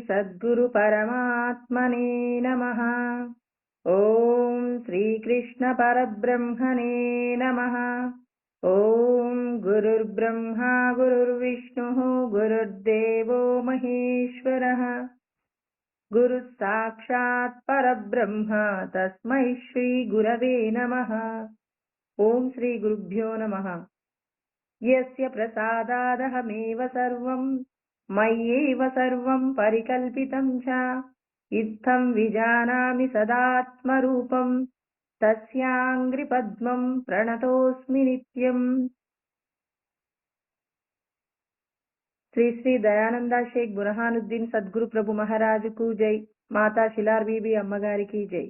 సద్గురు పరమాత్మనే నమః. ఓం శ్రీకృష్ణ పరబ్రహ్మణే నమః. ఓం గురుర్బ్రహ్మా గురుర్విష్ణుః గురుర్దేవో మహేశ్వరః. గురు సాక్షాత్ పరబ్రహ్మ తస్మై శ్రీ గురవే నమః. ఓం శ్రీ గురుభ్యో నమః. యస్య ప్రసాదాదహమేవ సర్వం మయ్యేవ సర్వం పరికల్పితం చ ఇత్థం విజానామి సదాత్మరూపం తస్యాంగ్రి పద్మం ప్రణతోస్మి నిత్యం. శ్రీ శ్రీ దయానంద షేక్ బురహానుద్దీన్ సద్గురు ప్రభు మహారాజుకు జై. మాతా శిలార్ బీబీ అమ్మగారికి జై.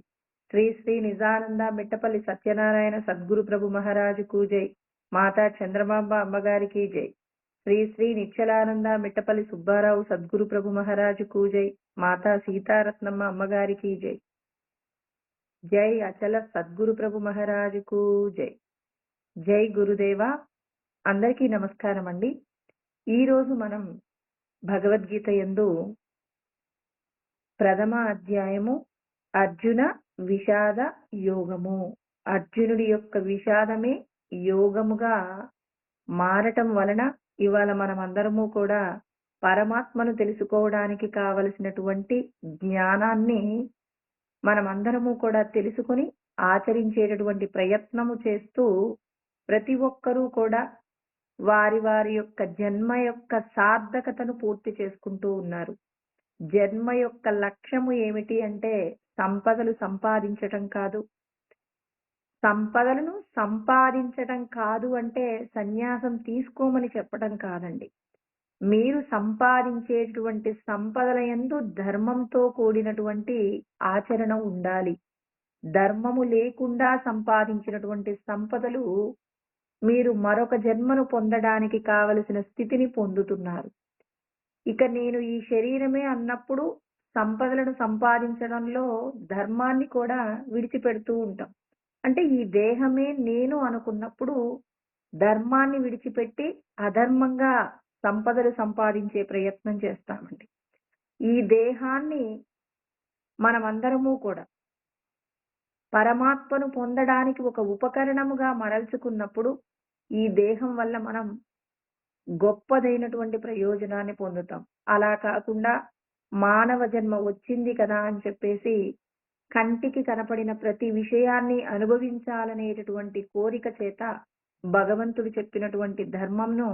శ్రీ శ్రీ నిజానంద మిట్టపల్లి సత్యనారాయణ సద్గురు ప్రభు మహారాజుకు జై. మాతా చంద్రమాంబ అమ్మగారికి జై. శ్రీ శ్రీ నిత్యలానంద మిట్టపల్లి సుబ్బారావు సద్గురు ప్రభు మహారాజుకు జై. మాతా సీతారత్నమ్మ అమ్మగారికి జై. జై అచల సద్గురు ప్రభు మహారాజుకు జై. జై గురుదేవా. అందరికీ నమస్కారం అండి. ఈరోజు మనం భగవద్గీత యందు ప్రథమ అధ్యాయము అర్జున విషాద యోగము. అర్జునుడి యొక్క విషాదమే యోగముగా మారటం వలన ఇవాళ మనం అందరము కూడా పరమాత్మను తెలుసుకోవడానికి కావలసినటువంటి జ్ఞానాన్ని మనమందరము కూడా తెలుసుకొని ఆచరించేటటువంటి ప్రయత్నము చేస్తూ ప్రతి ఒక్కరూ కూడా వారి వారి యొక్క జన్మ యొక్క సార్థకతను పూర్తి చేసుకుంటూ ఉన్నారు. జన్మ యొక్క లక్ష్యము ఏమిటి అంటే సంపదలు సంపాదించటం కాదు. సంపదలను సంపాదించటం కాదు అంటే సన్యాసం తీసుకోమని చెప్పడం కాదండి. మీరు సంపాదించేటువంటి సంపదల యందు ధర్మంతో కూడినటువంటి ఆచరణ ఉండాలి. ధర్మము లేకుండా సంపాదించినటువంటి సంపదలు మీరు మరొక జన్మను పొందడానికి కావలసిన స్థితిని పొందుతున్నారు. ఇక నేను ఈ శరీరమే అన్నప్పుడు సంపదలను సంపాదించడంలో ధర్మాన్ని కూడా విడిచిపెడుతూ ఉంటాం. అంటే ఈ దేహమే నేను అనుకున్నప్పుడు ధర్మాన్ని విడిచిపెట్టి అధర్మంగా సంపదలు సంపాదించే ప్రయత్నం చేస్తామండి. ఈ దేహాన్ని మనమందరము కూడా పరమాత్మను పొందడానికి ఒక ఉపకరణముగా మరల్చుకున్నప్పుడు ఈ దేహం వల్ల మనం గొప్పదైనటువంటి ప్రయోజనాన్ని పొందుతాం. అలా కాకుండా మానవ జన్మ వచ్చింది కదా అని చెప్పేసి కంటికి కనపడిన ప్రతి విషయాన్ని అనుభవించాలనేటటువంటి కోరిక చేత భగవంతుడు చెప్పినటువంటి ధర్మంను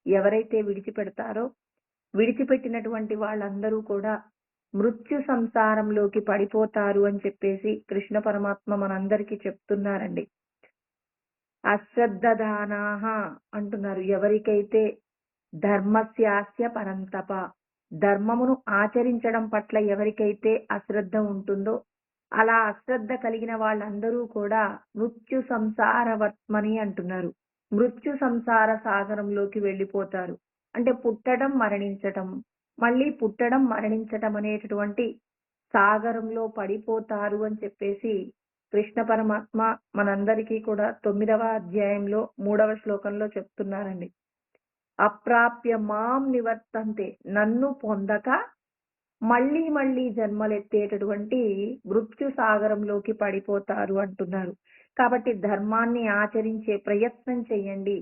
ఎవరైతే విడిచిపెడతారో విడిచిపెట్టినటువంటి వాళ్ళందరూ కూడా మృత్యు సంసారంలోకి పడిపోతారు అని చెప్పేసి కృష్ణ పరమాత్మ మనందరికీ చెప్తున్నారండి. అశ్రద్ధదానాహ అంటున్నారు. ఎవరికైతే ధర్మస్యాస్య పరంతప, ధర్మమును ఆచరించడం పట్ల ఎవరికైతే అశ్రద్ధ ఉంటుందో అలా అశ్రద్ధ కలిగిన వాళ్ళందరూ కూడా మృత్యు సంసారవర్త్మని అంటున్నారు. మృత్యు సంసార సాగరంలోకి వెళ్ళిపోతారు. అంటే పుట్టడం మరణించటం, మళ్ళీ పుట్టడం మరణించటం అనేటటువంటి సాగరంలో పడిపోతారు అని చెప్పేసి కృష్ణ పరమాత్మ మనందరికీ కూడా 9వ అధ్యాయంలో 3వ శ్లోకంలో చెప్తున్నారండి. అప్రాప్య మాం నివర్తంతే, నన్ను పొందక మళ్ళీ మళ్ళీ జన్మలెత్తేటటువంటి మృత్యు సాగరంలోకి పడిపోతారు అంటున్నారు. కాబట్టి ధర్మాన్ని ఆచరించే ప్రయత్నం చేయండి.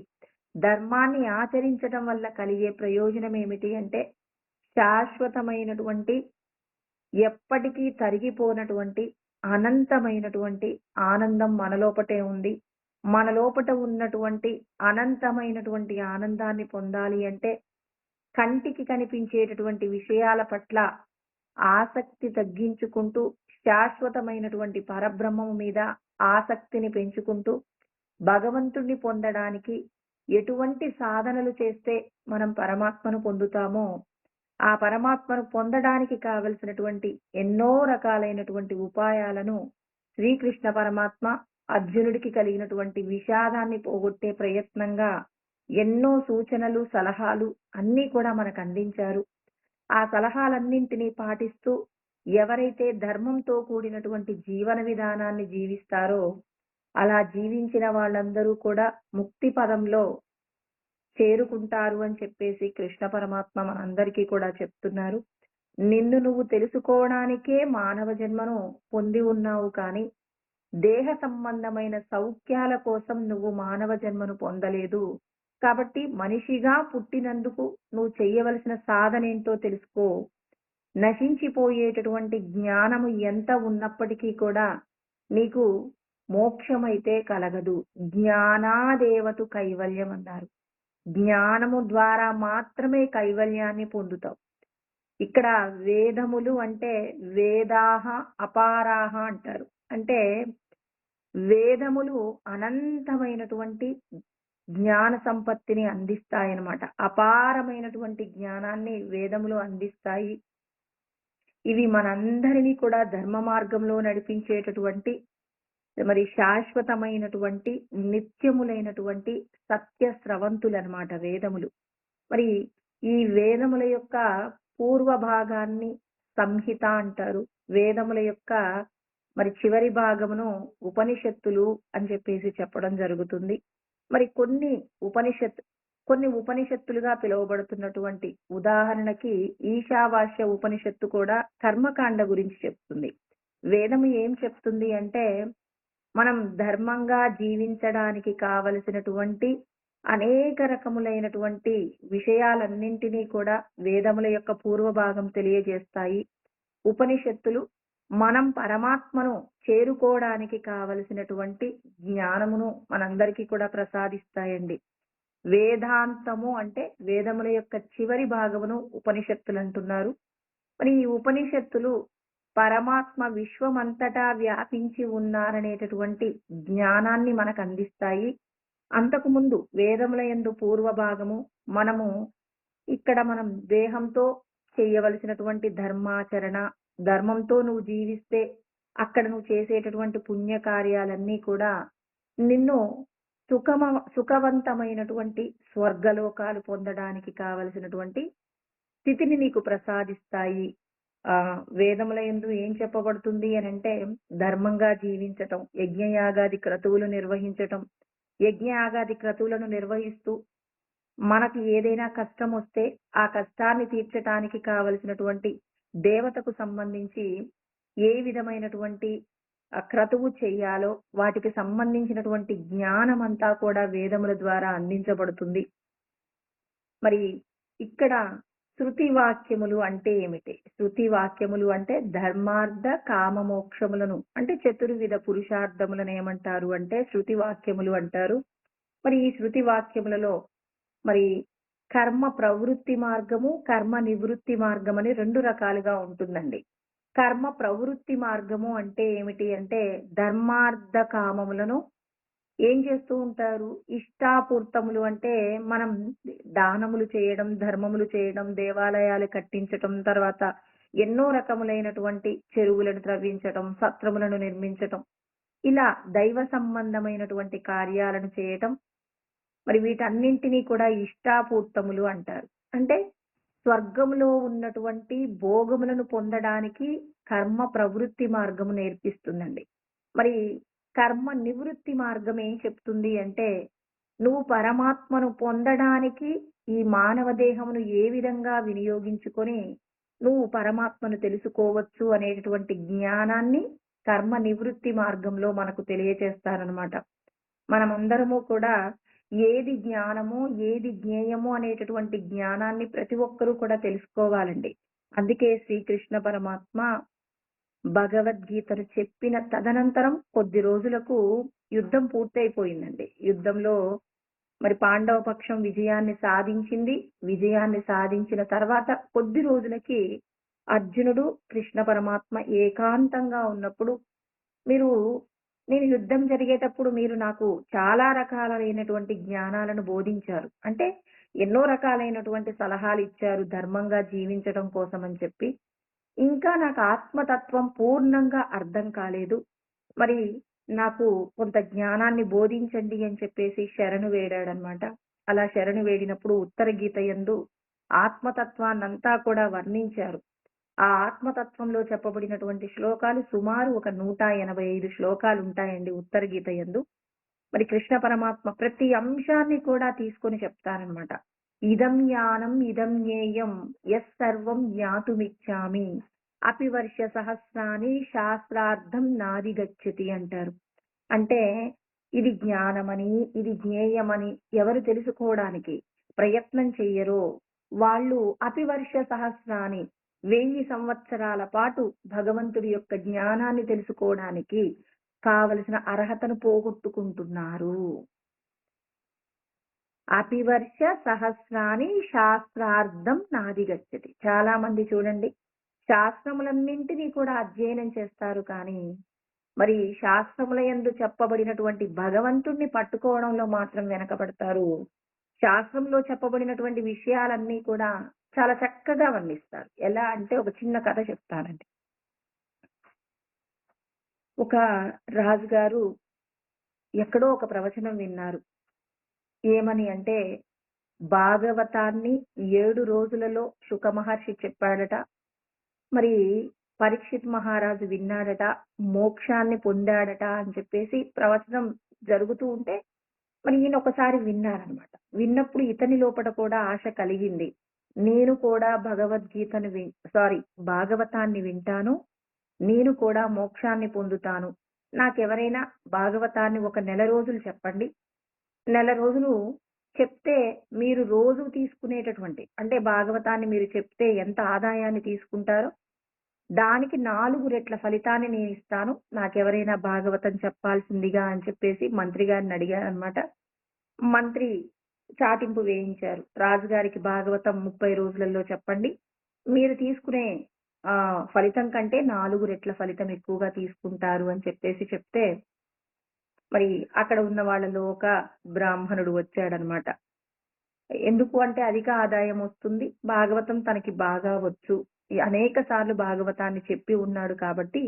ధర్మాన్ని ఆచరించడం వల్ల కలిగే ప్రయోజనం ఏమిటి అంటే శాశ్వతమైనటువంటి ఎప్పటికీ తరిగిపోనటువంటి అనంతమైనటువంటి ఆనందం మనలోపటే ఉంది. మనలోపట ఉన్నటువంటి అనంతమైనటువంటి ఆనందాన్ని పొందాలి అంటే కంటికి కనిపించేటటువంటి విషయాల పట్ల ఆసక్తి తగ్గించుకుంటూ శాశ్వతమైనటువంటి పరబ్రహ్మము మీద ఆసక్తిని పెంచుకుంటూ భగవంతుణ్ణి పొందడానికి ఎటువంటి సాధనలు చేస్తే మనం పరమాత్మను పొందుతామో ఆ పరమాత్మను పొందడానికి కావలసినటువంటి ఎన్నో రకాలైనటువంటి ఉపాయాలను శ్రీకృష్ణ పరమాత్మ అర్జునుడికి కలిగినటువంటి విషాదాన్ని పోగొట్టే ప్రయత్నంగా ఎన్నో సూచనలు సలహాలు అన్నీ కూడా మనకు అందించారు. ఆ సలహాలన్నింటినీ పాటిస్తూ ఎవరైతే ధర్మంతో కూడినటువంటి జీవన విధానాన్ని జీవిస్తారో అలా జీవించిన వాళ్ళందరూ కూడా ముక్తి పదంలో చేరుకుంటారు అని చెప్పేసి కృష్ణ పరమాత్మ మనందరికీ కూడా చెప్తున్నారు. నిన్ను నువ్వు తెలుసుకోవడానికే మానవ జన్మను పొంది ఉన్నావు కానీ దేహ సంబంధమైన సౌఖ్యాల కోసం నువ్వు మానవ జన్మను పొందలేదు. కాబట్టి మనిషిగా పుట్టినందుకు నువ్వు చెయ్యవలసిన సాధనేంటో తెలుసుకో. నశించిపోయేటటువంటి జ్ఞానము ఎంత ఉన్నప్పటికీ కూడా నీకు మోక్షమైతే కలగదు. జ్ఞానాదేవతు కైవల్యం అన్నారు. జ్ఞానము ద్వారా మాత్రమే కైవల్యాన్ని పొందుతావు. ఇక్కడ వేదములు అంటే వేదాహ అపారాహ అంటారు. అంటే వేదములు అనంతమైనటువంటి జ్ఞాన సంపత్తిని అందిస్తాయన్నమాట. అపారమైనటువంటి జ్ఞానాన్ని వేదములు అందిస్తాయి. ఇవి మనందరినీ కూడా ధర్మ మార్గంలో నడిపించేటటువంటి మరి శాశ్వతమైనటువంటి నిత్యములైనటువంటి సత్య స్రవంతులన్నమాట వేదములు. మరి ఈ వేదముల యొక్క పూర్వ భాగాన్ని సంహిత అంటారు. వేదముల యొక్క మరి చివరి భాగమును ఉపనిషత్తులు అని చెప్పేసి చెప్పడం జరుగుతుంది. మరి కొన్ని ఉపనిషత్తులుగా పిలువబడుతున్నటువంటి ఉదాహరణకి ఈశావాస్య ఉపనిషత్తు కూడా కర్మకాండ గురించి చెప్తుంది. వేదము ఏం చెప్తుంది అంటే మనం ధర్మంగా జీవించడానికి కావలసినటువంటి అనేక రకములైనటువంటి విషయాలన్నింటినీ కూడా వేదముల యొక్క పూర్వ భాగం తెలియజేస్తాయి. ఉపనిషత్తులు మనం పరమాత్మను చేరుకోవడానికి కావలసినటువంటి జ్ఞానమును మనందరికీ కూడా ప్రసాదిస్తాయండి. వేదాంతము అంటే వేదముల యొక్క చివరి భాగమును ఉపనిషత్తులు అంటున్నారు. మరి ఈ ఉపనిషత్తులు పరమాత్మ విశ్వమంతటా వ్యాపించి ఉన్నారనేటటువంటి జ్ఞానాన్ని మనకు అందిస్తాయి. అంతకుముందు వేదముల యందు పూర్వ భాగము మనం దేహంతో చేయవలసినటువంటి ధర్మాచరణ, ధర్మంతో నువ్వు జీవిస్తే అక్కడ నువ్వు చేసేటటువంటి పుణ్య కార్యాలన్నీ కూడా నిన్ను సుఖవంతమైనటువంటి స్వర్గలోకాలు పొందడానికి కావలసినటువంటి స్థితిని నీకు ప్రసాదిస్తాయి. వేదముల యందు ఏం చెప్పబడుతుంది అని అంటే ధర్మంగా జీవించటం, యజ్ఞయాగాది క్రతువులు నిర్వహించటం, యజ్ఞయాగాది క్రతువులను నిర్వహిస్తూ మనకు ఏదైనా కష్టం వస్తే ఆ కష్టాన్ని తీర్చడానికి కావలసినటువంటి దేవతకు సంబంధించి ఏ విధమైనటువంటి క్రతువు చెయ్యాలో వాటికి సంబంధించినటువంటి జ్ఞానం అంతా కూడా వేదముల ద్వారా అందించబడుతుంది. మరి ఇక్కడ శృతి వాక్యములు అంటే ఏమిటి? శృతి వాక్యములు అంటే ధర్మార్థ కామ మోక్షములను అంటే చతుర్విధ పురుషార్థములను ఏమంటారు అంటే శృతి వాక్యములు అంటారు. మరి ఈ శృతి వాక్యములలో మరి కర్మ ప్రవృత్తి మార్గము, కర్మ నివృత్తి మార్గం అని 2 రకాలుగా ఉంటుందండి. కర్మ ప్రవృత్తి మార్గము అంటే ఏమిటి అంటే ధర్మార్థ కామములను ఏం చేస్తూ ఉంటారు? ఇష్టాపూర్తములు అంటే మనం దానములు చేయడం, ధర్మములు చేయడం, దేవాలయాలు కట్టించటం, తర్వాత ఎన్నో రకములైనటువంటి చెరువులను త్రవ్వించటం, సత్రములను నిర్మించటం, ఇలా దైవ సంబంధమైనటువంటి కార్యాలను చేయటం. మరి వీటన్నింటినీ కూడా ఇష్టాపూర్తములు అంటారు. అంటే స్వర్గములో ఉన్నటువంటి భోగములను పొందడానికి కర్మ ప్రవృత్తి మార్గము నేర్పిస్తుందండి. మరి కర్మ నివృత్తి మార్గం ఏం చెప్తుంది అంటే నువ్వు పరమాత్మను పొందడానికి ఈ మానవ దేహమును ఏ విధంగా వినియోగించుకొని నువ్వు పరమాత్మను తెలుసుకోవచ్చు అనేటటువంటి జ్ఞానాన్ని కర్మ నివృత్తి మార్గంలో మనకు తెలియచేస్తారనమాట. మనమందరము కూడా ఏది జ్ఞానము, ఏది జ్ఞేయము అనేటటువంటి జ్ఞానాన్ని ప్రతి ఒక్కరూ కూడా తెలుసుకోవాలండి. అందుకే శ్రీకృష్ణ పరమాత్మ భగవద్గీతను చెప్పిన తదనంతరం కొద్ది రోజులకు యుద్ధం పూర్తయిపోయిందండి. యుద్ధంలో మరి పాండవ పక్షం విజయాన్ని సాధించింది. విజయాన్ని సాధించిన తర్వాత కొద్ది రోజులకి అర్జునుడు కృష్ణ పరమాత్మ ఏకాంతంగా ఉన్నప్పుడు నేను యుద్ధం జరిగేటప్పుడు మీరు నాకు చాలా రకాలైనటువంటి జ్ఞానాలను బోధించారు. అంటే ఎన్నో రకాలైనటువంటి సలహాలు ఇచ్చారు ధర్మంగా జీవించడం కోసం అని చెప్పి. ఇంకా నాకు ఆత్మతత్వం పూర్ణంగా అర్థం కాలేదు. మరి నాకు కొంత జ్ఞానాన్ని బోధించండి అని చెప్పేసి శరణు వేడాడనమాట. అలా శరణు వేడినప్పుడు ఉత్తర గీత యందు ఆత్మతత్వాన్నంతా కూడా వర్ణించారు. ఆ ఆత్మతత్వంలో చెప్పబడినటువంటి శ్లోకాలు సుమారు ఒక 185 శ్లోకాలు ఉంటాయండి ఉత్తర గీత యందు. మరి కృష్ణ పరమాత్మ ప్రతి అంశాన్ని కూడా తీసుకొని చెప్తారనమాట. ఇదం జ్ఞానం ఇదం జ్ఞేయం యస్ సర్వం జ్ఞాతుమిచ్చామి అపి వర్ష సహస్రాన్ని శాస్త్రార్థం నాది గచ్చతి అంటారు. అంటే ఇది జ్ఞానమని, ఇది జ్ఞేయమని ఎవరు తెలుసుకోవడానికి ప్రయత్నం చెయ్యరో వాళ్ళు అపివర్ష సహస్రాన్ని 1000 సంవత్సరాల పాటు భగవంతుడి యొక్క జ్ఞానాన్ని తెలుసుకోవడానికి కావలసిన అర్హతను పోగొట్టుకుంటున్నారు. అపివర్ష సహస్రాన్ని శాస్త్రార్థం నాది గచ్చతి. చాలా మంది చూడండి శాస్త్రములన్నింటినీ కూడా అధ్యయనం చేస్తారు, కానీ మరి శాస్త్రముల యందు చెప్పబడినటువంటి భగవంతుణ్ణి పట్టుకోవడంలో మాత్రం వెనకబడతారు. శాస్త్రంలో చెప్పబడినటువంటి విషయాలన్నీ కూడా చాలా చక్కగా వర్ణిస్తారు. ఎలా అంటే ఒక చిన్న కథ చెప్తానండి. ఒక రాజుగారు ఎక్కడో ఒక ప్రవచనం విన్నారు. ఏమని అంటే భాగవతాన్ని 7 రోజులలో శుక మహర్షి చెప్పాడట. మరి పరీక్షిత్ మహారాజు విన్నాడట, మోక్షాన్ని పొందాడట అని చెప్పేసి ప్రవచనం జరుగుతూ ఉంటే మరి ఈయన ఒకసారి విన్నారనమాట. విన్నప్పుడు ఇతని లోపల కూడా ఆశ కలిగింది. నేను కూడా భాగవతాన్ని వింటాను, నేను కూడా మోక్షాన్ని పొందుతాను. నాకెవరైనా భాగవతాన్ని ఒక నెల రోజులు చెప్పండి. నెల రోజులు చెప్తే మీరు రోజు తీసుకునేటటువంటి అంటే భాగవతాన్ని మీరు చెప్తే ఎంత ఆదాయాన్ని తీసుకుంటారో దానికి 4 రెట్ల ఫలితాన్ని నేను ఇస్తాను. నాకెవరైనా భాగవతం చెప్పాల్సిందిగా అని చెప్పేసి మంత్రి గారిని అడిగారనమాట. మంత్రి చాటింపు వేయించారు. రాజుగారికి భాగవతం 30 రోజులలో చెప్పండి. మీరు తీసుకునే ఫలితం కంటే 4 రెట్ల ఫలితం ఎక్కువగా తీసుకుంటారు అని చెప్పేసి చెప్తే మరి అక్కడ ఉన్న వాళ్ళలో ఒక బ్రాహ్మణుడు వచ్చాడనమాట. ఎందుకు అంటే అధిక ఆదాయం వస్తుంది, భాగవతం తనకి బాగా వచ్చు, అనేక సార్లు భాగవతాన్ని చెప్పి ఉన్నాడు కాబట్టి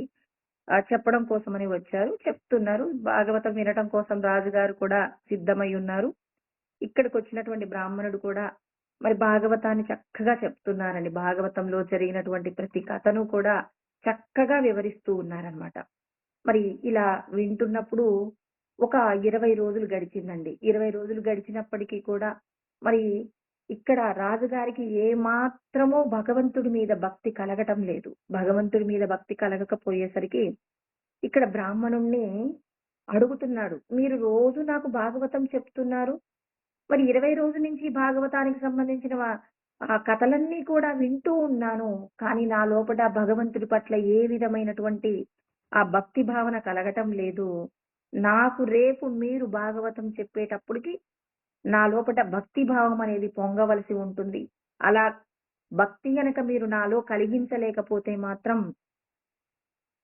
చెప్పడం కోసమని వచ్చారు. చెప్తున్నారు. భాగవతం వినటం కోసం రాజుగారు కూడా సిద్ధమై ఉన్నారు. ఇక్కడికి వచ్చినటువంటి బ్రాహ్మణుడు కూడా మరి భాగవతాన్ని చక్కగా చెప్తున్నారండి. భాగవతంలో జరిగినటువంటి ప్రతి కథను కూడా చక్కగా వివరిస్తూ ఉన్నారనమాట. మరి ఇలా వింటున్నప్పుడు ఒక 20 రోజులు గడిచిందండి. 20 రోజులు గడిచినప్పటికీ కూడా మరి ఇక్కడ రాజుగారికి ఏ మాత్రమో భగవంతుడి మీద భక్తి కలగటం లేదు. భగవంతుడి మీద భక్తి కలగకపోయేసరికి ఇక్కడ బ్రాహ్మణుణ్ణి అడుగుతున్నాడు. మీరు రోజు నాకు భాగవతం చెప్తున్నారు, మరి 20 రోజుల నుంచి భాగవతానికి సంబంధించిన ఆ కథలన్నీ కూడా వింటూ ఉన్నాను, కానీ నా లోపల భగవంతుడి పట్ల ఏ విధమైనటువంటి ఆ భక్తి భావన కలగటం లేదు. నాకు రేపు మీరు భాగవతం చెప్పేటప్పటికి నా లోపట భక్తి భావం అనేది పొంగవలసి ఉంటుంది. అలా భక్తి గనక మీరు నాలో కలిగించలేకపోతే మాత్రం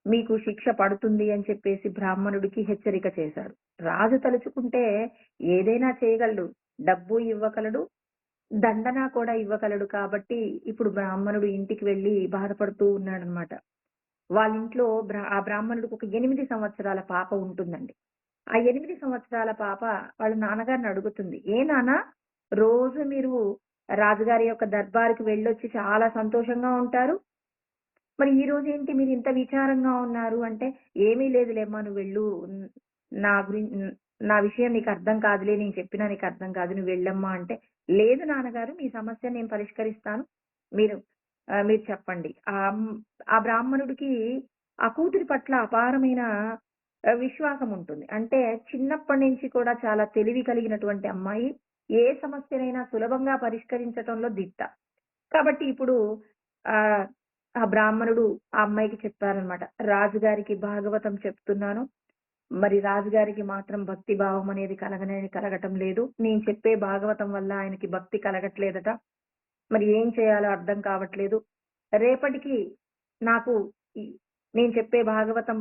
మీకు శిక్ష పడుతుంది అని చెప్పేసి బ్రాహ్మణుడికి హెచ్చరిక చేశాడు. రాజు తలుచుకుంటే ఏదైనా చేయగలడు. డబ్బు ఇవ్వగలడు, దండన కూడా ఇవ్వగలడు. కాబట్టి ఇప్పుడు బ్రాహ్మణుడు ఇంటికి వెళ్లి బాధపడుతూ ఉన్నాడనమాట. వాళ్ళ ఇంట్లో ఆ బ్రాహ్మణుడికి ఒక 8 సంవత్సరాల పాప ఉంటుందండి. ఆ 8 సంవత్సరాల పాప వాళ్ళ నాన్నగారిని అడుగుతుంది. ఏ నాన్న, రోజు మీరు రాజుగారి యొక్క దర్బారుకి వెళ్ళొచ్చి చాలా సంతోషంగా ఉంటారు, మరి ఈ రోజు ఏంటి మీరు ఇంత విచారంగా ఉన్నారు అంటే, ఏమీ లేదులేమ్మా నువ్వు వెళ్ళు, నా నా విషయం నీకు అర్థం కాదులే, నేను చెప్పినా నీకు అర్థం కాదు, నువ్వు వెళ్ళమ్మా అంటే, లేదు నాన్నగారు మీ సమస్య నేను పరిష్కరిస్తాను, మీరు మీరు చెప్పండి. ఆ బ్రాహ్మణుడికి ఆ కూతురి పట్ల అపారమైన విశ్వాసం ఉంటుంది. అంటే చిన్నప్పటి నుంచి కూడా చాలా తెలివి కలిగినటువంటి అమ్మాయి, ఏ సమస్యనైనా సులభంగా పరిష్కరించటంలో దిట్ట. కాబట్టి ఇప్పుడు ఆహ్, ఆ బ్రాహ్మణుడు ఆ అమ్మాయికి చెప్పారనమాట. రాజుగారికి భాగవతం చెప్తున్నాను, మరి రాజుగారికి మాత్రం భక్తి భావం అనేది కలగటం లేదు. నేను చెప్పే భాగవతం వల్ల ఆయనకి భక్తి కలగట్లేదట. మరి ఏం చేయాలో అర్థం కావట్లేదు. రేపటికి నాకు ఈ నేను చెప్పే భాగవతం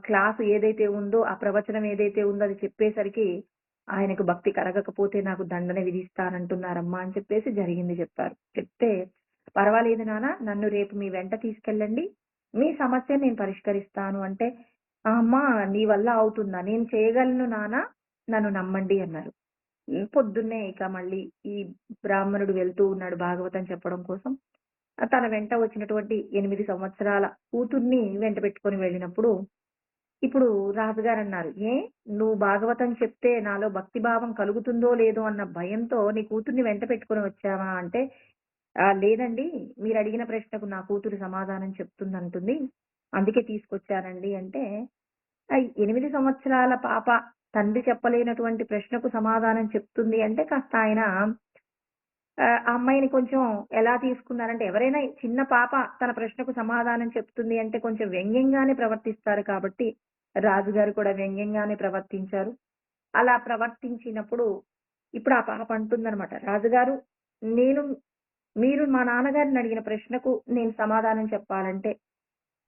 క్లాసు ఏదైతే ఉందో, ఆ ప్రవచనం ఏదైతే ఉందో అది చెప్పేసరికి ఆయనకు భక్తి కలగకపోతే నాకు దండన విధిస్తానంటున్నారమ్మా అని చెప్పేసి జరిగింది చెప్పారు. చెప్తే, పర్వాలేదు నాన్న, నన్ను రేపు మీ వెంట తీసుకెళ్ళండి, మీ సమస్యను నేను పరిష్కరిస్తాను అంటే, అమ్మా నీ వల్ల అవుతుందా, నేను చేయగలను నాన్న, నన్ను నమ్మండి అన్నారు. పొద్దున్నే ఇక మళ్ళీ ఈ బ్రాహ్మణుడు వెళ్తూ ఉన్నాడు భాగవతం చెప్పడం కోసం. తన వెంట వచ్చినటువంటి 8 సంవత్సరాల కూతుర్ని వెంట పెట్టుకొని వెళ్ళినప్పుడు ఇప్పుడు రాజుగారు అన్నారు, "ఏ నువ్వు భాగవతం చెప్తే నాలో భక్తి భావం కలుగుతుందో లేదో అన్న భయంతో నీ కూతుర్ని వెంట పెట్టుకొని వచ్చావా?" అంటే, లేదండి. మీరడిగిన ప్రశ్నకు నా కూతురు సమాధానం చెప్తుందంటుంది. అందుకే తీసుకొచ్చానండి" అంటే, 8 సంవత్సరాల పాప తండ్రి చెప్పలేనటువంటి ప్రశ్నకు సమాధానం చెప్తుంది అంటే కాస్త ఆయన ఆ అమ్మాయిని కొంచెం ఎలా తీసుకున్నారంటే, ఎవరైనా చిన్న పాప తన ప్రశ్నకు సమాధానం చెప్తుంది అంటే కొంచెం వ్యంగ్యంగానే ప్రవర్తిస్తారు కాబట్టి, రాజుగారు కూడా వ్యంగ్యంగానే ప్రవర్తించారు. అలా ప్రవర్తించినప్పుడు ఇప్పుడు ఆ పాప అంటుందనమాట, "రాజుగారు, నేను మీరు మా నాన్నగారిని అడిగిన ప్రశ్నకు నేను సమాధానం చెప్పాలంటే,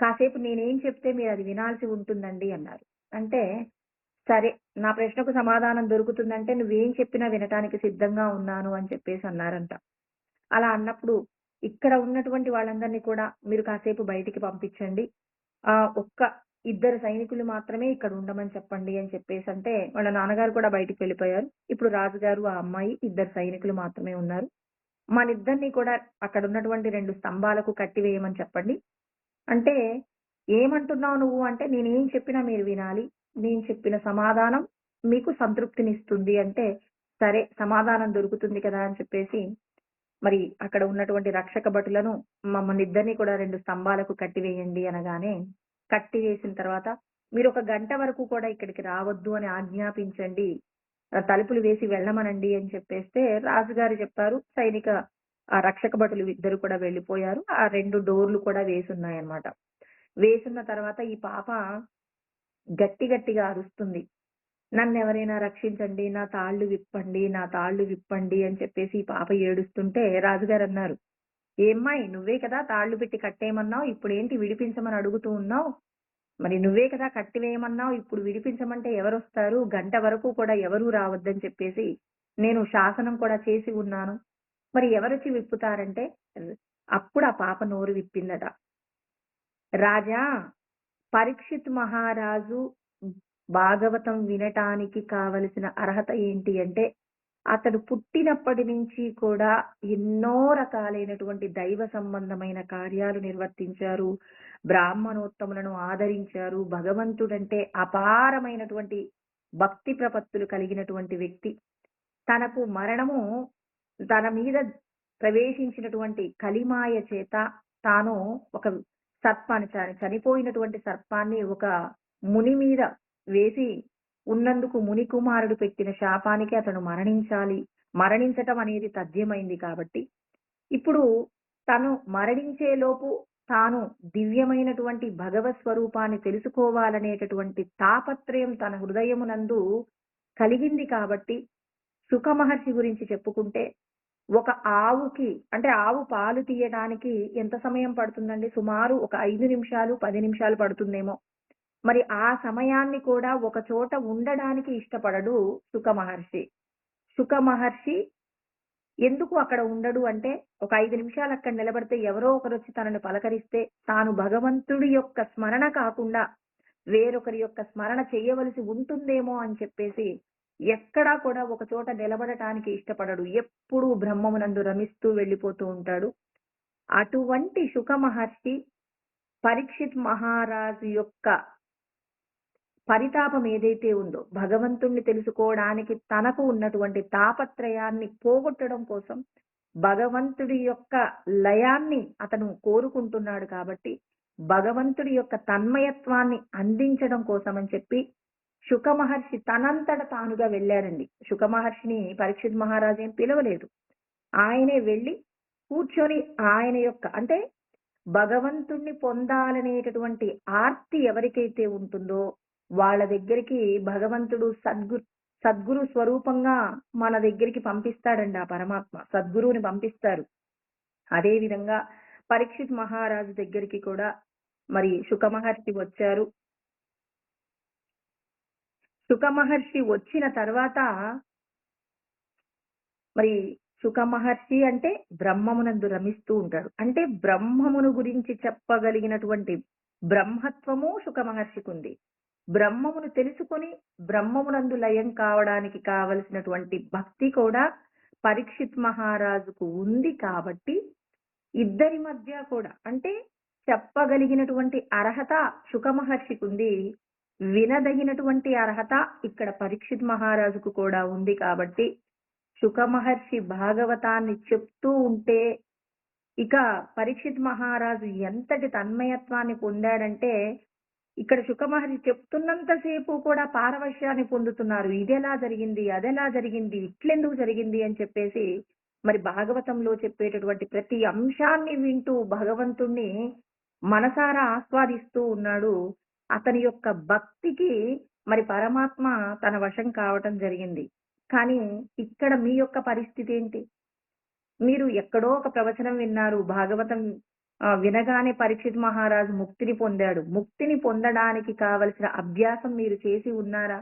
కాసేపు నేనేం చెప్తే మీరది వినాల్సి ఉంటుందండి" అన్నారు. అంటే, సరే, నా ప్రశ్నకు సమాధానం దొరుకుతుందంటే నువ్వేం చెప్పినా వినటానికి సిద్ధంగా ఉన్నాను అని చెప్పేసన్నారంట. అలా అన్నప్పుడు ఇక్కడ ఉన్నటువంటి వాళ్ళందరినీ కూడా మీరు కాసేపు బయటికి పంపించండి. ఒక్క ఇద్దరు సైనికులు మాత్రమే ఇక్కడ ఉండమని చెప్పండి అని చెప్పేసంటే, వాళ్ళ నాన్నగారు కూడా బయటికి వెళ్ళిపోయారు. ఇప్పుడు రాజుగారు, ఆ అమ్మాయి, ఇద్దరు సైనికులు మాత్రమే ఉన్నారు. మనిద్దరిని కూడా అక్కడున్నటువంటి 2 స్తంభాలకు కట్టివేయమని చెప్పండి. అంటే, "ఏమంటున్నావు నువ్వు?" అంటే, "నేనేం చెప్పినా మీరు వినాలి. నేను చెప్పిన సమాధానం మీకు సంతృప్తినిస్తుంది" అంటే, సరే సమాధానం దొరుకుతుంది కదా అని చెప్పేసి, మరి అక్కడ ఉన్నటువంటి రక్షక భటులను మమ్మల్నిద్దరిని కూడా 2 స్తంభాలకు కట్టివేయండి అనగానే, కట్టివేసిన తర్వాత, "మీరొక గంట వరకు కూడా ఇక్కడికి రావద్దు అని ఆజ్ఞాపించండి. తలుపులు వేసి వెళ్ళమనండి" అని చెప్పేస్తే, రాజుగారు చెప్పారు. రక్షక భటులు ఇద్దరు కూడా వెళ్ళిపోయారు. ఆ 2 డోర్లు కూడా వేసున్నాయన్నమాట. వేసున్న తర్వాత ఈ పాప గట్టిగా అరుస్తుంది. "నన్నెవరైనా రక్షించండి. నా తాళ్ళు విప్పండి, నా తాళ్ళు విప్పండి" అని చెప్పేసి ఈ పాప ఏడుస్తుంటే రాజుగారన్నారు, "ఏమ్మాయి, నువ్వే కదా తాళ్ళు పెట్టి కట్టేయమన్నావు. ఇప్పుడేంటి విడిపించమని అడుగుతూ ఉన్నావు? మరి నువ్వే కదా కట్టివేయమన్నావు. ఇప్పుడు విడిపించమంటే ఎవరొస్తారు? గంట వరకు కూడా ఎవరూ రావద్దని చెప్పేసి నేను శాసనం కూడా చేసి ఉన్నాను. మరి ఎవరొచ్చి విప్పుతారంటే" అప్పుడు ఆ పాప నోరు విప్పిందట. "రాజా, పరీక్షిత్ మహారాజు భాగవతం వినటానికి కావలసిన అర్హత ఏంటి అంటే, అతడు పుట్టినప్పటి నుంచి కూడా ఎన్నో రకాలైనటువంటి దైవ సంబంధమైన కార్యాలు నిర్వర్తించారు. బ్రాహ్మణోత్తములను ఆదరించారు. భగవంతుడంటే అపారమైనటువంటి భక్తి ప్రపత్తులు కలిగినటువంటి వ్యక్తి. తనకు మరణము తన మీద ప్రవేశించినటువంటి కలిమాయ చేత తాను ఒక చనిపోయినటువంటి సర్పాన్ని ఒక ముని మీద వేసి ఉన్నందుకు ముని కుమారుడు పెట్టిన శాపానికి అతను మరణించాలి. మరణించటం అనేది తథ్యమైంది కాబట్టి, ఇప్పుడు తను మరణించేలోపు తాను దివ్యమైనటువంటి భగవత్ స్వరూపాన్ని తెలుసుకోవాలనేటటువంటి తాపత్రయం తన హృదయమునందు కలిగింది కాబట్టి, శుక మహర్షి గురించి చెప్పుకుంటే, ఒక ఆవుకి అంటే ఆవు పాలు తీయడానికి ఎంత సమయం పడుతుందండి? సుమారు ఒక 5 నిమిషాలు, 10 నిమిషాలు పడుతుందేమో. మరి ఆ సమయాన్ని కూడా ఒక చోట ఉండడానికి ఇష్టపడడు శుక మహర్షి. శుక మహర్షి ఎందుకు అక్కడ ఉండడు అంటే, ఒక 5 నిమిషాలు అక్కడ నిలబడితే ఎవరో ఒకరొచ్చి తనను పలకరిస్తే, తాను భగవంతుడి యొక్క స్మరణ కాకుండా వేరొకరి యొక్క స్మరణ చేయవలసి ఉంటుందేమో అని చెప్పేసి, ఎక్కడా కూడా ఒక చోట నిలబడటానికి ఇష్టపడడు. ఎప్పుడూ బ్రహ్మమునందు రమిస్తూ వెళ్ళిపోతూ ఉంటాడు. అటువంటి శుక మహర్షి పరీక్షిత్ మహారాజు యొక్క పరితాపం ఏదైతే ఉందో, భగవంతుణ్ణి తెలుసుకోవడానికి తనకు ఉన్నటువంటి తాపత్రయాన్ని పోగొట్టడం కోసం, భగవంతుడి యొక్క లయాన్ని అతను కోరుకుంటున్నాడు కాబట్టి, భగవంతుడి యొక్క తన్మయత్వాన్ని అందించడం కోసమని చెప్పి, శుక మహర్షి తనంతట తానుగా వెళ్ళారండి. శుక మహర్షిని పరీక్షిత్ మహారాజు ఏం పిలవలేదు. ఆయనే వెళ్లి కూర్చొని ఆయన యొక్క అంటే భగవంతుణ్ణి పొందాలనేటటువంటి ఆర్తి ఎవరికైతే ఉంటుందో వాళ్ళ దగ్గరికి భగవంతుడు సద్గురు స్వరూపంగా మన దగ్గరికి పంపిస్తాడండి ఆ పరమాత్మ. సద్గురువుని పంపిస్తారు. అదే విధంగా పరీక్షిత్ మహారాజు దగ్గరికి కూడా మరి శుక మహర్షి వచ్చారు. శుక మహర్షి వచ్చిన తర్వాత మరి శుక మహర్షి అంటే బ్రహ్మమునందు రమిస్తూ ఉంటాడు. అంటే బ్రహ్మమును గురించి చెప్పగలిగినటువంటి బ్రహ్మత్వము శుక మహర్షికుంది. బ్రహ్మమును తెలుసుకొని బ్రహ్మమునందు లయం కావడానికి కావలసినటువంటి భక్తి కూడా పరీక్షిత్ మహారాజుకు ఉంది కాబట్టి, ఇద్దరి మధ్య కూడా అంటే చెప్పగలిగినటువంటి అర్హత శుక మహర్షికుంది. వినదగినటువంటి అర్హత ఇక్కడ పరీక్షిత్ మహారాజుకు కూడా ఉంది కాబట్టి శుక మహర్షి భాగవతాన్ని చెప్తూ ఉంటే ఇక పరీక్షిత్ మహారాజు ఎంతటి తన్మయత్వాన్ని పొందాడంటే ఇక్కడ శుక మహర్షి చెప్తున్నంతసేపు కూడా పారవశ్యాన్ని పొందుతున్నారు. ఇదెలా జరిగింది, అదెలా జరిగింది, ఇట్లెందుకు జరిగింది అని చెప్పేసి మరి భాగవతంలో చెప్పేటటువంటి ప్రతి అంశాన్ని వింటూ భగవంతుణ్ణి మనసారా ఆస్వాదిస్తూ ఉన్నాడు. అతని యొక్క భక్తికి మరి పరమాత్మ తన వశం కావటం జరిగింది. కానీ ఇక్కడ మీ యొక్క పరిస్థితి ఏంటి? మీరు ఎక్కడో ఒక ప్రవచనం విన్నారు. భాగవతం వినగానే పరీక్షిత్ మహారాజు ముక్తిని పొందాడు. ముక్తిని పొందడానికి కావలసిన అభ్యాసం మీరు చేసి ఉన్నారా?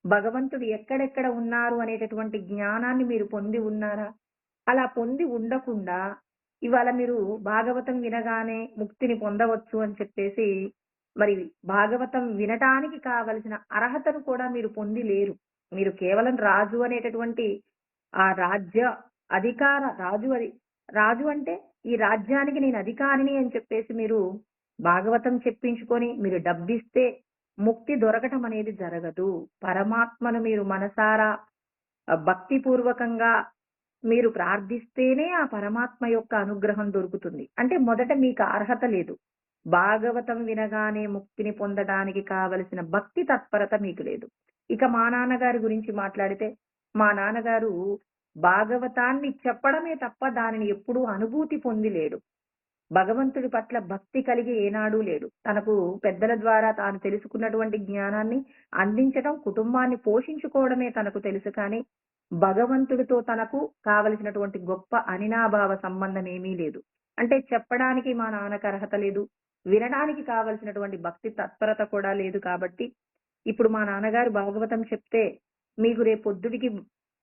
భగవంతుడు ఎక్కడెక్కడ ఉన్నారు అనేటటువంటి జ్ఞానాన్ని మీరు పొంది ఉన్నారా? అలా పొంది ఉండకుండా ఇవాళ మీరు భాగవతం వినగానే ముక్తిని పొందవచ్చు అని చెప్పేసి మరి భాగవతం వినటానికి కావలసిన అర్హతను కూడా మీరు పొంది లేరు. మీరు కేవలం రాజు అనేటటువంటి ఆ రాజ్య అధికార రాజు అంటే ఈ రాజ్యానికి నేను అధికారిని అని చెప్పేసి మీరు భాగవతం చెప్పించుకొని మీరు డబ్బిస్తే ముక్తి దొరకటం అనేది జరగదు. పరమాత్మను మీరు మనసారా భక్తి పూర్వకంగా మీరు ప్రార్థిస్తేనే ఆ పరమాత్మ యొక్క అనుగ్రహం దొరుకుతుంది. అంటే మొదట మీకు అర్హత లేదు. భాగవతం వినగానే ముక్తిని పొందడానికి కావలసిన భక్తి తత్పరత మీకు లేదు. ఇక మా నాన్నగారి గురించి మాట్లాడితే మా నాన్నగారు భాగవతాన్ని చెప్పడమే తప్ప దానిని ఎప్పుడూ అనుభూతి పొంది లేడు. భగవంతుడి పట్ల భక్తి కలిగి ఏనాడూ లేడు. తనకు పెద్దల ద్వారా తాను తెలుసుకున్నటువంటి జ్ఞానాన్ని అందించడం, కుటుంబాన్ని పోషించుకోవడమే తనకు తెలుసు. కానీ భగవంతుడితో తనకు కావలసినటువంటి గొప్ప అనినాభావ సంబంధం ఏమీ లేదు. అంటే చెప్పడానికి మా నాన్నకు అర్హత లేదు, వినడానికి కావలసినటువంటి భక్తి తత్పరత కూడా లేదు. కాబట్టి ఇప్పుడు మా నాన్నగారు భాగవతం చెప్తే మీకు రేపొద్దుడికి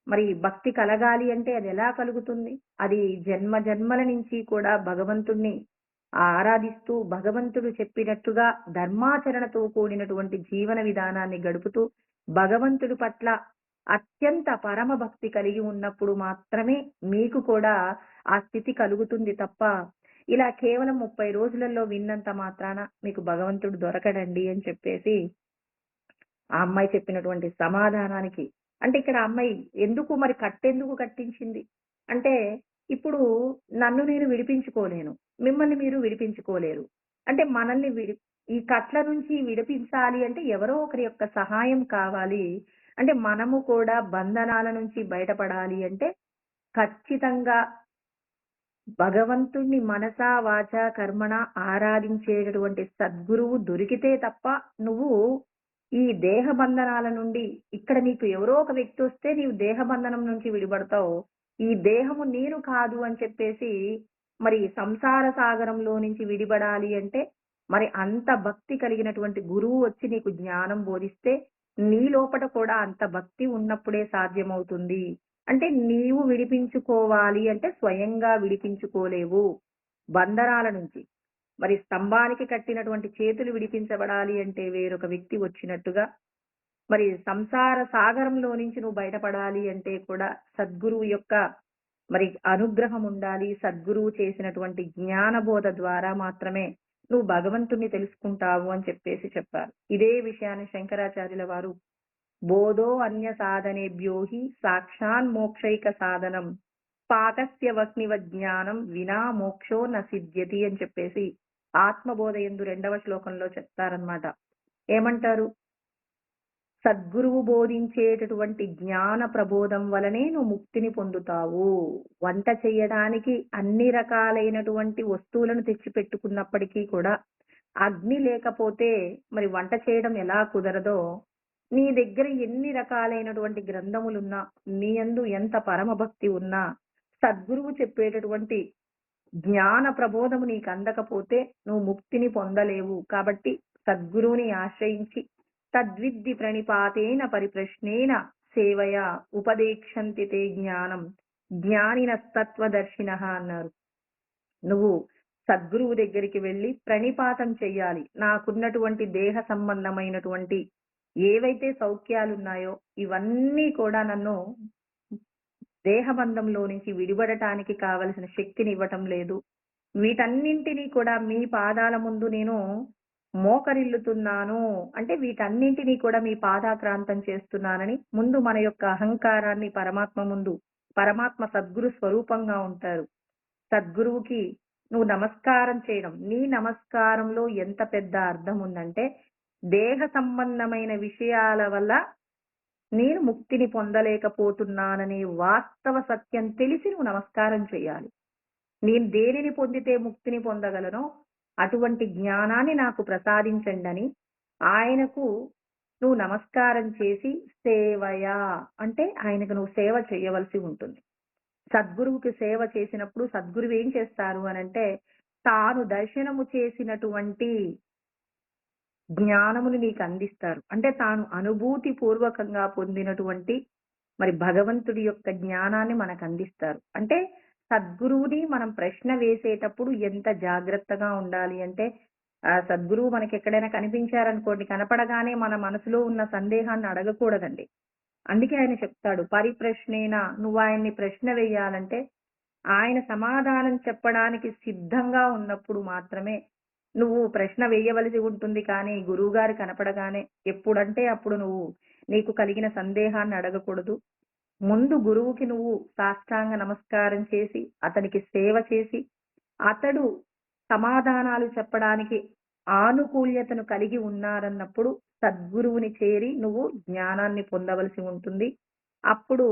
మరి భక్తి కలగాలి అంటే అది ఎలా కలుగుతుంది? అది జన్మ జన్మల నుంచి కూడా భగవంతుణ్ణి ఆరాధిస్తూ భగవంతుడు చెప్పినట్టుగా ధర్మాచరణతో కూడినటువంటి జీవన విధానాన్ని గడుపుతూ భగవంతుడి పట్ల అత్యంత పరమ భక్తి కలిగి ఉన్నప్పుడు మాత్రమే మీకు కూడా ఆ స్థితి కలుగుతుంది తప్ప ఇలా కేవలం 30 రోజులలో విన్నంత మాత్రాన మీకు భగవంతుడు దొరకడండి అని చెప్పేసి ఆ అమ్మాయి చెప్పినటువంటి సమాధానానికి అంటే ఇక్కడ అమ్మాయి ఎందుకు మరి కట్టెందుకు కట్టించింది అంటే ఇప్పుడు నన్ను నేను విడిపించుకోలేను, మిమ్మల్ని మీరు విడిపించుకోలేరు. అంటే మనల్ని ఈ కట్ల నుంచి విడిపించాలి అంటే ఎవరో ఒకరి యొక్క సహాయం కావాలి. అంటే మనము కూడా బంధనాల నుంచి బయటపడాలి అంటే ఖచ్చితంగా భగవంతుణ్ణి మనసా వాచ కర్మణ ఆరాధించేటటువంటి సద్గురువు దొరికితే తప్ప నువ్వు ఈ దేహ బంధనాల నుండి ఇక్కడ నీకు ఎవరో ఒక వ్యక్తి వస్తే నీవు దేహ బంధనం నుంచి విడిపడతావు. ఈ దేహము నేను కాదు అని చెప్పేసి మరి సంసార సాగరంలో నుంచి విడిపడాలి అంటే మరి అంత భక్తి కలిగినటువంటి గురువు వచ్చి నీకు జ్ఞానం బోధిస్తే నీ లోపట కూడా అంత భక్తి ఉన్నప్పుడే సాధ్యమవుతుంది. అంటే నీవు విడిపించుకోవాలి అంటే స్వయంగా విడిపించుకోలేవు బంధనాల నుంచి. మరి స్తంభానికి కట్టినటువంటి చేతులు విడిపించబడాలి అంటే వేరొక వ్యక్తి వచ్చినట్టుగా మరి సంసార సాగరంలో నుంచి నువ్వు బయటపడాలి అంటే కూడా సద్గురువు యొక్క మరి అనుగ్రహం ఉండాలి. సద్గురువు చేసినటువంటి జ్ఞానబోధ ద్వారా మాత్రమే నువ్వు భగవంతుణ్ణి తెలుసుకుంటావు అని చెప్పేసి చెప్పారు. ఇదే విషయాన్ని శంకరాచార్యుల వారు బోధో అన్య సాధనేభ్యోహి సాక్షాన్ మోక్షైక సాధనం పాకస్య వగ్నివ జ్ఞానం వినా మోక్షో న సిద్ధ్యతి అని చెప్పేసి ఆత్మబోధ యందు 2వ శ్లోకంలో చెప్తారనమాట. ఏమంటారు? సద్గురువు బోధించేటటువంటి జ్ఞాన ప్రబోధం వలనే నువ్వు ముక్తిని పొందుతావు. వంట చేయడానికి అన్ని రకాలైనటువంటి వస్తువులను తెచ్చి పెట్టుకున్నప్పటికీ కూడా అగ్ని లేకపోతే మరి వంట చేయడం ఎలా కుదరదో, నీ దగ్గర ఎన్ని రకాలైనటువంటి గ్రంథములున్నా, నీ యందు ఎంత పరమభక్తి ఉన్నా, సద్గురువు చెప్పేటటువంటి జ్ఞాన ప్రబోధము నీకు అందకపోతే నువ్వు ముక్తిని పొందలేవు. కాబట్టి సద్గురువుని ఆశ్రయించి తద్విద్ది ప్రణిపాతేన పరిప్రశ్నేన సేవయ ఉపదేక్షంతి తే జ్ఞానం జ్ఞానినస్తత్వదర్శినః అన్నారు. నువ్వు సద్గురువు దగ్గరికి వెళ్ళి ప్రణిపాతం చెయ్యాలి. నాకున్నటువంటి దేహ సంబంధమైనటువంటి ఏవైతే సౌఖ్యాలున్నాయో ఇవన్నీ కూడా నన్ను దేహబంధంలో నుంచి విడిపడటానికి కావలసిన శక్తిని ఇవ్వటం లేదు. వీటన్నింటినీ కూడా మీ పాదాల ముందు నేను మోకరిల్లుతున్నాను అంటే వీటన్నింటినీ కూడా మీ పాదాక్రాంతం చేస్తున్నానని ముందు మన యొక్క అహంకారాన్ని పరమాత్మ ముందు, పరమాత్మ సద్గురు స్వరూపంగా ఉంటారు. సద్గురువుకి నువ్వు నమస్కారం చేయడం, నీ నమస్కారంలో ఎంత పెద్ద అర్థం ఉందంటే, దేహ సంబంధమైన విషయాల వల్ల నేను ముక్తిని పొందలేకపోతున్నాననే వాస్తవ సత్యం తెలిసి నువ్వు నమస్కారం చేయాలి. నేను దేనిని పొందితే ముక్తిని పొందగలనో అటువంటి జ్ఞానాన్ని నాకు ప్రసాదించండని ఆయనకు నువ్వు నమస్కారం చేసి సేవయా అంటే ఆయనకు నువ్వు సేవ చేయవలసి ఉంటుంది. సద్గురువుకి సేవ చేసినప్పుడు సద్గురువు ఏం చేస్తారు అనంటే, తాను దర్శనము చేసినటువంటి జ్ఞానమును నీకు అందిస్తారు. అంటే తాను అనుభూతి పూర్వకంగా పొందినటువంటి మరి భగవంతుడి యొక్క జ్ఞానాన్ని మనకు అందిస్తారు. అంటే సద్గురువుని మనం ప్రశ్న వేసేటప్పుడు ఎంత జాగ్రత్తగా ఉండాలి అంటే, సద్గురువు మనకి ఎక్కడైనా కనిపించారనుకోండి, కనపడగానే మన మనసులో ఉన్న సందేహాన్ని అడగకూడదండి. అందుకే ఆయన చెప్తాడు, పరిప్రశ్నేన, నువ్వు ఆయన్ని ప్రశ్న వేయాలంటే ఆయన సమాధానం చెప్పడానికి సిద్ధంగా ఉన్నప్పుడు మాత్రమే నువ్వు ప్రశ్న వేయవలసి ఉంటుంది. కానీ గురువుగారు కనపడగానే ఎప్పుడంటే అప్పుడు నువ్వు నీకు కలిగిన సందేహాన్ని అడగకూడదు. ముందు గురువుకి నువ్వు సాష్టాంగ నమస్కారం చేసి అతనికి సేవ చేసి అతడు సమాధానాలు చెప్పడానికి ఆనుకూల్యతను కలిగి ఉన్నారన్నప్పుడు సద్గురువుని చేరి నువ్వు జ్ఞానాన్ని పొందవలసి ఉంటుంది. అప్పుడు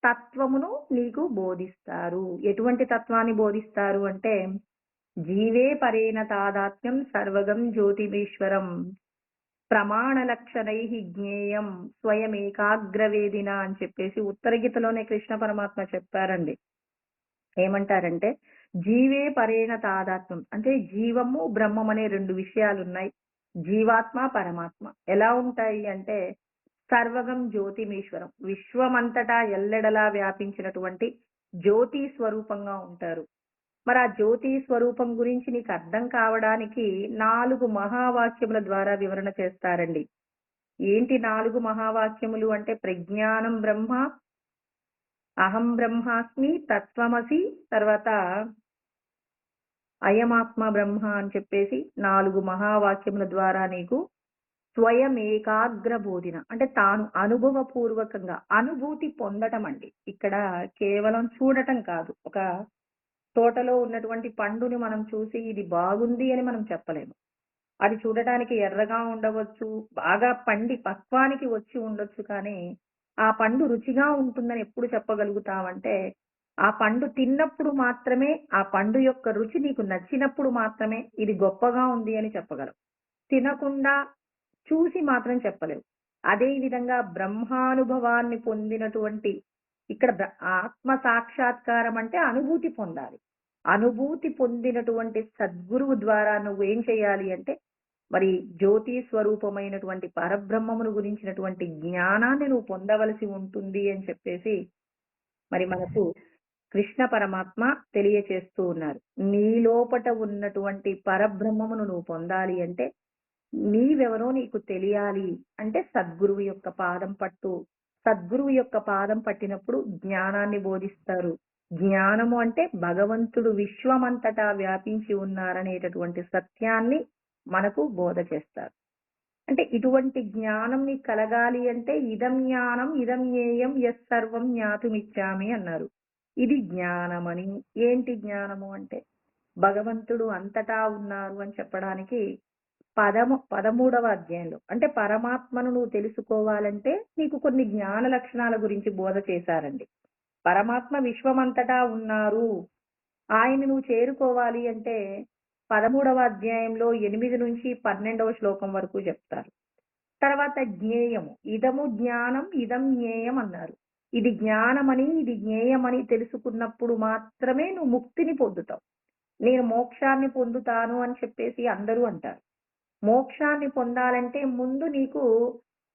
తత్వమును నీకు బోధిస్తారు. ఎటువంటి తత్వాన్ని బోధిస్తారు అంటే, జీవే పరేణ తాదాత్మ్యం సర్వగం జ్యోతిమీశ్వరం ప్రమాణ లక్షణై జ్ఞేయం స్వయమేకాగ్రవేదిన అని చెప్పేసి ఉత్తర గీతలోనే కృష్ణ పరమాత్మ చెప్పారండి. ఏమంటారంటే, జీవే పరేణ తాదాత్మ్యం అంటే జీవము బ్రహ్మం అనే రెండు విషయాలు ఉన్నాయి. జీవాత్మ పరమాత్మ ఎలా ఉంటాయి అంటే, సర్వగం జ్యోతిమీశ్వరం విశ్వమంతటా ఎల్లెడలా వ్యాపించినటువంటి జ్యోతి స్వరూపంగా ఉంటారు. మరి ఆ జ్యోతి స్వరూపం గురించి నీకు అర్థం కావడానికి 4 మహావాక్యముల ద్వారా వివరణ చేస్తారండి. ఏంటి 4 మహావాక్యములు అంటే, ప్రజ్ఞానం బ్రహ్మ, అహం బ్రహ్మాస్మి, తత్వమసి, తర్వాత అయమాత్మ బ్రహ్మ అని చెప్పేసి 4 మహావాక్యముల ద్వారా నీకు స్వయం ఏకాగ్ర బోధిన అంటే తాను అనుభవపూర్వకంగా అనుభూతి పొందటం అండి. ఇక్కడ కేవలం చూడటం కాదు. ఒక తోటలో ఉన్నటువంటి పండుని మనం చూసి ఇది బాగుంది అని మనం చెప్పలేము. అది చూడటానికి ఎర్రగా ఉండవచ్చు, బాగా పండి పక్వానికి వచ్చి ఉండొచ్చు. కానీ ఆ పండు రుచిగా ఉంటుందని ఎప్పుడు చెప్పగలుగుతామంటే, ఆ పండు తిన్నప్పుడు మాత్రమే, ఆ పండు యొక్క రుచి నీకు నచ్చినప్పుడు మాత్రమే ఇది గొప్పగా ఉంది అని చెప్పగలం. తినకుండా చూసి మాత్రం చెప్పలేవు. అదే విధంగా బ్రహ్మానుభవాన్ని పొందినటువంటి ఇక్కడ ఆత్మ సాక్షాత్కారం అంటే అనుభూతి పొందాలి. అనుభూతి పొందినటువంటి సద్గురువు ద్వారా నువ్వు ఏం చేయాలి అంటే, మరి జ్యోతి స్వరూపమైనటువంటి పరబ్రహ్మమును గురించినటువంటి జ్ఞానాన్ని నువ్వు పొందవలసి ఉంటుంది అని చెప్పేసి మరి మనకు కృష్ణ పరమాత్మ తెలియచేస్తూ ఉన్నారు. నీ లోపట ఉన్నటువంటి పరబ్రహ్మమును నువ్వు పొందాలి అంటే, నీవెవరో నీకు తెలియాలి అంటే సద్గురువు యొక్క పాదం పట్టు. సద్గురువు యొక్క పాదం పట్టినప్పుడు జ్ఞానాన్ని బోధిస్తారు. జ్ఞానము అంటే భగవంతుడు విశ్వమంతటా వ్యాపించి ఉన్నారనేటటువంటి సత్యాన్ని మనకు బోధ చేస్తారు. అంటే ఇటువంటి జ్ఞానం నీకు కలగాలి అంటే, ఇదం జ్ఞానం ఇదం జ్ఞేయం యస్సర్వం జ్ఞాతుమిచ్చామి అన్నారు. ఇది జ్ఞానమని. ఏంటి జ్ఞానము అంటే, భగవంతుడు అంతటా ఉన్నారు అని చెప్పడానికి 13వ అధ్యాయంలో అంటే పరమాత్మను నువ్వు తెలుసుకోవాలంటే నీకు కొన్ని జ్ఞాన లక్షణాల గురించి బోధ చేశారండి. పరమాత్మ విశ్వమంతటా ఉన్నారు, ఆయన నువ్వు చేరుకోవాలి అంటే 13వ అధ్యాయంలో 8 నుంచి 12వ శ్లోకం వరకు చెప్తారు. తర్వాత జ్ఞేయము, ఇదము జ్ఞానం ఇదం జ్ఞేయం అన్నారు. ఇది జ్ఞానమని ఇది జ్ఞేయమని తెలుసుకున్నప్పుడు మాత్రమే నువ్వు ముక్తిని పొందుతావు. నేను మోక్షాన్ని పొందుతాను అని చెప్పేసి అందరూ అంటారు. మోక్షాన్ని పొందాలంటే ముందు నీకు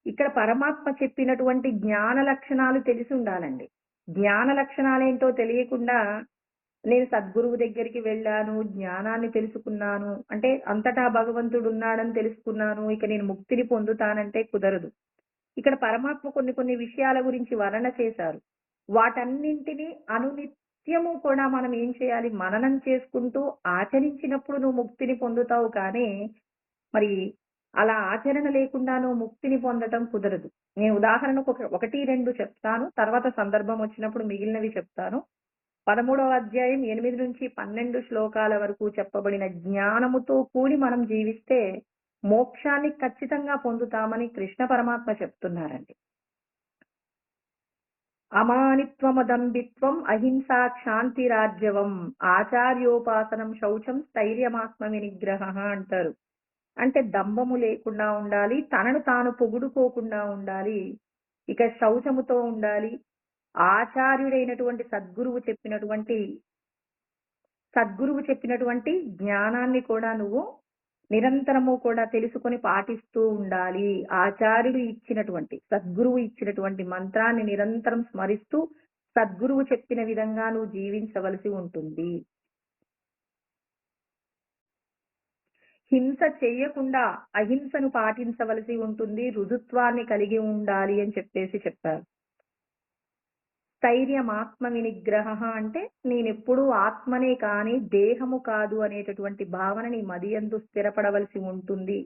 ఇక్కడ పరమాత్మ చెప్పినటువంటి జ్ఞాన లక్షణాలు తెలిసి ఉండాలండి. జ్ఞాన లక్షణాలేంటో తెలియకుండా నేను సద్గురువు దగ్గరికి వెళ్ళాను, జ్ఞానాన్ని తెలుసుకున్నాను అంటే, అంతటా భగవంతుడు ఉన్నాడని తెలుసుకున్నాను, ఇక నేను ముక్తిని పొందుతానంటే కుదరదు. ఇక్కడ పరమాత్మ కొన్ని విషయాల గురించి వర్ణన చేశారు. వాటన్నింటినీ అనునిత్యము కూడా మనం ఏం చేయాలి, మననం చేసుకుంటూ ఆచరించినప్పుడు నువ్వు ముక్తిని పొందుతావు. కానీ మరి అలా ఆచరణ లేకుండాను ముక్తిని పొందటం కుదరదు. నేను ఉదాహరణకు ఒకటి, 2 చెప్తాను. తర్వాత సందర్భం వచ్చినప్పుడు మిగిలినవి చెప్తాను. 13వ అధ్యాయం 8-12 శ్లోకాల వరకు చెప్పబడిన జ్ఞానముతో కూడి మనం జీవిస్తే మోక్షాన్ని ఖచ్చితంగా పొందుతామని కృష్ణ పరమాత్మ చెప్తున్నారండి. అమానిత్వమదంబిత్వం అహింసా క్షాంతిరాజ్యవం ఆచార్యోపాసనం శౌచం స్థైర్యమాత్మ వినిగ్రహ అంటారు. అంటే దంభము లేకుండా ఉండాలి, తనను తాను పొగుడుకోకుండా ఉండాలి, ఇక శౌచముతో ఉండాలి, ఆచార్యుడైనటువంటి సద్గురువు చెప్పినటువంటి జ్ఞానాన్ని కూడా నువ్వు నిరంతరము కూడా తెలుసుకొని పాటిస్తూ ఉండాలి. సద్గురువు ఇచ్చినటువంటి మంత్రాన్ని నిరంతరం స్మరిస్తూ సద్గురువు చెప్పిన విధంగా నువ్వు జీవించవలసి ఉంటుంది. హింస చేయకుండా అహింసను పాటించవలసి ఉంటుంది, రుజుత్వాన్ని కలిగి ఉండాలి అని చెప్పారు. స్థైర్యం ఆత్మ వినిగ్రహ అంటే నేనెప్పుడూ ఆత్మనే కాని దేహము కాదు అనేటటువంటి భావన నీ మదియందు స్థిరపడవలసి ఉంటుంది.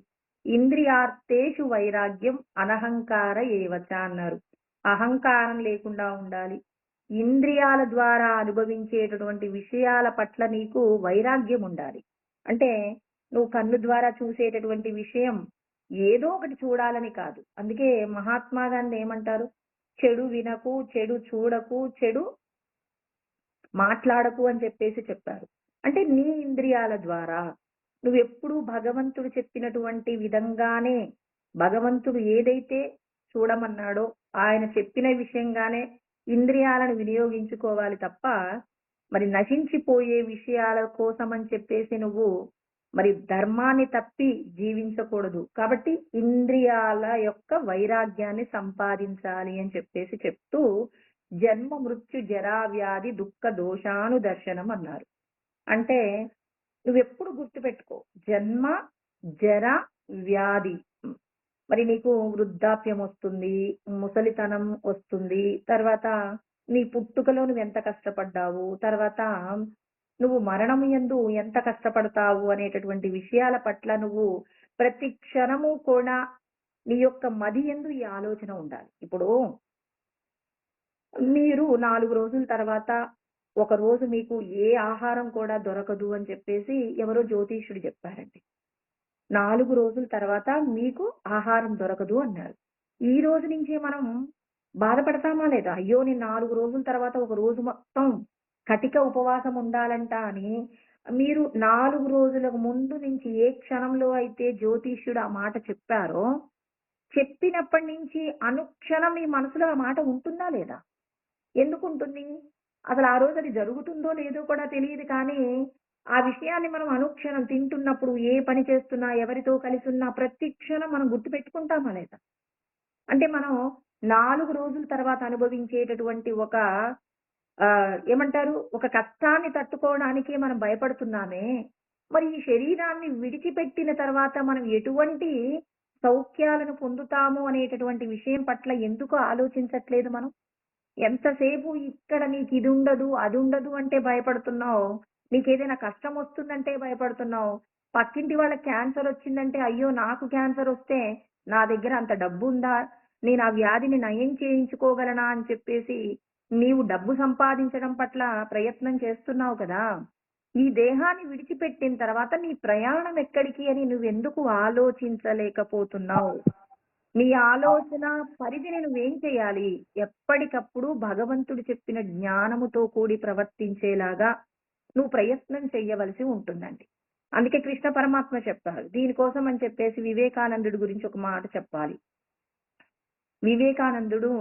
ఇంద్రియార్థేషు వైరాగ్యం అనహంకార ఏవచ అన్నారు. అహంకారం లేకుండా ఉండాలి. ఇంద్రియాల ద్వారా అనుభవించేటటువంటి విషయాల పట్ల నీకు వైరాగ్యం ఉండాలి. అంటే నువ్వు కన్ను ద్వారా చూసేటటువంటి విషయం ఏదో ఒకటి చూడాలని కాదు. అందుకే మహాత్మా గాంధీ ఏమంటారు, చెడు వినకు, చెడు చూడకు, చెడు మాట్లాడకు అని చెప్పారు. అంటే నీ ఇంద్రియాల ద్వారా నువ్వెప్పుడూ భగవంతుడు చెప్పినటువంటి విధంగానే, భగవంతుడు ఏదైతే చూడమన్నాడో ఆయన చెప్పిన విషయంగానే ఇంద్రియాలను వినియోగించుకోవాలి తప్ప మరి నశించిపోయే విషయాల కోసం అని నువ్వు మరి ధర్మాన్ని తప్పి జీవించకూడదు. కాబట్టి ఇంద్రియాల యొక్క వైరాగ్యాన్ని సంపాదించాలి అని చెప్తూ జన్మ మృత్యు జరా వ్యాధి దుఃఖ దోషాను దర్శనం అన్నారు. అంటే నువ్వెప్పుడు గుర్తుపెట్టుకో, జన్మ జర వ్యాధి, మరి నీకు వృద్ధాప్యం వస్తుంది, ముసలితనం వస్తుంది, తర్వాత నీ పుట్టుకలో నువ్వు ఎంత కష్టపడ్డావు, తర్వాత నువ్వు మరణము యందు ఎంత కష్టపడతావు అనేటటువంటి విషయాల పట్ల నువ్వు ప్రతి క్షణము కూడా నీ యొక్క మది యందు ఈ ఆలోచన ఉండాలి. ఇప్పుడు మీరు 4 రోజుల తర్వాత ఒక రోజు మీకు ఏ ఆహారం కూడా దొరకదు అని ఎవరో జ్యోతిష్యుడు చెప్పారండి. 4 రోజుల తర్వాత మీకు ఆహారం దొరకదు అన్నారు. ఈ రోజు నుంచి మనం బాధపడతామా లేదా? అయ్యో నేను 4 రోజుల తర్వాత ఒక రోజు మొత్తం కటిక ఉపవాసం ఉండాలంట అని మీరు 4 రోజులకు ముందు నుంచి ఏ క్షణంలో అయితే జ్యోతిష్యుడు ఆ మాట చెప్పారో, చెప్పినప్పటి నుంచి అనుక్షణం మీ మనసులో ఆ మాట ఉంటుందా లేదా? ఎందుకు ఉంటుంది? అసలు ఆ రోజు అది జరుగుతుందో లేదో కూడా తెలియదు, కానీ ఆ విషయాన్ని మనం అనుక్షణం తింటున్నప్పుడు, ఏ పని చేస్తున్నా, ఎవరితో కలిసి ఉన్నా ప్రతి క్షణం మనం గుర్తు పెట్టుకుంటామా లేదా? అంటే మనం 4 రోజుల తర్వాత అనుభవించేటటువంటి ఏమంటారు, ఒక కష్టాన్ని తట్టుకోవడానికి మనం భయపడుతున్నామే, మరి ఈ శరీరాన్ని విడిచిపెట్టిన తర్వాత మనం ఎటువంటి సౌఖ్యాలను పొందుతాము అనేటటువంటి విషయం పట్ల ఎందుకు ఆలోచించట్లేదు మనం? ఎంతసేపు ఇక్కడ నీకు ఇది ఉండదు, అది ఉండదు అంటే భయపడుతున్నావు, నీకేదైనా కష్టం వస్తుందంటే భయపడుతున్నావు, పక్కింటి వాళ్ళకి క్యాన్సర్ వచ్చిందంటే అయ్యో నాకు క్యాన్సర్ వస్తే నా దగ్గర అంత డబ్బు ఉందా, నేను ఆ వ్యాధిని నయం చేయించుకోగలనా అని నీవు డబ్బు సంపాదించడం పట్ల ప్రయత్నం చేస్తున్నావు కదా. ఈ దేహాన్ని విడిచిపెట్టిన తర్వాత నీ ప్రయాణం ఎక్కడికి అని నువ్వెందుకు ఆలోచించలేకపోతున్నావు? నీ ఆలోచన పరిధిని నువ్వేం చేయాలి? ఎప్పటికప్పుడు భగవంతుడు చెప్పిన జ్ఞానముతో కూడి ప్రవర్తించేలాగా నువ్వు ప్రయత్నం చెయ్యవలసి ఉంటుందండి. అందుకే కృష్ణ పరమాత్మ చెప్పారు. దీనికోసం అని వివేకానందుడి గురించి ఒక మాట చెప్పాలి. వివేకానందుడు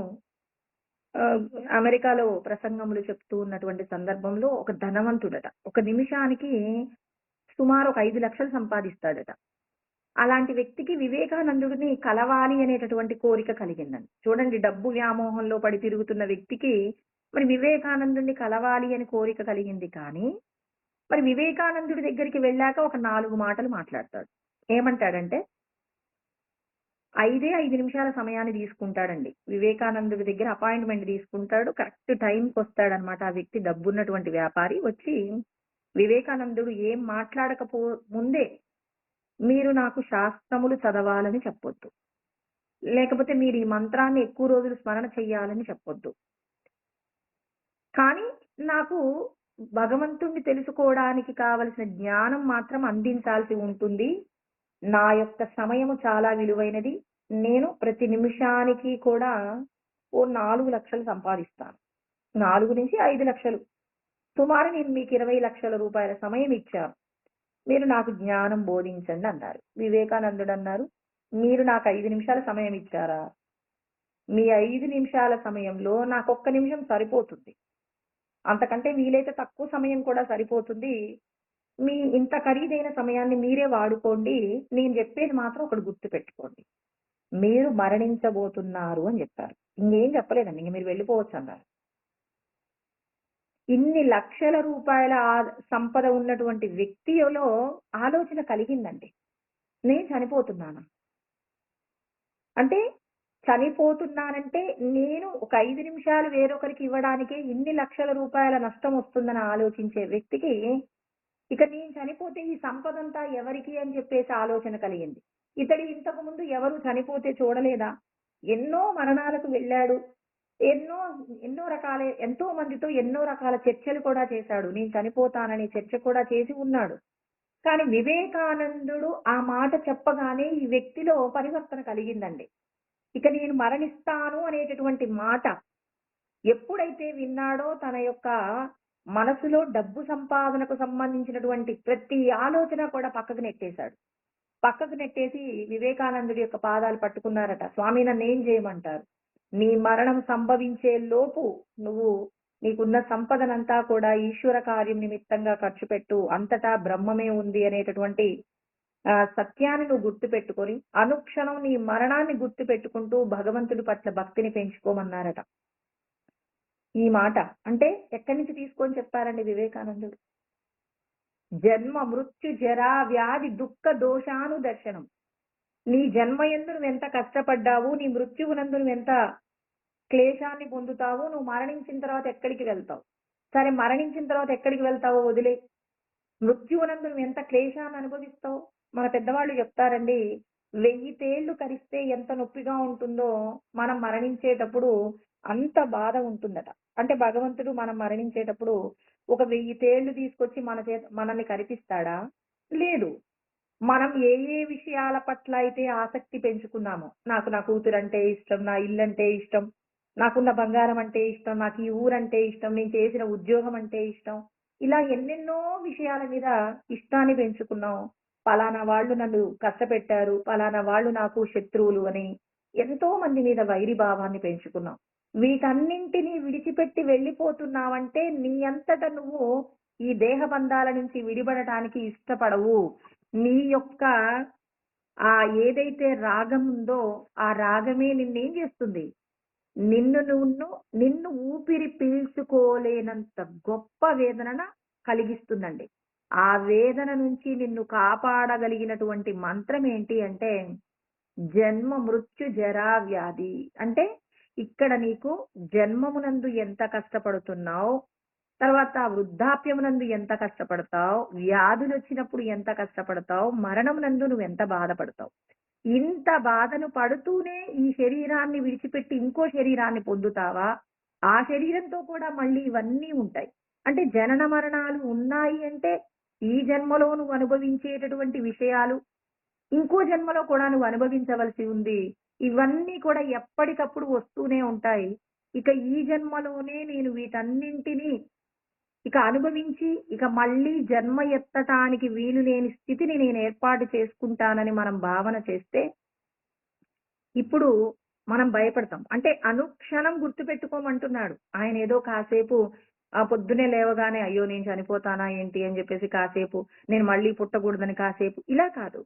అమెరికాలో ప్రసంగములు చెప్తూ ఉన్నటువంటి సందర్భంలో ఒక ధనవంతుడట. ఒక నిమిషానికి సుమారు ఒక 5 లక్షలు సంపాదిస్తాడట. అలాంటి వ్యక్తికి వివేకానందుడిని కలవాలి అనేటటువంటి కోరిక కలిగిందండి. చూడండి, డబ్బు వ్యామోహంలో పడి తిరుగుతున్న వ్యక్తికి మరి వివేకానందుడిని కలవాలి అని కోరిక కలిగింది. కానీ మరి వివేకానందుడి దగ్గరికి వెళ్ళాక ఒక 4 మాటలు మాట్లాడతాడు. ఏమంటాడంటే, 5 నిమిషాల సమయాన్ని తీసుకుంటాడండి. వివేకానందుడి దగ్గర అపాయింట్మెంట్ తీసుకుంటాడు. కరెక్ట్ టైంకి వస్తాడనమాట. ఆ వ్యక్తి డబ్బున్నటువంటి వ్యాపారి వచ్చి వివేకానందుడు ఏం మాట్లాడకపో ముందే మీరు నాకు శాస్త్రములు చదవాలని చెప్పొద్దు. లేకపోతే మీరు ఈ మంత్రాన్ని ఎక్కువ రోజులు స్మరణ చెయ్యాలని చెప్పొద్దు. కానీ నాకు భగవంతుడిని తెలుసుకోవడానికి కావలసిన జ్ఞానం మాత్రం అందించాల్సి ఉంటుంది. నా యొక్క సమయము చాలా విలువైనది. నేను ప్రతి నిమిషానికి కూడా ఓ 4,00,000 సంపాదిస్తాను. 4-5 లక్షలు. సుమారు నేను మీకు 20,00,000 రూపాయల సమయం ఇచ్చాను. మీరు నాకు జ్ఞానం బోధించండి అన్నారు. వివేకానందుడు అన్నారు, మీరు నాకు 5 నిమిషాల సమయం ఇచ్చారా? మీ 5 నిమిషాల సమయంలో నాకొక్క నిమిషం సరిపోతుంది. అంతకంటే వీలైతే తక్కువ సమయం కూడా సరిపోతుంది. మీ ఇంత ఖరీదైన సమయాన్ని మీరే వాడుకోండి. నేను చెప్పేది మాత్రం ఒకటి గుర్తుపెట్టుకోండి. మీరు మరణించబోతున్నారు అని చెప్పారు. ఇంకేం చెప్పలేదండి. ఇంక మీరు వెళ్ళిపోవచ్చన్నారు. ఇన్ని లక్షల రూపాయల సంపద ఉన్నటువంటి వ్యక్తిలో ఆలోచన కలిగిందండి. నేను చనిపోతున్నానా? అంటే చనిపోతున్నానంటే నేను ఒక 5 నిమిషాలు వేరొకరికి ఇవ్వడానికే ఇన్ని లక్షల రూపాయల నష్టం వస్తుందని ఆలోచించే వ్యక్తికి ఇక నేను చనిపోతే ఈ సంపదంతా ఎవరికి అని చెప్పేసి ఆలోచన కలిగింది. ఇతడు ఇంతకు ముందు ఎవరు చనిపోతే చూడలేదా? ఎన్నో మరణాలకు వెళ్ళాడు. ఎంతో మందితో ఎన్నో రకాల చర్చలు కూడా చేశాడు. నేను చనిపోతానని చర్చ కూడా చేసి ఉన్నాడు. కానీ వివేకానందుడు ఆ మాట చెప్పగానే ఈ వ్యక్తిలో పరివర్తన కలిగిందండి. ఇక నేను మరణిస్తాను అనేటటువంటి మాట ఎప్పుడైతే విన్నాడో తన యొక్క మనసులో డబ్బు సంపాదనకు సంబంధించినటువంటి ప్రతి ఆలోచన కూడా పక్కకు నెట్టేశాడు. పక్కకు నెట్టేసి వివేకానందుడి యొక్క పాదాలు పట్టుకున్నారట. స్వామి నన్నేం చేయమంటారు? నీ మరణం సంభవించే లోపు నువ్వు నీకున్న సంపదనంతా కూడా ఈశ్వర కార్యం నిమిత్తంగా ఖర్చు పెట్టు. అంతటా బ్రహ్మమే ఉంది అనేటటువంటి సత్యాన్ని నువ్వు గుర్తు పెట్టుకొని అనుక్షణం నీ మరణాన్ని గుర్తు పెట్టుకుంటూ భగవంతుడి పట్ల భక్తిని పెంచుకోమన్నారట. ఈ మాట అంటే ఎక్కడి నుంచి తీసుకొని చెప్పారండి వివేకానందుడు? జన్మ మృత్యు జరా వ్యాధి దుఃఖ దోషాను దర్శనం. నీ జన్మయందు నువ్వెంత కష్టపడ్డావు, నీ మృత్యువునందు నువ్వెంత క్లేశాన్ని పొందుతావు, నువ్వు మరణించిన తర్వాత ఎక్కడికి వెళ్తావు? సరే, మరణించిన తర్వాత ఎక్కడికి వెళ్తావో వదిలే, మృత్యువునందు నువ్వు ఎంత క్లేశాన్ని అనుభవిస్తావు? మన పెద్దవాళ్ళు చెప్తారండి, 1000 తేళ్లు కరిస్తే ఎంత నొప్పిగా ఉంటుందో మనం మరణించేటప్పుడు అంత బాధ ఉంటుందట. అంటే భగవంతుడు మనం మరణించేటప్పుడు ఒక 1000 తేళ్లు తీసుకొచ్చి మనల్ని కరిపిస్తాడా? లేదు. మనం ఏ ఏ విషయాల పట్ల అయితే ఆసక్తి పెంచుకున్నామో, నాకు నా కూతురంటే ఇష్టం, నా ఇల్లంటే ఇష్టం, నాకున్న బంగారం అంటే ఇష్టం, నాకు ఈ ఊరంటే ఇష్టం, నేను చేసిన ఉద్యోగం అంటే ఇష్టం, ఇలా ఎన్నెన్నో విషయాల మీద ఇష్టాన్ని పెంచుకున్నాం. పలానా వాళ్ళు నన్ను కష్టపెట్టారు, పలానా వాళ్ళు నాకు శత్రువులు అని ఎంతో మంది మీద వైరి భావాన్ని పెంచుకున్నాం. వీటన్నింటినీ విడిచిపెట్టి వెళ్ళిపోతున్నావంటే నీ అంతట నువ్వు ఈ దేహ బంధాల నుంచి విడిపడటానికి ఇష్టపడవు. నీ యొక్క ఆ ఏదైతే రాగం ఉందో ఆ రాగమే నిన్నేం చేస్తుంది? నిన్ను ఊపిరి పీల్చుకోలేనంత గొప్ప వేదన కలిగిస్తుందండి. ఆ వేదన నుంచి నిన్ను కాపాడగలిగినటువంటి మంత్రం ఏంటి అంటే జన్మ మృత్యు జరా వ్యాధి. అంటే ఇక్కడ నీకు జన్మమునందు ఎంత కష్టపడుతున్నావు, తర్వాత వృద్ధాప్యమునందు ఎంత కష్టపడతావు, వ్యాధులు వచ్చినప్పుడు ఎంత కష్టపడతావు, మరణమునందు నువ్వు ఎంత బాధపడతావు. ఇంత బాధను పడుతూనే ఈ శరీరాన్ని విడిచిపెట్టి ఇంకో శరీరాన్ని పొందుతావా? ఆ శరీరంతో కూడా మళ్ళీ ఇవన్నీ ఉంటాయి. అంటే జనన మరణాలు ఉన్నాయి అంటే ఈ జన్మలో నువ్వు అనుభవించేటటువంటి విషయాలు ఇంకో జన్మలో కూడా నువ్వు అనుభవించవలసి ఉంది. ఇవన్నీ కూడా ఎప్పటికప్పుడు వస్తూనే ఉంటాయి. ఇక ఈ జన్మలోనే నేను వీటన్నింటినీ ఇక అనుభవించి ఇక మళ్ళీ జన్మ ఎత్తటానికి వీలు లేని స్థితిని నేను ఏర్పాటు చేసుకుంటానని మనం భావన చేస్తే ఇప్పుడు మనం భయపడతాం. అంటే అనుక్షణం గుర్తుపెట్టుకోమంటున్నాడు. ఆయన ఏదో కాసేపు పొద్దునే లేవగానే అయ్యో నేను చనిపోతానా ఏంటి అని చెప్పేసి కాసేపు, నేను మళ్ళీ పుట్టకూడదని కాసేపు, ఇలా కాదు.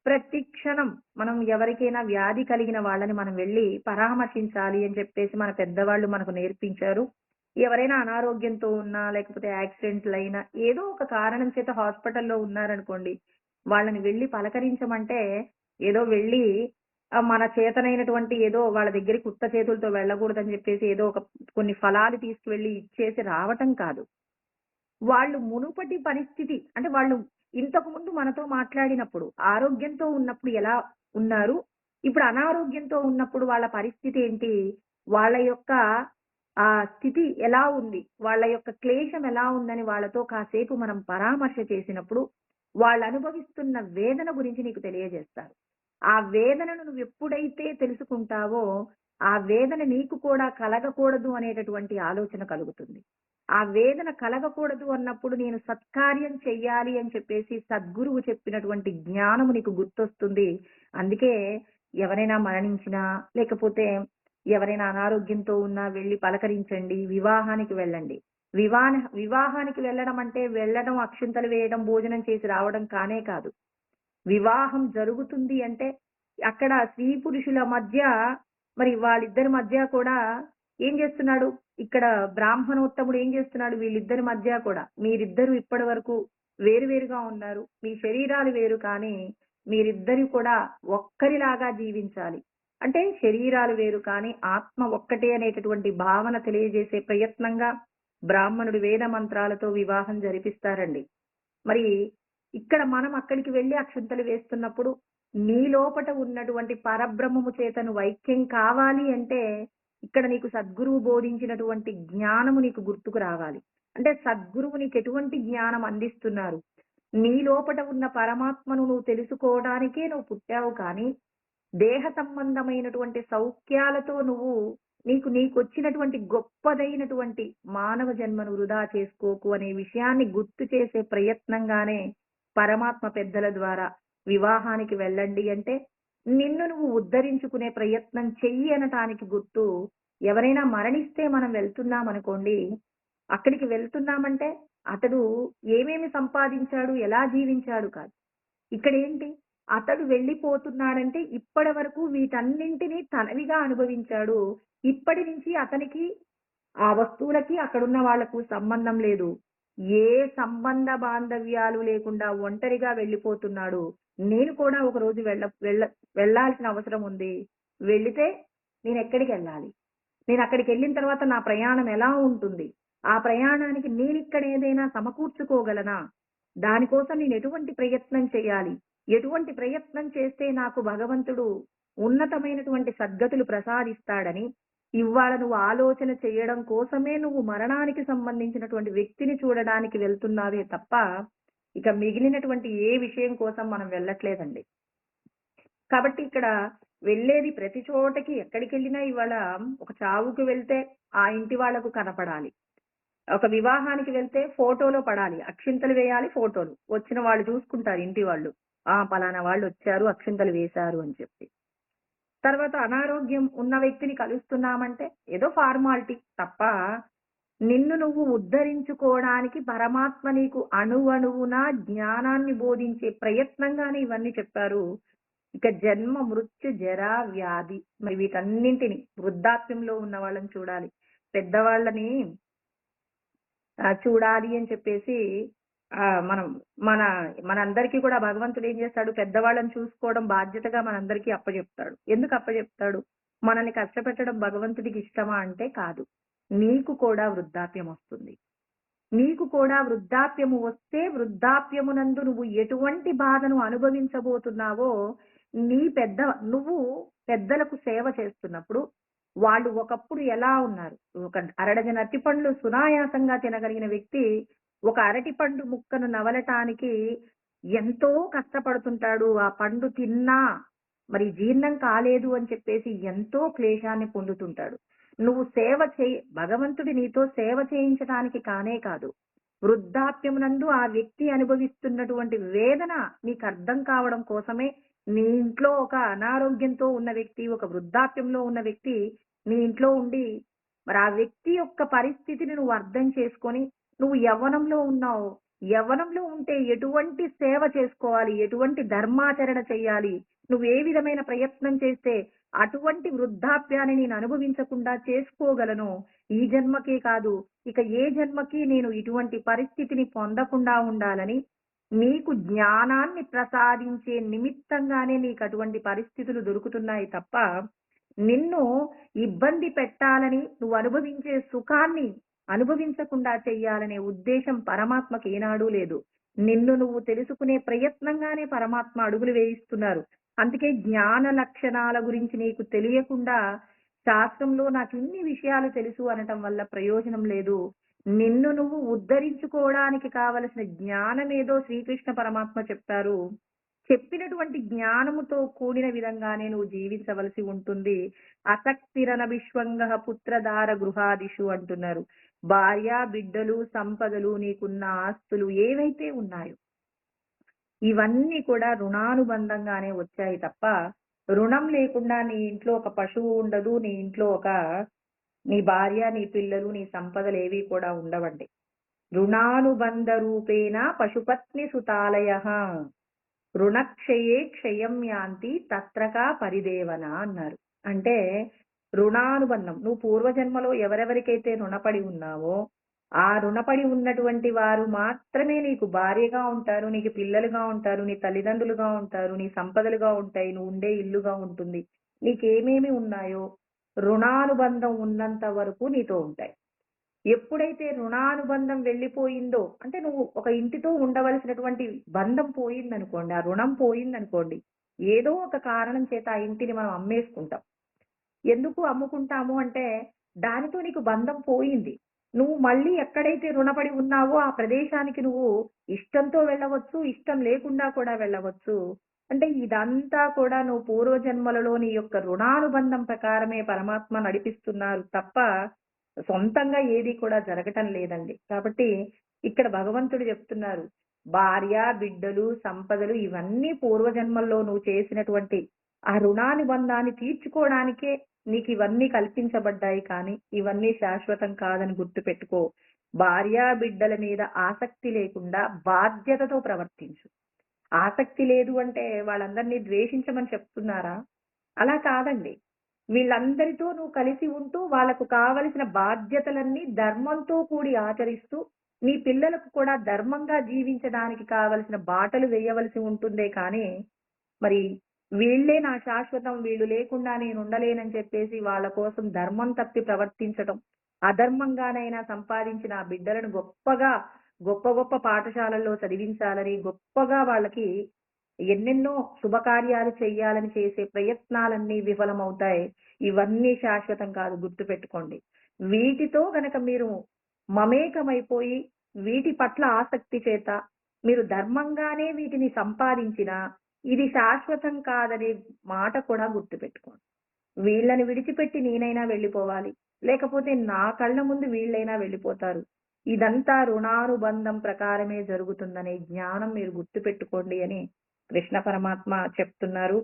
ప్రతి క్షణం మనం ఎవరికైనా వ్యాధి కలిగిన వాళ్ళని మనం వెళ్ళి పరామర్శించాలి అని చెప్పేసి మన పెద్దవాళ్ళు మనకు నేర్పించారు. ఎవరైనా అనారోగ్యంతో ఉన్నా లేకపోతే యాక్సిడెంట్లు అయినా ఏదో ఒక కారణం చేత హాస్పిటల్లో ఉన్నారనుకోండి, వాళ్ళని వెళ్ళి పలకరించమంటే ఏదో వెళ్ళి మన చేతనైనటువంటి ఏదో వాళ్ళ దగ్గరికి ఉత్త చేతులతో వెళ్ళకూడదని చెప్పేసి ఏదో కొన్ని ఫలాలు తీసుకువెళ్ళి ఇచ్చేసి రావటం కాదు. వాళ్ళు మునుపటి పరిస్థితి అంటే వాళ్ళు ఇంతకు ముందు మనతో మాట్లాడినప్పుడు ఆరోగ్యంతో ఉన్నప్పుడు ఎలా ఉన్నారు? ఇప్పుడు అనారోగ్యంతో ఉన్నప్పుడు వాళ్ళ పరిస్థితి ఏంటి? వాళ్ళ యొక్క స్థితి ఎలా ఉంది? వాళ్ళ యొక్క క్లేశం ఎలా ఉందని వాళ్ళతో కాసేపు మనం పరామర్శ చేసినప్పుడు, వాళ్ళు అనుభవిస్తున్న వేదన గురించి నీకు తెలియజేస్తారు. ఆ వేదనను నువ్వెప్పుడైతే తెలుసుకుంటావో, ఆ వేదన నీకు కూడా కలగకూడదు అనేటటువంటి ఆలోచన కలుగుతుంది. ఆ వేదన కలగకూడదు అన్నప్పుడు నేను సత్కార్యం చెయ్యాలి అని చెప్పేసి సద్గురువు చెప్పినటువంటి జ్ఞానము నీకు గుర్తొస్తుంది. అందుకే ఎవరైనా మరణించినా, లేకపోతే ఎవరైనా అనారోగ్యంతో ఉన్నా వెళ్లి పలకరించండి. వివాహానికి వెళ్ళండి. వివాహానికి వెళ్ళడం అంటే వెళ్ళడం, అక్షింతలు వేయడం, భోజనం చేసి రావడం కానే కాదు. వివాహం జరుగుతుంది అంటే అక్కడ స్త్రీ పురుషుల మధ్య మరి వాళ్ళిద్దరి మధ్య కూడా ఏం చేస్తున్నాడు? ఇక్కడ బ్రాహ్మణోత్తముడు ఏం చేస్తున్నాడు? వీళ్ళిద్దరి మధ్య కూడా మీరిద్దరు ఇప్పటి వరకు వేరువేరుగా ఉన్నారు. మీ శరీరాలు వేరు, కానీ మీరిద్దరు కూడా ఒక్కరిలాగా జీవించాలి. అంటే శరీరాలు వేరు కానీ ఆత్మ ఒక్కటే అనేటటువంటి భావన తెలియజేసే ప్రయత్నంగా బ్రాహ్మణుడు వేద మంత్రాలతో వివాహం జరిపిస్తారండి. మరి ఇక్కడ మనం అక్కడికి వెళ్లి అక్షంతలు వేస్తున్నప్పుడు నీ లోపట ఉన్నటువంటి పరబ్రహ్మము చేత నువ్వు ఐక్యం కావాలి అంటే ఇక్కడ నీకు సద్గురువు బోధించినటువంటి జ్ఞానము నీకు గుర్తుకు రావాలి. అంటే సద్గురువు నీకు ఎటువంటి జ్ఞానం అందిస్తున్నారు? నీ లోపట ఉన్న పరమాత్మను నువ్వు తెలుసుకోవడానికే నువ్వు పుట్టావు, కానీ దేహ సంబంధమైనటువంటి సౌఖ్యాలతో నువ్వు నీకొచ్చినటువంటి గొప్పదైనటువంటి మానవ జన్మను వృధా చేసుకోకు అనే విషయాన్ని గుర్తు చేసే ప్రయత్నంగానే పరమాత్మ పెద్దల ద్వారా వివాహానికి వెళ్ళండి అంటే నిన్ను నువ్వు ఉద్ధరించుకునే ప్రయత్నం చెయ్యి అనటానికి గుర్తు. ఎవరైనా మరణిస్తే మనం వెళ్తున్నాం అనుకోండి, అక్కడికి వెళ్తున్నామంటే అతడు ఏమేమి సంపాదించాడు, ఎలా జీవించాడు కాదు. ఇక్కడేంటి? అతడు వెళ్ళిపోతున్నాడంటే ఇప్పటి వరకు వీటన్నింటినీ తనవిగా అనుభవించాడు. ఇప్పటి నుంచి అతనికి ఆ వస్తువులకి అక్కడున్న వాళ్లకు సంబంధం లేదు. ఏ సంబంధ బాంధవ్యాలు లేకుండా ఒంటరిగా వెళ్ళిపోతున్నాడు. నేను కూడా ఒక రోజు వెళ్ళాల్సిన అవసరం ఉంది. వెళితే నేను ఎక్కడికి వెళ్ళాలి? నేను అక్కడికి వెళ్ళిన తర్వాత నా ప్రయాణం ఎలా ఉంటుంది? ఆ ప్రయాణానికి నేను ఇక్కడ ఏదైనా సమకూర్చుకోగలనా? దానికోసం నేను ఎటువంటి ప్రయత్నం చేయాలి? ఎటువంటి ప్రయత్నం చేస్తే నాకు భగవంతుడు ఉన్నతమైనటువంటి సద్గతులు ప్రసాదిస్తాడని ఇవాళ నువ్వు ఆలోచన చేయడం కోసమే నువ్వు మరణానికి సంబంధించినటువంటి వ్యక్తిని చూడడానికి వెళ్తున్నావే తప్ప ఇక మిగిలినటువంటి ఏ విషయం కోసం మనం వెళ్ళట్లేదండి. కాబట్టి ఇక్కడ వెళ్ళేది ప్రతి చోటకి, ఎక్కడికి వెళ్ళినా ఇవాళ ఒక చావుకు వెళ్తే ఆ ఇంటి వాళ్లకు కనపడాలి. ఒక వివాహానికి వెళ్తే ఫోటోలో పడాలి, అక్షింతలు వేయాలి, ఫోటోలు వచ్చిన వాళ్ళు చూసుకుంటారు ఇంటి వాళ్ళు, పలానా వాళ్ళు వచ్చారు, అక్షింతలు వేశారు అని చెప్పి. తర్వాత అనారోగ్యం ఉన్న వ్యక్తిని కలుస్తున్నామంటే ఏదో ఫార్మాలిటీ తప్ప నిన్ను నువ్వు ఉద్ధరించుకోవడానికి పరమాత్మ నీకు అణువణువున జ్ఞానాన్ని బోధించే ప్రయత్నంగానే ఇవన్నీ చెప్పారు. ఇక జన్మ, మృత్యు, జర, వ్యాధి, మరి వీటన్నింటిని వృద్ధాప్యంలో ఉన్న వాళ్ళని చూడాలి, పెద్దవాళ్ళని చూడాలి అని చెప్పేసి మనం మనందరికీ కూడా భగవంతుడు ఏం చేస్తాడు? పెద్దవాళ్ళని చూసుకోవడం బాధ్యతగా మనందరికీ అప్పచెప్తాడు. ఎందుకు అప్పచెప్తాడు? మనల్ని కష్టపెట్టడం భగవంతుడికి ఇష్టమా అంటే కాదు. నీకు కూడా వృద్ధాప్యం వస్తుంది. నీకు కూడా వృద్ధాప్యము వస్తే వృద్ధాప్యమునందు నువ్వు ఎటువంటి బాధను అనుభవించబోతున్నావో నువ్వు పెద్దలకు సేవ చేస్తున్నప్పుడు వాళ్ళు ఒకప్పుడు ఎలా ఉన్నారు? ఒక అరడజన అరటిపండ్లు సునాయాసంగా తినగలిగిన వ్యక్తి ఒక అరటిపండు ముక్కను నవలటానికి ఎంతో కష్టపడుతుంటాడు. ఆ పండు తిన్నా మరి జీర్ణం కాలేదు అని చెప్పేసి ఎంతో క్లేశాన్ని పొందుతుంటాడు. నువ్వు సేవ చేయి, భగవంతుడి నీతో సేవ చేయించడానికి కానే కాదు, వృద్ధాప్యమునందు ఆ వ్యక్తి అనుభవిస్తున్నటువంటి వేదన నీకు అర్థం కావడం కోసమే నీ ఇంట్లో ఒక అనారోగ్యంతో ఉన్న వ్యక్తి, ఒక వృద్ధాప్యంలో ఉన్న వ్యక్తి నీ ఇంట్లో ఉండి మరి ఆ వ్యక్తి యొక్క పరిస్థితిని నువ్వు అర్థం చేసుకొని నువ్వు యవ్వనంలో ఉన్నావు, యవ్వనంలో ఉంటే ఎటువంటి సేవ చేసుకోవాలి, ఎటువంటి ధర్మాచరణ చేయాలి, నువ్వు ఏ విధమైన ప్రయత్నం చేస్తే అటువంటి వృద్ధాప్యాన్ని నేను అనుభవించకుండా చేసుకోగలను, ఈ జన్మకే కాదు ఇక ఏ జన్మకి నేను ఇటువంటి పరిస్థితిని పొందకుండా ఉండాలని నీకు జ్ఞానాన్ని ప్రసాదించే నిమిత్తంగానే నీకు అటువంటి పరిస్థితులు దొరుకుతున్నాయి తప్ప నిన్ను ఇబ్బంది పెట్టాలని, నువ్వు అనుభవించే సుఖాన్ని అనుభవించకుండా చెయ్యాలనే ఉద్దేశం పరమాత్మకి ఏనాడూ లేదు. నిన్ను నువ్వు తెలుసుకునే ప్రయత్నంగానే పరమాత్మ అడుగులు వేయిస్తున్నారు. అందుకే జ్ఞాన లక్షణాల గురించి నీకు తెలియకుండా శాస్త్రంలో నాకు ఇన్ని విషయాలు తెలుసు అనటం వల్ల ప్రయోజనం లేదు. నిన్ను నువ్వు ఉద్ధరించుకోవడానికి కావలసిన జ్ఞానమేదో శ్రీకృష్ణ పరమాత్మ చెప్తారు. చెప్పినటువంటి జ్ఞానముతో కూడిన విధంగానే నువ్వు జీవించవలసి ఉంటుంది. అసక్తిరన విశ్వంగ పుత్రధార గృహాదిషు అంటున్నారు. భార్య, బిడ్డలు, సంపదలు, నీకున్న ఆస్తులు ఏవైతే ఉన్నాయో ఇవన్నీ కూడా రుణానుబంధంగానే వచ్చాయి తప్ప, రుణం లేకుండా నీ ఇంట్లో ఒక పశువు ఉండదు. నీ భార్య, నీ పిల్లలు, నీ సంపదలేవి కూడా ఉండవండి. రుణానుబంధ రూపేణ పశుపత్ని సుతాలయః రుణక్షయే క్షయం యాంతి తత్రకా పరిదేవన అన్నారు. అంటే రుణానుబంధం, నువ్వు పూర్వజన్మలో ఎవరెవరికైతే రుణపడి ఉన్నావో ఆ రుణపడి ఉన్నటువంటి వారు మాత్రమే నీకు భార్యగా ఉంటారు, నీకు పిల్లలుగా ఉంటారు, నీ తల్లిదండ్రులుగా ఉంటారు, నీ సంపదలుగా ఉంటాయి, నువ్వు ఉండే ఇల్లుగా ఉంటుంది. నీకేమేమి ఉన్నాయో రుణానుబంధం ఉన్నంత వరకు నీతో ఉంటాయి. ఎప్పుడైతే రుణానుబంధం వెళ్ళిపోయిందో, అంటే నువ్వు ఒక ఇంటితో ఉండవలసినటువంటి బంధం పోయిందనుకోండి, ఆ రుణం పోయిందనుకోండి, ఏదో ఒక కారణం చేత ఆ ఇంటిని మనం అమ్మేసుకుంటాం. ఎందుకు అమ్ముకుంటాము అంటే దానితో నీకు బంధం పోయింది. నువ్వు మళ్ళీ ఎక్కడైతే రుణపడి ఉన్నావో ఆ ప్రదేశానికి నువ్వు ఇష్టంతో వెళ్ళవచ్చు, ఇష్టం లేకుండా కూడా వెళ్ళవచ్చు. అంటే ఇదంతా కూడా నువ్వు పూర్వజన్మలలో నీ యొక్క రుణానుబంధం ప్రకారమే పరమాత్మ నడిపిస్తున్నారు తప్ప సొంతంగా ఏది కూడా జరగటం లేదండి. కాబట్టి ఇక్కడ భగవంతుడు చెప్తున్నారు, భార్య, బిడ్డలు, సంపదలు ఇవన్నీ పూర్వజన్మల్లో నువ్వు చేసినటువంటి ఆ రుణానుబంధాన్ని తీర్చుకోవడానికే నీకు ఇవన్నీ కల్పించబడ్డాయి, కానీ ఇవన్నీ శాశ్వతం కాదని గుర్తుపెట్టుకో. భార్య, బిడ్డల మీద ఆసక్తి లేకుండా బాధ్యతతో ప్రవర్తించు. ఆసక్తి లేదు అంటే వాళ్ళందరినీ ద్వేషించమని చెప్తున్నారా? అలా కాదండి. వీళ్ళందరితో నువ్వు కలిసి ఉంటూ వాళ్ళకు కావలసిన బాధ్యతలన్నీ ధర్మంతో కూడి ఆచరిస్తూ నీ పిల్లలకు కూడా ధర్మంగా జీవించడానికి కావలసిన బాటలు వేయవలసి ఉంటుందే కానీ, మరి వీళ్ళే నా శాశ్వతం, వీళ్ళు లేకుండా నేను ఉండలేనని చెప్పేసి వాళ్ళ కోసం ధర్మం తప్పి ప్రవర్తించటం, అధర్మంగానైనా సంపాదించిన ఆ బిడ్డలను గొప్ప గొప్ప పాఠశాలల్లో చదివించాలని, గొప్పగా వాళ్ళకి ఎన్నెన్నో శుభకార్యాలు చెయ్యాలని చేసే ప్రయత్నాలన్నీ విఫలమవుతాయి. ఇవన్నీ శాశ్వతం కాదు, గుర్తుపెట్టుకోండి. వీటితో గనక మీరు మమేకమైపోయి వీటి పట్ల ఆసక్తి చేత మీరు ధర్మంగానే వీటిని సంపాదించినా ఇది శాశ్వతం కాదనే మాట కూడా గుర్తుపెట్టుకోండి. వీళ్ళని విడిచిపెట్టి నేనైనా వెళ్ళిపోవాలి, లేకపోతే నా కళ్ళ ముందు వీళ్ళైనా వెళ్ళిపోతారు. ఇదంతా రుణానుబంధం ప్రకారమే జరుగుతుందనే జ్ఞానం మీరు గుర్తుపెట్టుకోండి అని కృష్ణ పరమాత్మ చెప్తున్నారు.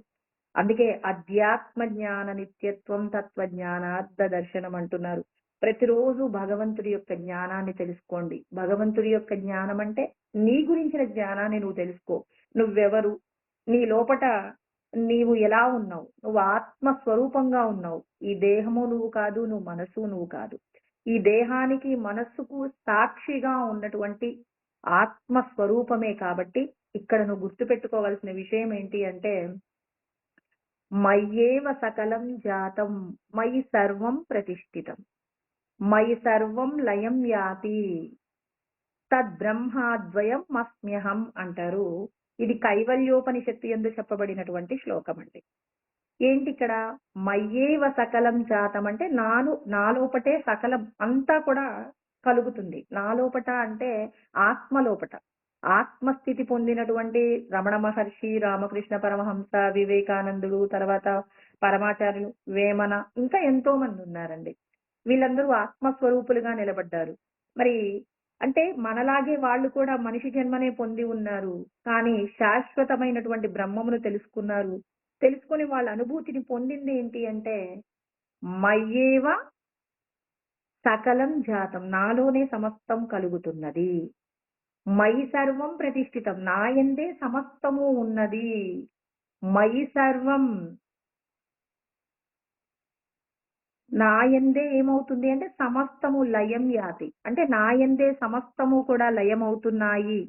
అందుకే అధ్యాత్మ జ్ఞాన నిత్యత్వం తత్వ జ్ఞానార్థ దర్శనం అంటున్నారు. ప్రతిరోజు భగవంతుడి యొక్క జ్ఞానాన్ని తెలుసుకోండి. భగవంతుడి యొక్క జ్ఞానం అంటే నీ గురించిన జ్ఞానాన్ని నువ్వు తెలుసుకో. నువ్వెవరు, నీ లోపట నీవు ఎలా ఉన్నావు, నువ్వు ఆత్మ స్వరూపంగా ఉన్నావు. ఈ దేహము నువ్వు కాదు, నువ్వు మనసు నువ్వు కాదు. ఈ దేహానికి మనస్సుకు సాక్షిగా ఉన్నటువంటి ఆత్మ స్వరూపమే. కాబట్టి ఇక్కడ నువ్వు గుర్తుపెట్టుకోవాల్సిన విషయం ఏంటి అంటే, మయ్యేవ సకలం జాతం మయి సర్వం ప్రతిష్ఠితం మయి సర్వం లయం యాతి తద్బ్రహ్మాద్వయం మస్మ్యహం అంటారు. ఇది కైవల్యోపనిషత్తు యందు చెప్పబడినటువంటి శ్లోకం అండి. ఏంటి ఇక్కడ మయ్యేవ సకలం జాతం అంటే నాలోపటే సకలం అంతా కూడా కలుగుతుంది. నాలోపట అంటే ఆత్మలోపట ఆత్మస్థితి పొందినటువంటి రమణ మహర్షి, రామకృష్ణ పరమహంస, వివేకానందుడు, తర్వాత పరమాచార్యులు, వేమన, ఇంకా ఎంతో మంది ఉన్నారండి. వీళ్ళందరూ ఆత్మస్వరూపులుగా నిలబడ్డారు. మరి అంటే మనలాగే వాళ్ళు కూడా మనిషి జన్మనే పొంది ఉన్నారు, కానీ శాశ్వతమైనటువంటి బ్రహ్మమును తెలుసుకున్నారు. తెలుసుకొని వాళ్ళ అనుభూతిని పొందింది ఏంటి అంటే, మయ్యేవ సకలం జాతం నాలోనే సమస్తం కలుగుతున్నది, మయి సర్వం ప్రతిష్ఠితం నాయందే సమస్తము ఉన్నది. మయి సర్వం నాయందే ఏమవుతుంది అంటే సమస్తము లయం యాతి, అంటే నాయందే సమస్తము కూడా లయం అవుతున్నాయి.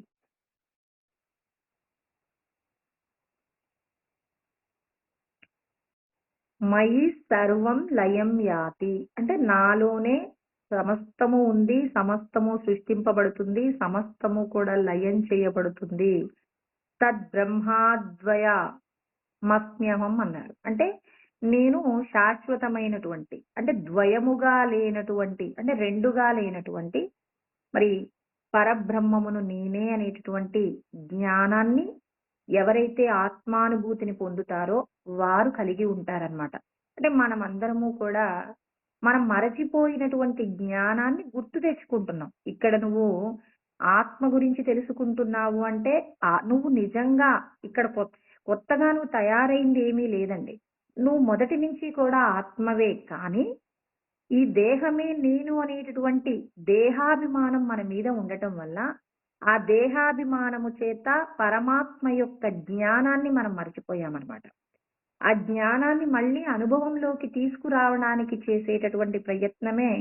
మయి సర్వం లయం యాతి అంటే నాలోనే సమస్తము ఉంది, సమస్తము సృష్టింపబడుతుంది, సమస్తము కూడా లయం చేయబడుతుంది. తద్బ్రహ్మాద్వయ మస్మ్యహం అన్నారు. అంటే నేను శాశ్వతమైనటువంటి, అంటే ద్వయముగా లేనటువంటి, అంటే రెండుగా లేనటువంటి మరి పరబ్రహ్మమును నేనే అనేటటువంటి జ్ఞానాన్ని ఎవరైతే ఆత్మానుభూతిని పొందుతారో వారు కలిగి ఉంటారన్నమాట. అంటే మనమందరము కూడా మనం మరచిపోయినటువంటి జ్ఞానాన్ని గుర్తు తెచ్చుకుంటున్నాం. ఇక్కడ నువ్వు ఆత్మ గురించి తెలుసుకుంటున్నావు అంటే నువ్వు నిజంగా ఇక్కడ కొత్తగా నువ్వు తయారైంది ఏమీ లేదండి. నువ్వు మొదటి నుంచి కూడా ఆత్మవే. కానీ ఈ దేహమే నేను అనేటటువంటి దేహాభిమానం మన మీద ఉండటం వల్ల ఆ దేహాభిమానము చేత పరమాత్మ యొక్క జ్ఞానాన్ని మనం మర్చిపోయామన్నమాట. ఆ జ్ఞానాన్ని మళ్ళీ అనుభవంలోకి తీసుకురావడానికి చేసేటటువంటి ప్రయత్నమే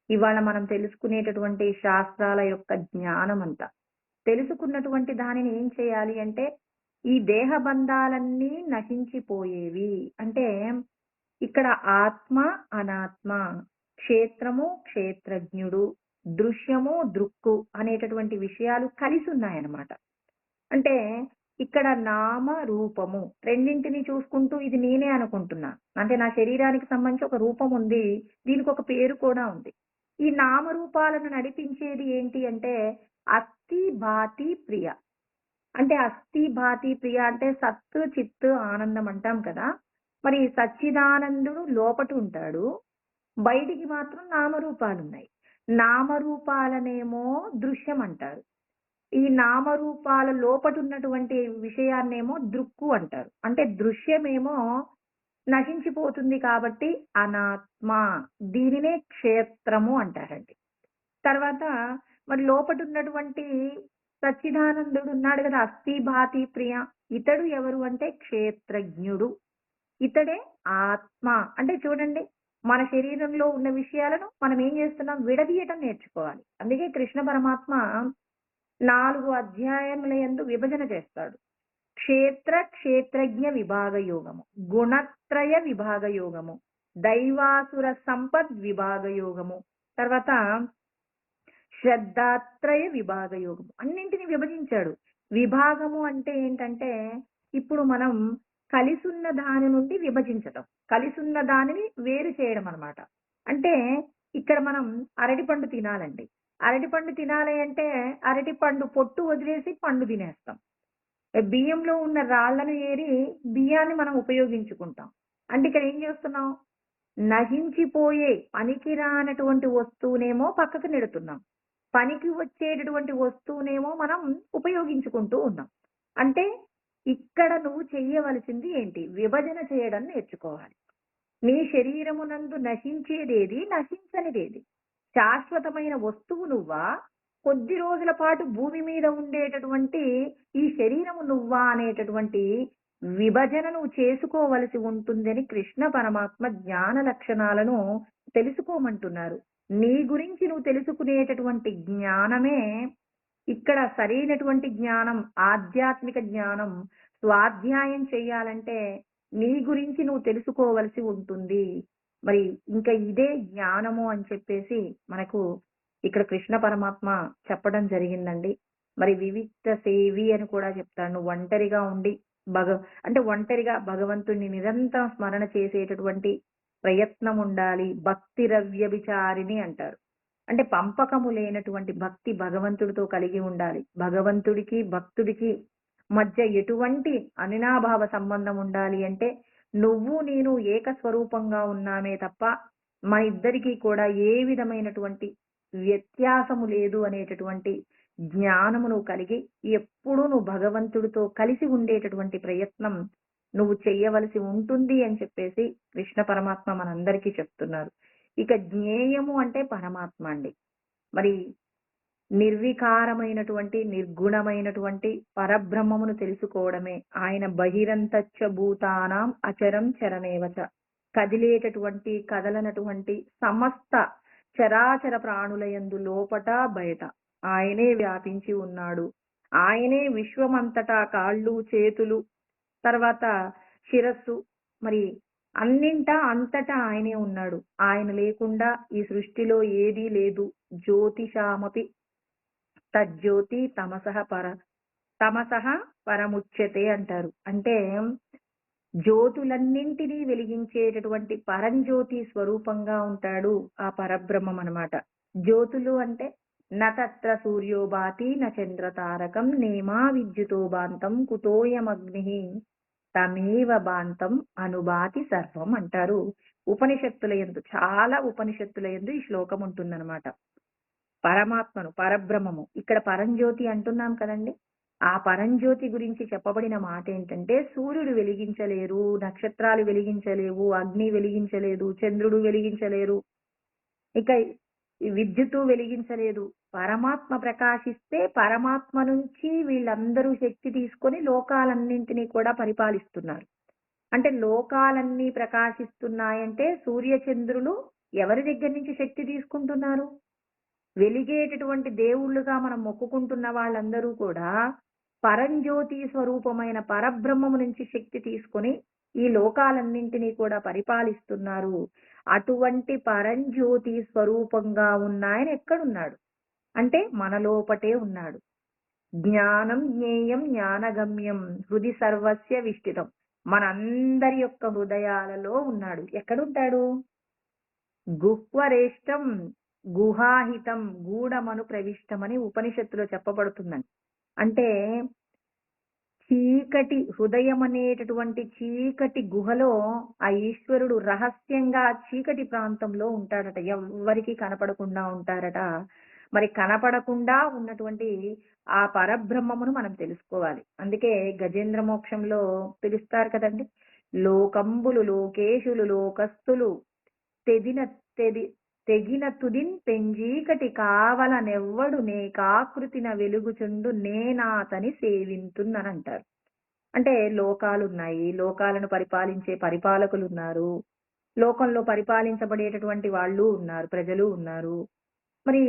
ఇవాళ మనం తెలుసుకునేటటువంటి శాస్త్రాల యొక్క జ్ఞానం అంతా. తెలుసుకున్నటువంటి దానిని ఏం చేయాలి అంటే ఈ దేహ బంధాలన్నీ నశించిపోయేవి. అంటే ఇక్కడ ఆత్మ, అనాత్మ, క్షేత్రము, క్షేత్రజ్ఞుడు, దృశ్యము, దృక్కు అనేటటువంటి విషయాలు కలిసి ఉన్నాయన్నమాట. అంటే ఇక్కడ నామ రూపము రెండింటిని చూసుకుంటూ ఇది నేనే అనుకుంటున్నా. అంటే నా శరీరానికి సంబంధించి ఒక రూపం ఉంది, దీనికి ఒక పేరు కూడా ఉంది. ఈ నామరూపాలను నడిపించేది ఏంటి అంటే అస్థి భాతి ప్రియ. అంటే అస్థి భాతి ప్రియ అంటే సత్తు చిత్తు ఆనందం అంటాం కదా. మరి సచ్చిదానందుడు లోపట ఉంటాడు, బయటికి మాత్రం నామరూపాలు ఉన్నాయి. నామరూపాలనేమో దృశ్యం అంటారు. ఈ నామరూపాల లోపట ఉన్నటువంటి విషయాన్నేమో దృక్కు అంటారు. అంటే దృశ్యమేమో నశించిపోతుంది కాబట్టి అనాత్మ, దీనినే క్షేత్రము అంటారండి. తర్వాత మరి లోపట ఉన్నటువంటి సచ్చిదానందుడు ఉన్నాడు కదా, అస్థి భాతి ప్రియ, ఇతడు ఎవరు అంటే క్షేత్రజ్ఞుడు, ఇతడే ఆత్మ. అంటే చూడండి, మన శరీరంలో ఉన్న విషయాలను మనం ఏం చేస్తున్నాం, విడదీయటం నేర్చుకోవాలి. అందుకే కృష్ణ పరమాత్మ 4 అధ్యాయముల యందు విభజన చేస్తాడు. క్షేత్ర క్షేత్రజ్ఞ విభాగ యోగము, గుణత్రయ విభాగ యోగము, దైవాసుర సంపద్ విభాగ యోగము, తర్వాత శ్రద్ధాత్రయ విభాగ యోగము, అన్నింటిని విభజించాడు. విభాగము అంటే ఏంటంటే ఇప్పుడు మనం కలిసున్న దాని నుండి విభజించటం, కలిసున్న దానిని వేరు చేయడం అన్నమాట. అంటే ఇక్కడ మనం అరటిపండు తినాలండి. అరటిపండు తినాలి అంటే అరటిపండు పొట్టు వదిలేసి పండు తినేస్తాం. బియ్యంలో ఉన్న రాళ్లను ఏరి బియ్యాన్ని మనం ఉపయోగించుకుంటాం. అంటే ఇక్కడ ఏం చేస్తున్నాం, నశించిపోయే పనికిరానటువంటి వస్తువునేమో పక్కకు నెడుతున్నాం, పనికి వచ్చేటటువంటి వస్తువునేమో మనం ఉపయోగించుకుంటూ ఉన్నాం. అంటే ఇక్కడ నువ్వు చెయ్యవలసింది ఏంటి, విభజన చేయడం నేర్చుకోవాలి. నీ శరీరమునందు నశించేదేది, నశించనిదేది, శాశ్వతమైన వస్తువు నువ్వా, కొద్ది రోజుల పాటు భూమి మీద ఉండేటటువంటి ఈ శరీరము నువ్వా అనేటటువంటి విభజన నువ్వు చేసుకోవలసి ఉంటుందని కృష్ణ పరమాత్మ జ్ఞాన లక్షణాలను తెలుసుకోమంటున్నారు. నీ గురించి నువ్వు తెలుసుకునేటటువంటి జ్ఞానమే ఇక్కడ సరైనటువంటి జ్ఞానం, ఆధ్యాత్మిక జ్ఞానం. స్వాధ్యాయం చేయాలంటే నీ గురించి నువ్వు తెలుసుకోవలసి ఉంటుంది. మరి ఇంకా ఇదే జ్ఞానము అని చెప్పేసి మనకు ఇక్కడ కృష్ణ పరమాత్మ చెప్పడం జరిగిందండి. మరి వివిక్త సేవి అని కూడా చెప్తాను. నువ్వు ఒంటరిగా ఉండి అంటే ఒంటరిగా భగవంతుణ్ణి నిరంతరం స్మరణ చేసేటటువంటి ప్రయత్నం ఉండాలి. భక్తి రవ్య విచారిణి అంటారు. అంటే పంపకము లేనటువంటి భక్తి భగవంతుడితో కలిగి ఉండాలి. భగవంతుడికి భక్తుడికి మధ్య ఎటువంటి అనినాభావ సంబంధం ఉండాలి అంటే నువ్వు నేను ఏకస్వరూపంగా ఉన్నామే తప్ప మన ఇద్దరికీ కూడా ఏ విధమైనటువంటి వ్యత్యాసము లేదు అనేటటువంటి జ్ఞానము నువ్వు కలిగి ఎప్పుడూ నువ్వు భగవంతుడితో కలిసి ఉండేటటువంటి ప్రయత్నం నువ్వు చెయ్యవలసి ఉంటుంది అని చెప్పేసి కృష్ణ పరమాత్మ మనందరికీ చెప్తున్నారు. ఇక జ్ఞేయము అంటే పరమాత్మ అండి. మరి నిర్వికారమైనటువంటి నిర్గుణమైనటువంటి పరబ్రహ్మమును తెలుసుకోవడమే ఆయన. బహిరంతచ్చ భూతానాం అచరం చరమేవచ, కదిలేటటువంటి కదలనటువంటి సమస్త చరాచర ప్రాణులయందు లోపట బయట ఆయనే వ్యాపించి ఉన్నాడు. ఆయనే విశ్వమంతటా కాళ్ళు చేతులు తర్వాత శిరస్సు మరి అన్నింటా అంతటా ఆయనే ఉన్నాడు. ఆయన లేకుండా ఈ సృష్టిలో ఏదీ లేదు. జ్యోతిషామపి తజ్జ్యోతి తమసః పరముచ్యతే అంటారు. అంటే జ్యోతులన్నింటినీ వెలిగించేటటువంటి పరంజ్యోతి స్వరూపంగా ఉంటాడు ఆ పరబ్రహ్మం అన్నమాట. జ్యోతులు అంటే నతత్ర సూర్యో భాతి న చంద్ర తారకం నేమా విద్యుతో భాంతం కుతోయమగ్ని తమేవ భాంతం అనుభాతి సర్వం అంటారు. ఉపనిషత్తుల యందు చాలా ఉపనిషత్తుల యందు ఈ శ్లోకం ఉంటుందన్నమాట. పరమాత్మను పరబ్రహ్మము ఇక్కడ పరంజ్యోతి అంటున్నాం కదండి. ఆ పరంజ్యోతి గురించి చెప్పబడిన మాట ఏంటంటే సూర్యుడు వెలిగించలేరు, నక్షత్రాలు వెలిగించలేవు, అగ్ని వెలిగించలేదు, చంద్రుడు వెలిగించలేరు, ఇక ఈ విద్యుత్తు వెలిగించలేదు. పరమాత్మ ప్రకాశిస్తే పరమాత్మ నుంచి వీళ్ళందరూ శక్తి తీసుకొని లోకాలన్నింటినీ కూడా పరిపాలిస్తున్నారు. అంటే లోకాలన్నీ ప్రకాశిస్తున్నాయంటే సూర్యచంద్రులు ఎవరి దగ్గర నుంచి శక్తి తీసుకుంటున్నారు? వెలిగేటటువంటి దేవుళ్ళుగా మనం మొక్కుకుంటున్న వాళ్ళందరూ కూడా పరంజ్యోతి స్వరూపమైన పరబ్రహ్మము నుంచి శక్తి తీసుకొని ఈ లోకాలన్నింటినీ కూడా పరిపాలిస్తున్నారు. అటువంటి పరంజ్యోతి స్వరూపంగా ఉన్న ఆయన ఎక్కడున్నాడు అంటే మన లోపటే ఉన్నాడు. జ్ఞానం జ్ఞేయం జ్ఞానగమ్యం హృది సర్వస్య విష్ఠితం. మనందరి యొక్క హృదయాలలో ఉన్నాడు. ఎక్కడుంటాడు? గుహ్వరేష్టం గుహాహితం గూఢమను ప్రవిష్టమని ఉపనిషత్తులో చెప్పబడుతుందండి. అంటే చీకటి హృదయం అనేటటువంటి చీకటి గుహలో ఆ ఈశ్వరుడు రహస్యంగా చీకటి ప్రాంతంలో ఉంటాడట. ఎవ్వరికి కనపడకుండా ఉంటారట. మరి కనపడకుండా ఉన్నటువంటి ఆ పరబ్రహ్మమును మనం తెలుసుకోవాలి. అందుకే గజేంద్ర మోక్షంలో పిలుస్తారు కదండి. లోకంబులు లోకేశులు లోకస్తులు తెదిన తెది తెగిన తుదిన్ పెంజీకటి కావలనెవ్వడు నేకాకృతిన వెలుగుచుండు నేనాతని సేవింతున్ననంటారు. అంటే లోకాలున్నాయి, లోకాలను పరిపాలించే పరిపాలకులు ఉన్నారు, లోకంలో పరిపాలించబడేటటువంటి వాళ్ళు ఉన్నారు, ప్రజలు ఉన్నారు. మరి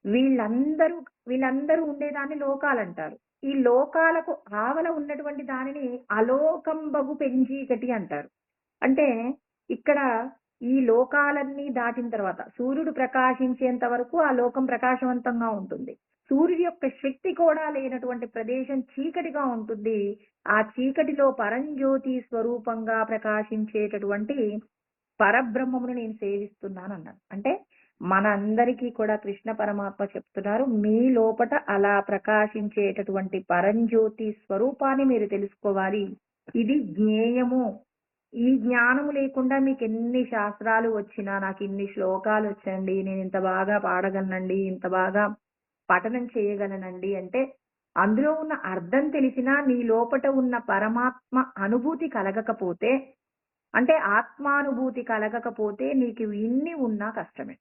వీళ్ళందరూ వీళ్ళందరూ ఉండేదాన్ని లోకాలంటారు. ఈ లోకాలకు ఆవల ఉన్నటువంటి దానిని అలోకంబగు పెంజీకటి అంటారు. అంటే ఇక్కడ ఈ లోకాలన్నీ దాటిన తర్వాత సూర్యుడు ప్రకాశించేంత వరకు ఆ లోకం ప్రకాశవంతంగా ఉంటుంది. సూర్యుడి యొక్క శక్తి కూడా లేనటువంటి ప్రదేశం చీకటిగా ఉంటుంది. ఆ చీకటిలో పరంజ్యోతి స్వరూపంగా ప్రకాశించేటటువంటి పరబ్రహ్మమును నేను సేవిస్తున్నానన్నాను. అంటే మనందరికీ కూడా కృష్ణ పరమాత్మ చెప్తున్నారు, మీ లోపట అలా ప్రకాశించేటటువంటి పరంజ్యోతి స్వరూపాన్ని మీరు తెలుసుకోవాలి. ఇది జ్ఞేయము. ఈ జ్ఞానము లేకుండా మీకు ఎన్ని శాస్త్రాలు వచ్చినా, నాకు ఇన్ని శ్లోకాలు వచ్చండి, నేను ఇంత బాగా పాడగలనండి, ఇంత బాగా పఠనం చేయగలనండి అంటే అందులో ఉన్న అర్థం తెలిసినా నీ లోపట ఉన్న పరమాత్మ అనుభూతి కలగకపోతే, అంటే ఆత్మానుభూతి కలగకపోతే నీకు ఇన్ని ఉన్నా కష్టమే.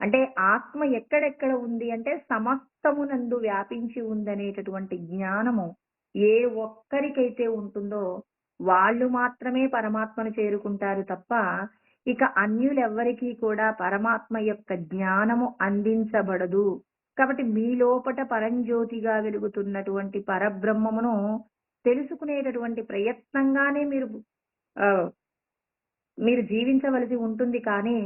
అంటే ఆత్మ ఎక్కడెక్కడ ఉంది అంటే సమస్తమునందు వ్యాపించి ఉందనేటటువంటి జ్ఞానము ఏ ఒక్కరికైతే ఉంటుందో వాళ్ళు మాత్రమే పరమాత్మను చేరుకుంటారు తప్ప ఇక అన్యులెవ్వరికీ కూడా పరమాత్మ యొక్క జ్ఞానము అందించబడదు. కాబట్టి మీ లోపట పరంజ్యోతిగా వెలుగుతున్నటువంటి పరబ్రహ్మమును తెలుసుకునేటటువంటి ప్రయత్నంగానే ఆ, మీరు జీవించవలసి ఉంటుంది. కానీ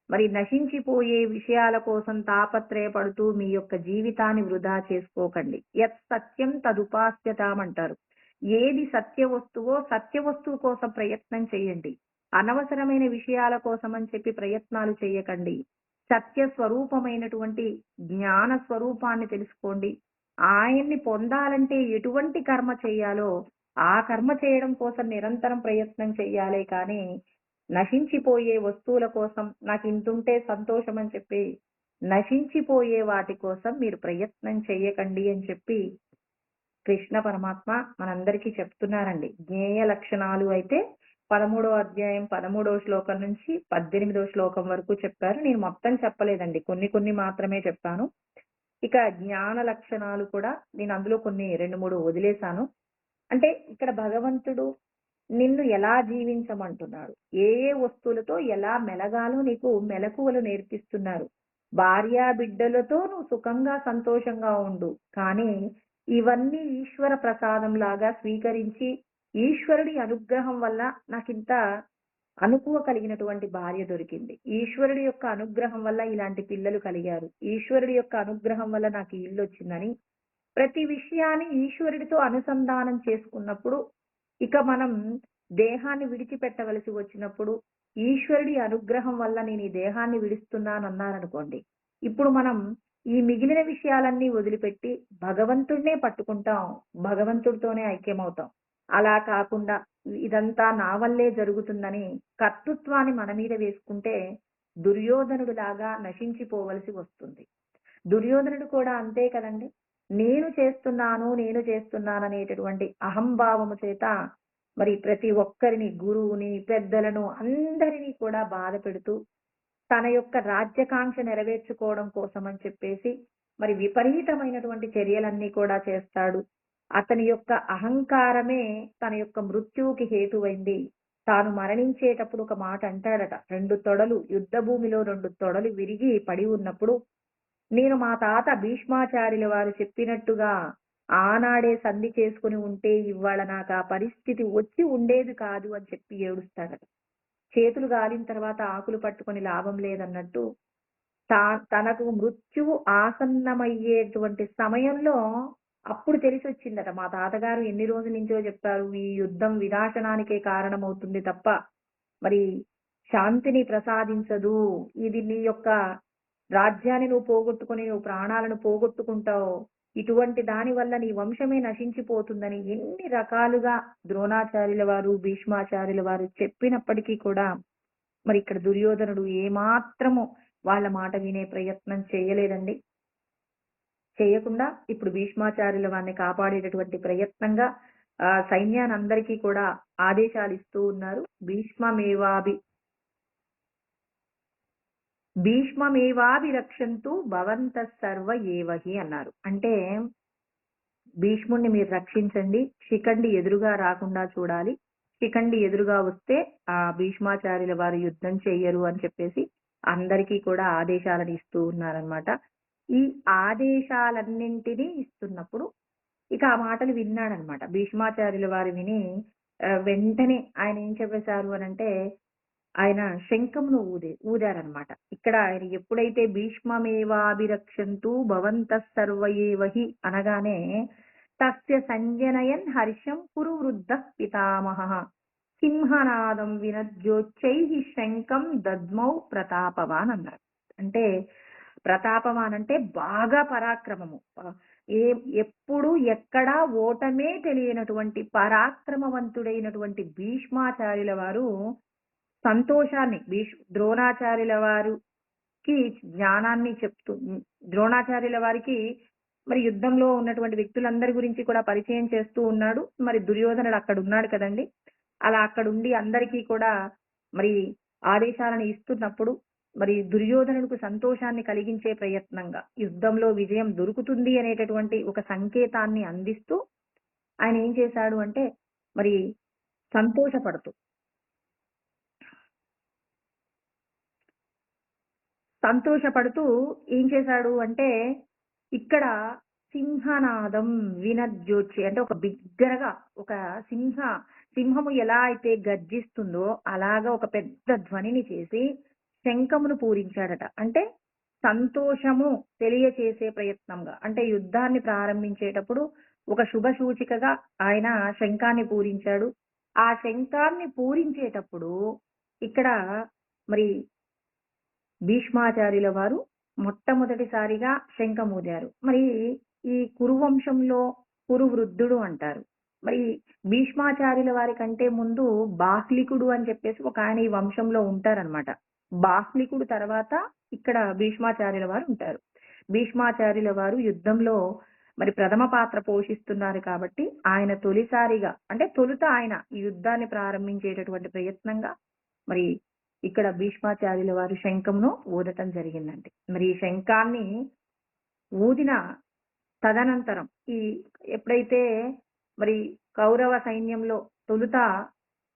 మరి నశించిపోయే విషయాల కోసం తాపత్రయపడుతూ మీ యొక్క జీవితాన్ని వృధా చేసుకోకండి. యత్ సత్యం తదుపాస్యతామంటారు. ఏది సత్య వస్తువో సత్య వస్తువు కోసం ప్రయత్నం చేయండి. అనవసరమైన విషయాల కోసం అని చెప్పి ప్రయత్నాలు చేయకండి. సత్య స్వరూపమైనటువంటి జ్ఞాన స్వరూపాన్ని తెలుసుకోండి. ఆయన్ని పొందాలంటే ఎటువంటి కర్మ చేయాలో ఆ కర్మ చేయడం కోసం నిరంతరం ప్రయత్నం చేయాలే కానీ నశించిపోయే వస్తువుల కోసం నాకు ఇంతుంటే సంతోషం అని చెప్పి నశించిపోయే వాటి కోసం మీరు ప్రయత్నం చేయకండి అని చెప్పి కృష్ణ పరమాత్మ మనందరికీ చెప్తున్నారండి. జ్ఞేయ లక్షణాలు అయితే 13వ అధ్యాయం 13వ శ్లోకం నుంచి 18వ శ్లోకం వరకు చెప్పారు. నేను మొత్తం చెప్పలేదండి, కొన్ని మాత్రమే చెప్పాను. ఇక జ్ఞాన లక్షణాలు కూడా నేను అందులో కొన్ని 2-3 వదిలేశాను. అంటే ఇక్కడ భగవంతుడు నిన్ను ఎలా జీవించమంటున్నాడు, ఏ ఏ వస్తువులతో ఎలా మెలగాలో నీకు మెలకువలు నేర్పిస్తున్నారు. భార్యా బిడ్డలతో నువ్వు సుఖంగా సంతోషంగా ఉండు, కానీ ఇవన్నీ ఈశ్వర ప్రసాదం లాగా స్వీకరించి ఈశ్వరుడి అనుగ్రహం వల్ల నాకింత అనుకువ కలిగినటువంటి భార్య దొరికింది. ఈశ్వరుడి యొక్క అనుగ్రహం వల్ల ఇలాంటి పిల్లలు కలిగారు. ఈశ్వరుడి యొక్క అనుగ్రహం వల్ల నాకు ఈ ఇల్లొచ్చిందని ప్రతి విషయాన్ని ఈశ్వరుడితో అనుసంధానం చేసుకున్నప్పుడు, ఇక మనం దేహాన్ని విడిచిపెట్టవలసి వచ్చినప్పుడు, ఈశ్వరుడి అనుగ్రహం వల్ల నేను ఈ దేహాన్ని విడుస్తున్నానన్నారనుకోండి. ఇప్పుడు మనం ఈ మిగిలిన విషయాలన్నీ వదిలిపెట్టి భగవంతుడినే పట్టుకుంటాం. భగవంతుడితోనే ఐక్యమవుతాం. అలా కాకుండా ఇదంతా నా వల్లే జరుగుతుందని కర్తృత్వాన్ని మన మీద వేసుకుంటే దుర్యోధనుడిలాగా నశించిపోవలసి వస్తుంది. దుర్యోధనుడు కూడా అంతే కదండి. నేను చేస్తున్నాననేటటువంటి అహంభావము చేత మరి ప్రతి ఒక్కరిని, గురువుని, పెద్దలను అందరినీ కూడా బాధ పెడుతూ తన యొక్క రాజ్యకాంక్ష నెరవేర్చుకోవడం కోసం అని చెప్పేసి మరి విపరీతమైనటువంటి చర్యలన్నీ కూడా చేస్తాడు. అతని యొక్క అహంకారమే తన యొక్క మృత్యువుకి హేతువైంది. తాను మరణించేటప్పుడు ఒక మాట అంటాడట, 2 తొడలు యుద్ధ భూమిలో 2 తొడలు విరిగి పడి ఉన్నప్పుడు, నేను మా తాత భీష్మాచార్యుల వారు చెప్పినట్టుగా ఆనాడే సంధి చేసుకుని ఉంటే ఇవాళ నాకు ఆ పరిస్థితి వచ్చి ఉండేది కాదు అని చెప్పి ఏడుస్తాడట. చేతులు గాలిన తర్వాత ఆకులు పట్టుకొని లాభం లేదన్నట్టు తనకు మృత్యువు ఆసన్నమయ్యేటువంటి సమయంలో అప్పుడు తెలిసొచ్చిందట. మా తాతగారు ఎన్ని రోజుల నుంచో చెప్పారు, ఈ యుద్ధం వినాశనానికే కారణమవుతుంది తప్ప మరి శాంతిని ప్రసాదించదు. ఇది నీ యొక్క రాజ్యాన్ని నువ్వు పోగొట్టుకుని నువ్వు ప్రాణాలను పోగొట్టుకుంటావు. ఇటువంటి దాని వల్ల నీ వంశమే నశించిపోతుందని ఎన్ని రకాలుగా ద్రోణాచార్యుల వారు, భీష్మాచార్యుల వారు చెప్పినప్పటికీ కూడా మరి ఇక్కడ దుర్యోధనుడు ఏమాత్రము వాళ్ళ మాట వినే ప్రయత్నం చేయలేదండి. చేయకుండా ఇప్పుడు భీష్మాచార్యుల వారిని కాపాడేటటువంటి ప్రయత్నంగా సైన్యాన్ని అందరికీ కూడా ఆదేశాలు ఇస్తూ ఉన్నారు. భీష్మమేవాభిరక్షంతు భవంతః సర్వ ఏవహి అన్నారు. అంటే భీష్ముడిని మీరు రక్షించండి, శిఖండి ఎదురుగా రాకుండా చూడాలి. శిఖండి ఎదురుగా వస్తే ఆ భీష్మాచార్యుల వారు యుద్ధం చెయ్యరు అని చెప్పేసి అందరికీ కూడా ఆదేశాలను ఇస్తూ ఉన్నారనమాట. ఈ ఆదేశాలన్నింటినీ ఇస్తున్నప్పుడు ఇక ఆ మాటలు విన్నాడనమాట. భీష్మాచార్యుల వారు విని వెంటనే ఆయన ఏం చెప్పేశారు అనంటే ఆయన శంఖమును ఊదారనమాట. ఇక్కడ ఆయన ఎప్పుడైతే భీష్మమేవాభిరక్షంతు భవంతః సర్వ ఏవహి అనగానే తస్య సంజనయన్ హర్షం కురు వృద్ధ పితామహః సింహనాదం వినజ్యోచ్చైః శంఖం దద్మౌ ప్రతాపవాన్ అన్నారు. అంటే ప్రతాపవాన్ అంటే బాగా పరాక్రమము, ఎప్పుడు ఎక్కడా ఓటమే తెలియనటువంటి పరాక్రమవంతుడైనటువంటి భీష్మాచార్యుల వారు సంతోషాన్ని ద్రోణాచార్యుల వారికి జ్ఞానాన్ని చెప్తూ, ద్రోణాచార్యుల వారికి మరి యుద్ధంలో ఉన్నటువంటి వ్యక్తులందరి గురించి కూడా పరిచయం చేస్తూ ఉన్నాడు. మరి దుర్యోధనుడు అక్కడ ఉన్నాడు కదండి. అలా అక్కడ ఉండి అందరికీ కూడా మరి ఆదేశాలను ఇస్తున్నప్పుడు మరి దుర్యోధనుడికి సంతోషాన్ని కలిగించే ప్రయత్నంగా యుద్ధంలో విజయం దొరుకుతుంది అనేటటువంటి ఒక సంకేతాన్ని అందిస్తూ ఆయన ఏం చేశాడు అంటే మరి సంతోషపడుతూ ఏం చేశాడు అంటే ఇక్కడ సింహనాదం వినజ్యోచి అంటే ఒక బిగ్గరగా ఒక సింహము ఎలా అయితే గర్జిస్తుందో అలాగా ఒక పెద్ద ధ్వనిని చేసి శంఖమును పూరించాడట. అంటే సంతోషము తెలియచేసే ప్రయత్నంగా, అంటే యుద్ధాన్ని ప్రారంభించేటప్పుడు ఒక శుభ సూచికగా ఆయన శంఖాన్ని పూరించాడు. ఆ శంఖాన్ని పూరించేటప్పుడు ఇక్కడ మరి భీష్మాచార్యుల వారు మొట్టమొదటిసారిగా శంఖమూదారు. మరి ఈ కురువంశంలో కురు వృద్ధుడు అంటారు. మరి భీష్మాచార్యుల వారి కంటే ముందు బాహ్లికుడు అని చెప్పేసి ఒక ఆయన ఈ వంశంలో ఉంటారనమాట. బాహ్లికుడు తర్వాత ఇక్కడ భీష్మాచార్యుల వారు ఉంటారు. భీష్మాచార్యుల వారు యుద్ధంలో మరి ప్రథమ పాత్ర పోషిస్తున్నారు కాబట్టి ఆయన తొలిసారిగా అంటే తొలుత ఆయన ఈ యుద్ధాన్ని ప్రారంభించేటటువంటి ప్రయత్నంగా మరి ఇక్కడ భీష్మాచార్యుల వారు శంఖంను ఊదటం జరిగిందండి. మరి ఈ శంఖాన్ని ఊదిన తదనంతరం ఎప్పుడైతే మరి కౌరవ సైన్యంలో తొలుత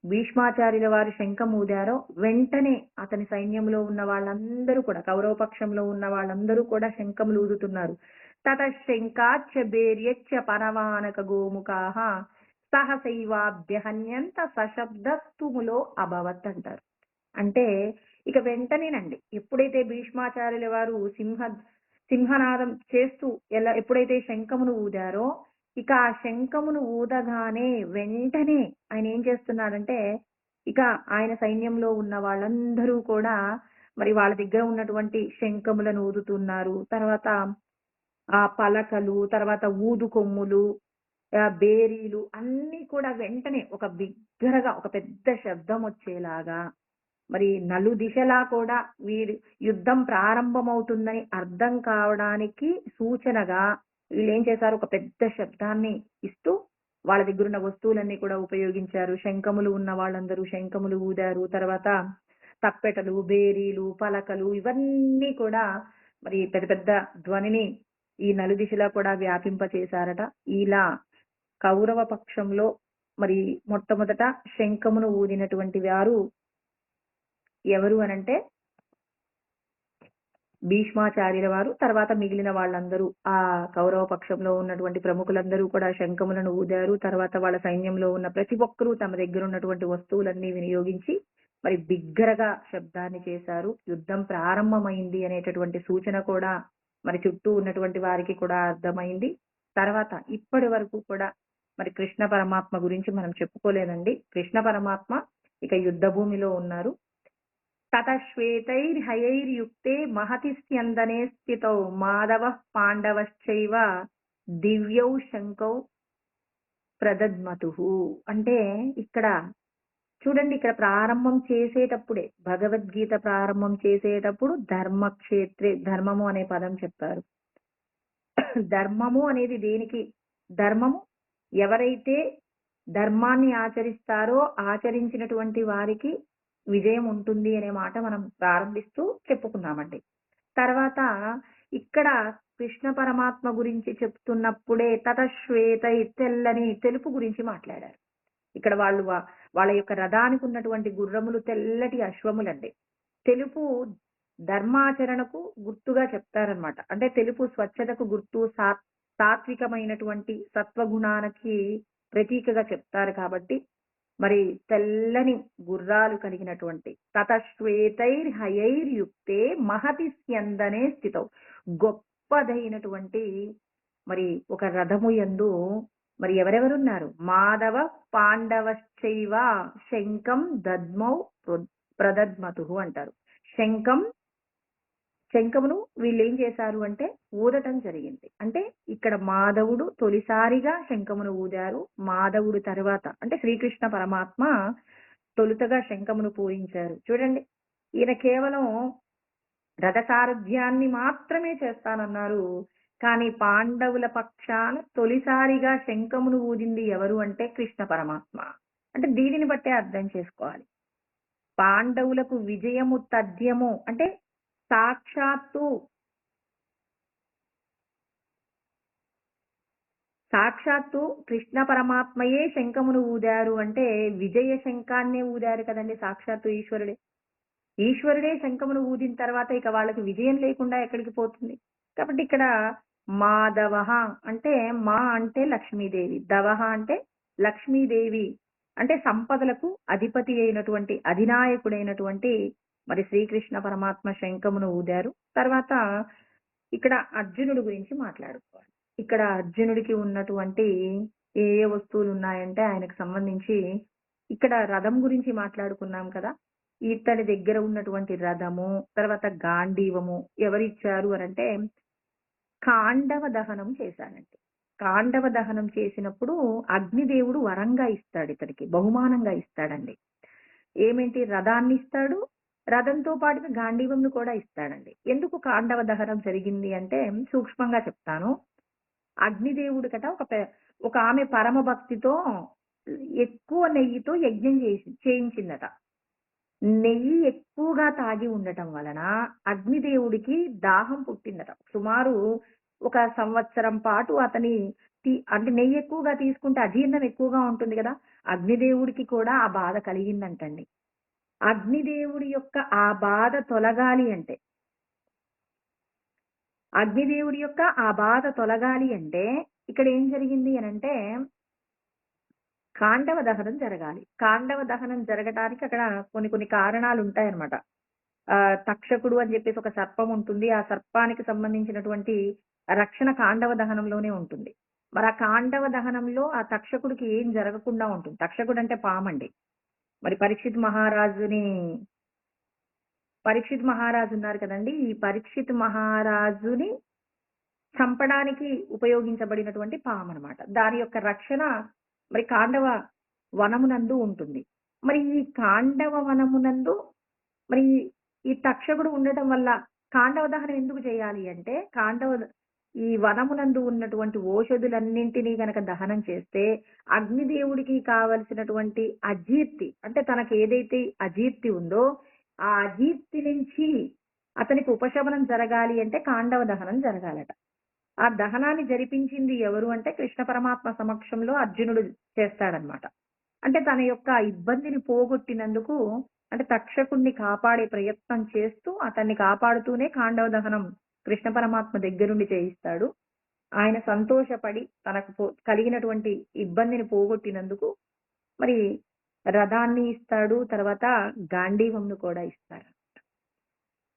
భీష్మాచార్యుల వారు శంఖం ఊదారో వెంటనే అతని సైన్యంలో ఉన్న వాళ్ళందరూ కూడా, కౌరవ పక్షంలో ఉన్న వాళ్ళందరూ కూడా శంఖములు ఊదుతున్నారు. తత శంఖాచ్చ బేర్యచ్చ పనవానక గోముఖాః సహసైవాభ్యహన్యంత సశబ్దస్తుములో అభవత్ అంటారు. అంటే ఇక వెంటనేనండి, ఎప్పుడైతే భీష్మాచార్యుల వారు సింహనాదం చేస్తూ ఎప్పుడైతే శంఖమును ఊదారో, ఇక ఆ శంఖమును ఊదగానే వెంటనే ఆయన ఏం చేస్తున్నాడంటే, ఇక ఆయన సైన్యంలో ఉన్న వాళ్ళందరూ కూడా మరి వాళ్ళ దగ్గర ఉన్నటువంటి శంఖములను ఊదుతున్నారు. తర్వాత ఆ పలకలు, తర్వాత ఊదు కొమ్ములు, బేరీలు అన్నీ కూడా వెంటనే ఒక బిగ్గరగా ఒక పెద్ద శబ్దం వచ్చేలాగా, మరి నలుదిశలా కూడా యుద్ధం ప్రారంభమవుతుందని అర్థం కావడానికి సూచనగా వీళ్ళేం చేశారు, ఒక పెద్ద శబ్దాన్ని ఇస్తూ వాళ్ళ దగ్గర ఉన్న వస్తువులన్నీ కూడా ఉపయోగించారు. శంఖములు ఉన్న వాళ్ళందరూ శంఖములు ఊదారు. తర్వాత తప్పెటలు, బేరీలు, పలకలు ఇవన్నీ కూడా మరి పెద్ద పెద్ద ధ్వనిని ఈ నలుదిశలా కూడా వ్యాపింపచేశారట. ఇలా కౌరవ పక్షంలో మరి మొట్టమొదట శంఖమును ఊదినటువంటి వారు ఎవరు అనంటే భీష్మాచార్యుల వారు. తర్వాత మిగిలిన వాళ్ళందరూ ఆ కౌరవ పక్షంలో ఉన్నటువంటి ప్రముఖులందరూ కూడా శంఖములను ఊదారు. తర్వాత వాళ్ళ సైన్యంలో ఉన్న ప్రతి ఒక్కరూ తమ దగ్గర ఉన్నటువంటి వస్తువులన్నీ వినియోగించి మరి బిగ్గరగా శబ్దాన్ని చేశారు. యుద్ధం ప్రారంభమైంది అనేటటువంటి సూచన కూడా మరి చుట్టూ ఉన్నటువంటి వారికి కూడా అర్థమైంది. తర్వాత ఇప్పటి వరకు కూడా మరి కృష్ణ పరమాత్మ గురించి మనం చెప్పుకోలేదండి. కృష్ణ పరమాత్మ ఇక యుద్ధ భూమిలో ఉన్నారు. తతశ్వేతైర్హయైర్యుక్తే మహతి స్యందనే స్థితౌ మాధవ పాండవశ్చైవ దివ్యౌ శంకౌ ప్రదద్మతుః. అంటే ఇక్కడ చూడండి, ఇక్కడ ప్రారంభం చేసేటప్పుడే భగవద్గీత ప్రారంభం చేసేటప్పుడు ధర్మక్షేత్రే, ధర్మము అనే పదం చెప్పారు. ధర్మము అనేది దేనికి? ధర్మము ఎవరైతే ధర్మాన్ని ఆచరిస్తారో ఆచరించినటువంటి వారికి విజయం ఉంటుంది అనే మాట మనం ప్రారంభిస్తూ చెప్పుకున్నామండి. తర్వాత ఇక్కడ కృష్ణ పరమాత్మ గురించి చెప్తున్నప్పుడే తతశ్వేత, తెల్లని తెలుపు గురించి మాట్లాడారు. ఇక్కడ వాళ్ళ యొక్క రథానికి ఉన్నటువంటి గుర్రములు తెల్లటి అశ్వములండి. తెలుపు ధర్మాచరణకు గుర్తుగా చెప్తారనమాట. అంటే తెలుపు స్వచ్ఛతకు గుర్తు, సాత్వికమైనటువంటి సత్వగుణానికి ప్రతీకగా చెప్తారు. కాబట్టి మరి తెల్లని గుర్రాలు కలిగినటువంటి తతశ్వేతైర్హయైర్యుక్తే మహతి స్యందనే స్థితౌ, గొప్పదైనటువంటి మరి ఒక రథము యందు మరి ఎవరెవరున్నారు? మాధవ పాండవశ్చైవ శంఖం దద్మౌ ప్రదద్మతుః అంటారు. శంఖమును వీళ్ళు ఏం చేశారు అంటే ఊదటం జరిగింది. అంటే ఇక్కడ మాధవుడు తొలిసారిగా శంఖమును ఊదారు. మాధవుడు తర్వాత అంటే శ్రీకృష్ణ పరమాత్మ తొలుతగా శంఖమును పూరించారు. చూడండి, ఈయన కేవలం రథసారథ్యాన్ని మాత్రమే చేస్తానన్నారు. కానీ పాండవుల పక్షాన తొలిసారిగా శంఖమును ఊదింది ఎవరు అంటే కృష్ణ పరమాత్మ. అంటే దీనిని బట్టే అర్థం చేసుకోవాలి. పాండవులకు విజయము తథ్యము అంటే సాక్షాత్తు కృష్ణ పరమాత్మయే శంఖమును ఊదారు అంటే విజయ శంఖాన్నే ఊదారు కదండి. సాక్షాత్తు ఈశ్వరుడే శంఖమును ఊదిన తర్వాత ఇక వాళ్ళకి విజయం లేకుండా ఎక్కడికి పోతుంది? కాబట్టి ఇక్కడ మాధవ అంటే మా అంటే లక్ష్మీదేవి, దవహ అంటే లక్ష్మీదేవి అంటే సంపదలకు అధిపతి అయినటువంటి అధినాయకుడైనటువంటి మరి శ్రీకృష్ణ పరమాత్మ శంఖమును ఊదారు. తర్వాత ఇక్కడ అర్జునుడి గురించి మాట్లాడుకోవాలి. ఇక్కడ అర్జునుడికి ఉన్నటువంటి ఏ ఏ వస్తువులు ఉన్నాయంటే ఆయనకు సంబంధించి ఇక్కడ రథం గురించి మాట్లాడుకున్నాం కదా. ఇతని దగ్గర ఉన్నటువంటి రథము, తర్వాత గాంధీవము ఎవరిచ్చారు అనంటే కాండవ దహనం చేశానండి. కాండవ దహనం చేసినప్పుడు అగ్నిదేవుడు వరంగా ఇస్తాడు, ఇతనికి బహుమానంగా ఇస్తాడండి. ఏమేంటి? రథాన్ని ఇస్తాడు, రథంతో పాటుగా గాంధీవంను కూడా ఇస్తాడండి. ఎందుకు కాండవ దహనం జరిగింది అంటే సూక్ష్మంగా చెప్తాను. అగ్నిదేవుడు కట ఒక ఆమె పరమ భక్తితో ఎక్కువ నెయ్యితో యజ్ఞం చేయించిందట. నెయ్యి ఎక్కువగా తాగి ఉండటం వలన అగ్నిదేవుడికి దాహం పుట్టిందట. సుమారు 1 సంవత్సరం పాటు అతని అంటే నెయ్యి ఎక్కువగా తీసుకుంటే అజీర్ణం ఎక్కువగా ఉంటుంది కదా. అగ్నిదేవుడికి కూడా ఆ బాధ కలిగిందంటండి. అగ్నిదేవుడి యొక్క ఆ బాధ తొలగాలి అంటే ఇక్కడ ఏం జరిగింది అనంటే కాండవ దహనం జరగాలి. కాండవ దహనం జరగటానికి అక్కడ కొన్ని కారణాలు ఉంటాయన్నమాట. తక్షకుడు అని చెప్పేసి ఒక సర్పం ఉంటుంది. ఆ సర్పానికి సంబంధించినటువంటి రక్షణ కాండవ దహనంలోనే ఉంటుంది. మరి ఆ కాండవ దహనంలో ఆ తక్షకుడికి ఏం జరగకుండా ఉంటుంది. తక్షకుడు అంటే పామండి. మరి పరీక్షిత్ మహారాజు ఉన్నారు కదండీ! ఈ పరీక్షిత్ మహారాజుని చంపడానికి ఉపయోగించబడినటువంటి పామనమాట. దాని యొక్క రక్షణ మరి కాండవ వనమునందు ఉంటుంది. మరి ఈ కాండవ వనమునందు మరి ఈ తక్షకుడు ఉండటం వల్ల కాండవ దహనం ఎందుకు చేయాలి అంటే, ఈ వనమునందు ఉన్నటువంటి ఓషధులన్నింటినీ గనక దహనం చేస్తే, అగ్నిదేవుడికి కావలసినటువంటి అజీర్తి అంటే తనకు ఏదైతే అజీర్తి ఉందో, ఆ అజీర్తి నుంచి అతనికి ఉపశమనం జరగాలి అంటే కాండవ దహనం జరగాలట. ఆ దహనాన్ని జరిపించింది ఎవరు అంటే కృష్ణ పరమాత్మ సమక్షంలో అర్జునుడు చేస్తాడనమాట. అంటే తన యొక్క ఇబ్బందిని పోగొట్టినందుకు అంటే తక్షకుడిని కాపాడే ప్రయత్నం చేస్తూ అతన్ని కాపాడుతూనే కాండవ దహనం కృష్ణ పరమాత్మ దగ్గరుండి చేయిస్తాడు. ఆయన సంతోషపడి తనకు కలిగినటువంటి ఇబ్బందిని పోగొట్టినందుకు మరి రథాన్ని ఇస్తాడు. తర్వాత గాంధీవంను కూడా ఇస్తారు.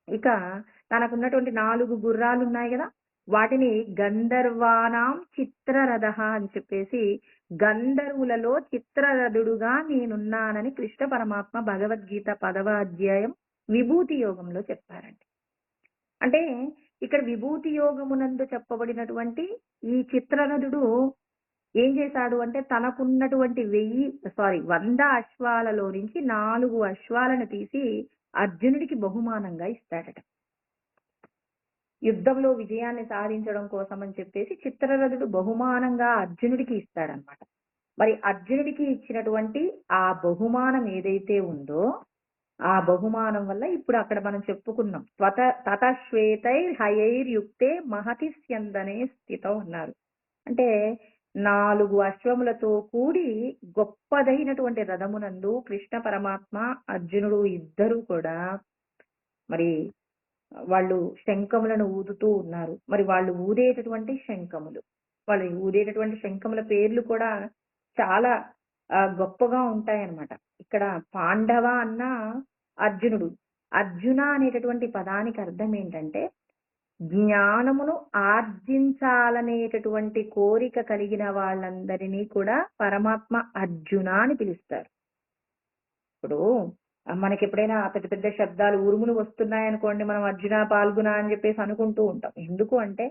ఇక తనకున్నటువంటి 4 గుర్రాలు ఉన్నాయి కదా, వాటిని గంధర్వానాం చిత్రరథ అని చెప్పేసి గంధర్వులలో చిత్రరథుడుగా నేనున్నానని కృష్ణ పరమాత్మ భగవద్గీత 10వ అధ్యాయం విభూతి యోగంలో చెప్పారండి. అంటే ఇక్కడ విభూతి యోగమునందు చెప్పబడినటువంటి ఈ చిత్రరథుడు ఏం చేశాడు అంటే తనకున్నటువంటి 100 అశ్వాలలో నుంచి 4 అశ్వాలను తీసి అర్జునుడికి బహుమానంగా ఇస్తాడట. యుద్ధంలో విజయాన్ని సాధించడం కోసం అని చెప్పేసి చిత్రరథుడు బహుమానంగా అర్జునుడికి ఇస్తాడనమాట. మరి అర్జునుడికి ఇచ్చినటువంటి ఆ బహుమానం ఏదైతే ఉందో ఆ బహుమానం వల్ల ఇప్పుడు అక్కడ మనం చెప్పుకున్నాం హయైర్యుక్తే మహతి స్యందనే స్థితం అన్నారు. అంటే 4 అశ్వములతో కూడి గొప్పదైనటువంటి రథమునందు కృష్ణ పరమాత్మ అర్జునుడు ఇద్దరు కూడా మరి వాళ్ళు శంఖములను ఊదుతూ ఉన్నారు. మరి వాళ్ళు ఊదేటటువంటి శంఖముల పేర్లు కూడా చాలా గొప్పగా ఉంటాయన్నమాట. ఇక్కడ పాండవ అన్న అర్జునుడు, అర్జున అనేటటువంటి పదానికి అర్థం ఏంటంటే జ్ఞానమును ఆర్జించాలనేటటువంటి కోరిక కలిగిన వాళ్ళందరినీ కూడా పరమాత్మ అర్జున అని పిలుస్తారు. ఇప్పుడు మనకి ఎప్పుడైనా పెద్ద పెద్ద శబ్దాలు ఉరుములు వస్తున్నాయనుకోండి, మనం అర్జున పాల్గొన అని చెప్పేసి అనుకుంటూ ఉంటాం. ఎందుకు అంటే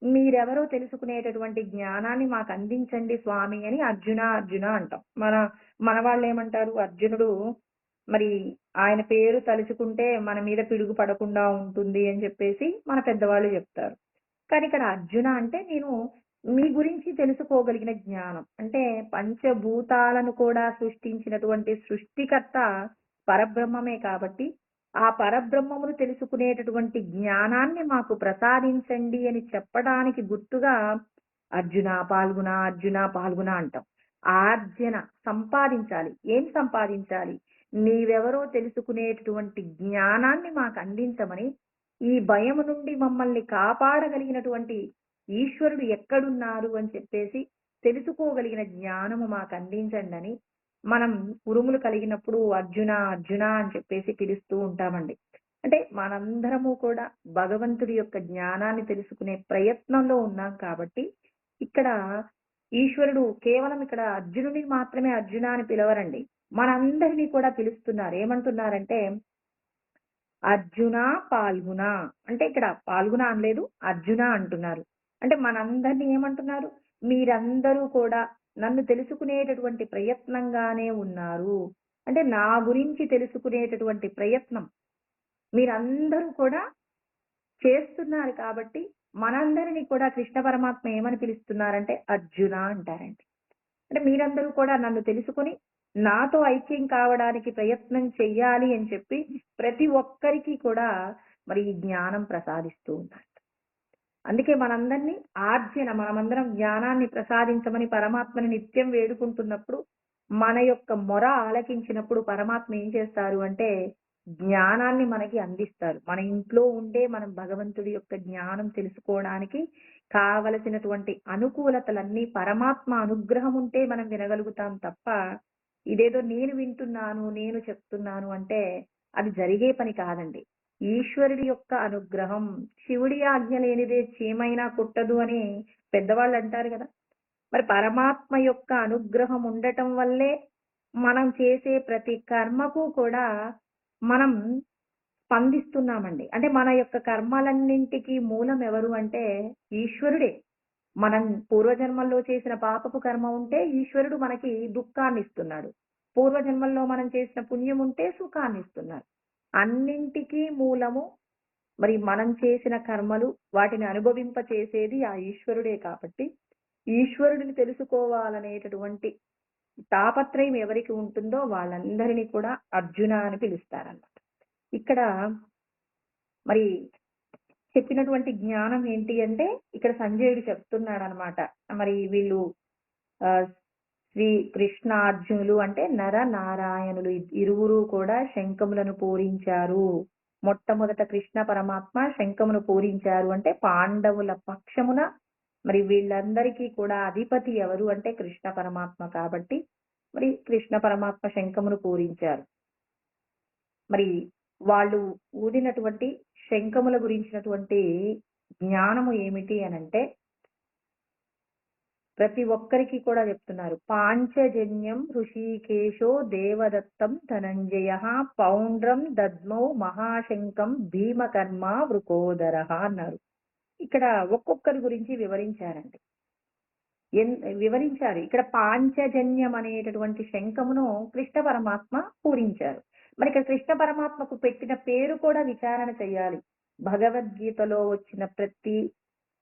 మీరెవరో తెలుసుకునేటటువంటి జ్ఞానాన్ని మాకు అందించండి స్వామి అని అర్జున అర్జున అంటాం. మన వాళ్ళు ఏమంటారు, అర్జునుడు మరి ఆయన పేరు తలుచుకుంటే మన మీద పిడుగు పడకుండా ఉంటుంది అని చెప్పేసి మన పెద్దవాళ్ళు చెప్తారు. కానీ ఇక్కడ అర్జున అంటే నేను మీ గురించి తెలుసుకోగలిగిన జ్ఞానం అంటే పంచభూతాలను కూడా సృష్టించినటువంటి సృష్టికర్త పరబ్రహ్మమే కాబట్టి ఆ పరబ్రహ్మమును తెలుసుకునేటటువంటి జ్ఞానాన్ని మాకు ప్రసాదించండి అని చెప్పడానికి గుర్తుగా అర్జున పాల్గొన అంటాం. ఆర్జన సంపాదించాలి. ఏం సంపాదించాలి? నీవెవరో తెలుసుకునేటటువంటి జ్ఞానాన్ని మాకు అందించమని, ఈ భయము నుండి మమ్మల్ని కాపాడగలిగినటువంటి ఈశ్వరుడు ఎక్కడున్నారు అని చెప్పేసి తెలుసుకోగలిగిన జ్ఞానము మాకు అందించండి అని మనం ఉరుములు కలిగినప్పుడు అర్జున అర్జున అని చెప్పేసి పిలుస్తూ ఉంటామండి. అంటే మనందరము కూడా భగవంతుడి యొక్క జ్ఞానాన్ని తెలుసుకునే ప్రయత్నంలో ఉన్నాం కాబట్టి ఇక్కడ ఈశ్వరుడు కేవలం ఇక్కడ అర్జునుని మాత్రమే అర్జున అని పిలవరండి, మనందరినీ కూడా పిలుస్తున్నారు. ఏమంటున్నారంటే అర్జున పాల్గొన అంటే ఇక్కడ పాల్గొన అనలేదు, అర్జున అంటున్నారు. అంటే మనందరినీ ఏమంటున్నారు, మీరందరూ కూడా నన్ను తెలుసుకునేటటువంటి ప్రయత్నంగానే ఉన్నారు. అంటే నా గురించి తెలుసుకునేటటువంటి ప్రయత్నం మీరందరూ కూడా చేస్తున్నారు కాబట్టి మనందరినీ కూడా కృష్ణ పరమాత్మ ఏమని పిలుస్తున్నారంటే అర్జున అంటారండి. అంటే మీరందరూ కూడా నన్ను తెలుసుకుని నాతో ఐక్యం కావడానికి ప్రయత్నం చెయ్యాలి అని చెప్పి ప్రతి ఒక్కరికి కూడా మరి ఈ జ్ఞానం ప్రసాదిస్తూ ఉన్నారు. అందుకే మనందరినీ మనమందరం జ్ఞానాన్ని ప్రసాదించమని పరమాత్మని నిత్యం వేడుకుంటున్నప్పుడు మన యొక్క మొర ఆలకించినప్పుడు పరమాత్మ ఏం చేస్తారు అంటే జ్ఞానాన్ని మనకి అందిస్తారు. మన ఇంట్లో ఉండే మనం భగవంతుడి యొక్క జ్ఞానం తెలుసుకోవడానికి కావలసినటువంటి అనుకూలతలన్నీ పరమాత్మ అనుగ్రహం ఉంటే మనం వినగలుగుతాం తప్ప, ఇదేదో నేను వింటున్నాను, నేను చెప్తున్నాను అంటే అది జరిగే పని కాదండి. ఈశ్వరుడి యొక్క అనుగ్రహం, శివుడి ఆజ్ఞ లేనిదే చీమైనా కుట్టదు అని పెద్దవాళ్ళు అంటారు కదా! మరి పరమాత్మ యొక్క అనుగ్రహం ఉండటం వల్లే మనం చేసే ప్రతి కర్మకు కూడా మనం స్పందిస్తున్నామండి. అంటే మన యొక్క కర్మలన్నింటికి మూలం ఎవరు అంటే ఈశ్వరుడే. మనం పూర్వజన్మల్లో చేసిన పాపపు కర్మ ఉంటే ఈశ్వరుడు మనకి దుఃఖాన్ని ఇస్తున్నాడు. పూర్వజన్మల్లో మనం చేసిన పుణ్యం ఉంటే సుఖాన్ని ఇస్తున్నారు. అన్నింటికీ మూలము మరి మనం చేసిన కర్మలు వాటిని అనుభవింప చేసేది ఆ ఈశ్వరుడే కాబట్టి ఈశ్వరుడిని తెలుసుకోవాలనేటటువంటి తాపత్రయం ఎవరికి ఉంటుందో వాళ్ళందరినీ కూడా అర్జున అని పిలుస్తారన్నమాట. ఇక్కడ మరి చెప్పినటువంటి జ్ఞానం ఏంటి అంటే ఇక్కడ సంజయుడు చెప్తున్నాడు అనమాట. మరి వీళ్ళు ఆ, శ్రీ కృష్ణార్జునులు అంటే నర నారాయణులు ఇరువురు కూడా శంఖములను పూరించారు. మొట్టమొదట కృష్ణ పరమాత్మ శంఖమును పూరించారు అంటే పాండవుల పక్షమున మరి వీళ్ళందరికీ కూడా అధిపతి ఎవరు అంటే కృష్ణ పరమాత్మ కాబట్టి మరి కృష్ణ పరమాత్మ శంఖమును పూరించారు. మరి వాళ్ళు ఊదినటువంటి శంఖముల గురించినటువంటి జ్ఞానము ఏమిటి అనంటే ప్రతి ఒక్కరికి కూడా చెప్తున్నారు. పాంచజన్యం ఋషికేశో దేవదత్తం ధనంజయ పౌండ్రం దద్మౌ మహాశంకం భీమకర్మ వృకోదర అన్నారు. ఇక్కడ ఒక్కొక్కరి గురించి వివరించారండి. వివరించారు. ఇక్కడ పాంచజన్యం అనేటటువంటి శంఖమును కృష్ణ పరమాత్మ పూరించారు. మరి ఇక్కడ కృష్ణ పరమాత్మకు పెట్టిన పేరు కూడా విచారణ చేయాలి. భగవద్గీతలో వచ్చిన ప్రతి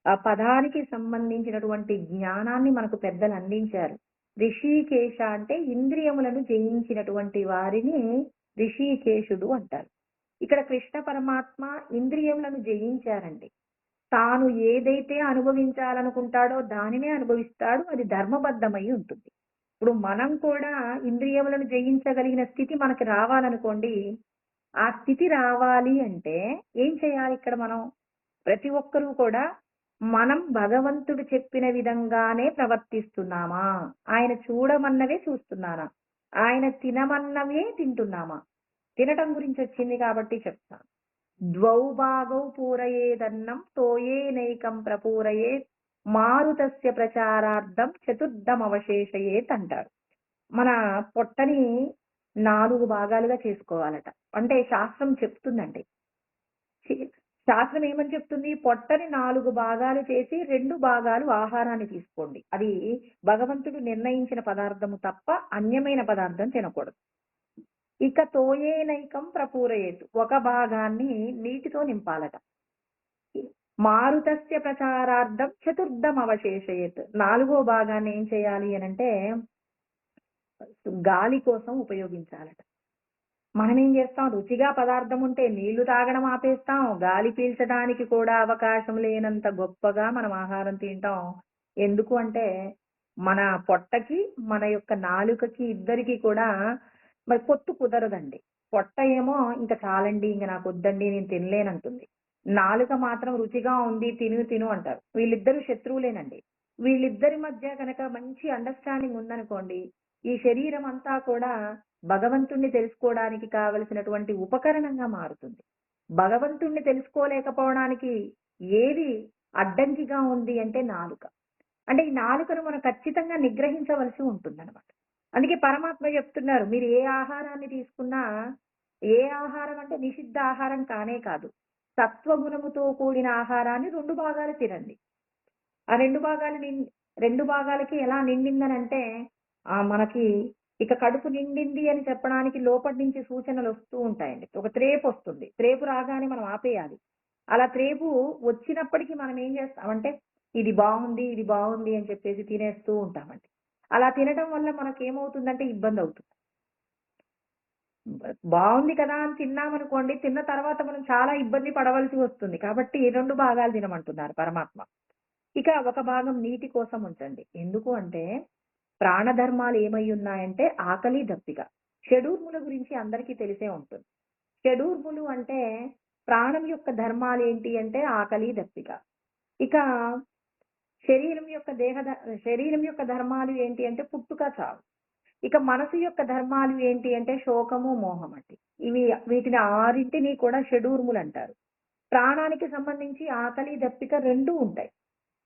ఆ పదానికి సంబంధించినటువంటి జ్ఞానాన్ని మనకు పెద్దలు అందించారు. రిషికేశ అంటే ఇంద్రియములను జయించినటువంటి వారిని రిషికేశుడు అంటారు. ఇక్కడ కృష్ణ పరమాత్మ ఇంద్రియములను జయించారండి. తాను ఏదైతే అనుభవించాలనుకుంటాడో దానినే అనుభవిస్తాడు. అది ధర్మబద్ధమై ఉంటుంది. ఇప్పుడు మనం కూడా ఇంద్రియములను జయించగలిగిన స్థితి మనకి రావాలనుకోండి. ఆ స్థితి రావాలి అంటే ఏం చేయాలి? ఇక్కడ మనం ప్రతి ఒక్కరూ కూడా మనం భగవంతుడు చెప్పిన విధంగానే ప్రవర్తిస్తున్నామా? ఆయన చూడమన్నవే చూస్తున్నానా? ఆయన తినమన్నవే తింటున్నామా? తినటం గురించి వచ్చింది కాబట్టి చెప్తాను. ద్వౌ భాగౌ పూరయేదన్నం తోయేనైకం ప్రపూరయేత్ మారుతస్య ప్రచారార్థం చతుర్థమవశేషయేత్ అంటారు. మన పొట్టని 4 భాగాలుగా చేసుకోవాలట. అంటే శాస్త్రం చెప్తుందండి. శాస్త్రం ఏమని చెప్తుంది? పొట్టని 4 భాగాలు చేసి 2 భాగాలు ఆహారాన్ని తీసుకోండి. అది భగవంతుడు నిర్ణయించిన పదార్థము తప్ప అన్యమైన పదార్థం తినకూడదు. ఇక తోయేనైకం ప్రపూరయేత్ ఒక భాగాన్ని నీటితో నింపాలట. మారుతస్య ప్రచారార్థం చతుర్థం అవశేషయేత్ 4వ భాగాన్ని ఏం చేయాలి అనంటే గాలి కోసం ఉపయోగించాలట. మనం ఏం చేస్తాం? రుచిగా పదార్థం ఉంటే నీళ్లు తాగడం ఆపేస్తాం. గాలి పీల్చడానికి కూడా అవకాశం లేనంత గొప్పగా మనం ఆహారం తింటాం. ఎందుకు అంటే మన పొట్టకి మన యొక్క నాలుకకి ఇద్దరికి కూడా మరి పొత్తు కుదరదండి. పొట్ట ఏమో ఇంకా చాలండి, ఇంకా నాకు వద్దండి, నేను తినలేనంటుంది. నాలుక మాత్రం రుచిగా ఉంది, తిను తిను అంటారు. వీళ్ళిద్దరూ శత్రువులేనండి. వీళ్ళిద్దరి మధ్య కనుక మంచి అండర్స్టాండింగ్ ఉందనుకోండి, ఈ శరీరం అంతా కూడా భగవంతుణ్ణి తెలుసుకోవడానికి కావలసినటువంటి ఉపకరణంగా మారుతుంది. భగవంతుణ్ణి తెలుసుకోలేకపోవడానికి ఏది అడ్డంకిగా ఉంది అంటే నాలుక. అంటే ఈ నాలుకను మనం ఖచ్చితంగా నిగ్రహించవలసి ఉంటుందన్నమాట. అందుకే పరమాత్మ చెప్తున్నారు, మీరు ఏ ఆహారాన్ని తీసుకున్నా, ఏ ఆహారం అంటే నిషిద్ధ ఆహారం కానే కాదు, సత్వగుణముతో కూడిన ఆహారాన్ని 2 భాగాలు తినండి. ఆ 2 భాగాలు 2 భాగాలకి ఎలా నిండిందనంటే మనకి ఇక కడుపు నిండింది అని చెప్పడానికి లోపటి నుంచి సూచనలు వస్తూ ఉంటాయండి. ఒక త్రేపు వస్తుంది. త్రేపు రాగానే మనం ఆపేయాలి. అలా త్రేపు వచ్చినప్పటికీ మనం ఏం చేస్తామంటే ఇది బాగుంది, ఇది బాగుంది అని చెప్పేసి తినేస్తూ ఉంటామండి. అలా తినడం వల్ల మనకేమవుతుందంటే ఇబ్బంది అవుతుంది. బాగుంది కదా అని తిన్నామనుకోండి, తిన్న తర్వాత మనం చాలా ఇబ్బంది పడవలసి వస్తుంది. కాబట్టి 2 భాగాలు తినమంటున్నారు పరమాత్మ. ఇక ఒక భాగం నీటి కోసం ఉంచండి. ఎందుకు అంటే ప్రాణధర్మాలు ఏమై ఉన్నాయంటే ఆకలి, దప్పిక. షెడ్యూల్ముల గురించి అందరికీ తెలిసే ఉంటుంది. షడూర్ములు అంటే ప్రాణం యొక్క ధర్మాలు ఏంటి అంటే ఆకలి, దప్పిక. ఇక శరీరం యొక్క ధర్మాలు ఏంటి అంటే పుట్టుక, చావు. ఇక మనసు యొక్క ధర్మాలు ఏంటి అంటే శోకము, మోహం అండి. వీటిని ఆరింటిని కూడా షడూర్ములు అంటారు. ప్రాణానికి సంబంధించి ఆకలి, దప్పిక రెండూ ఉంటాయి.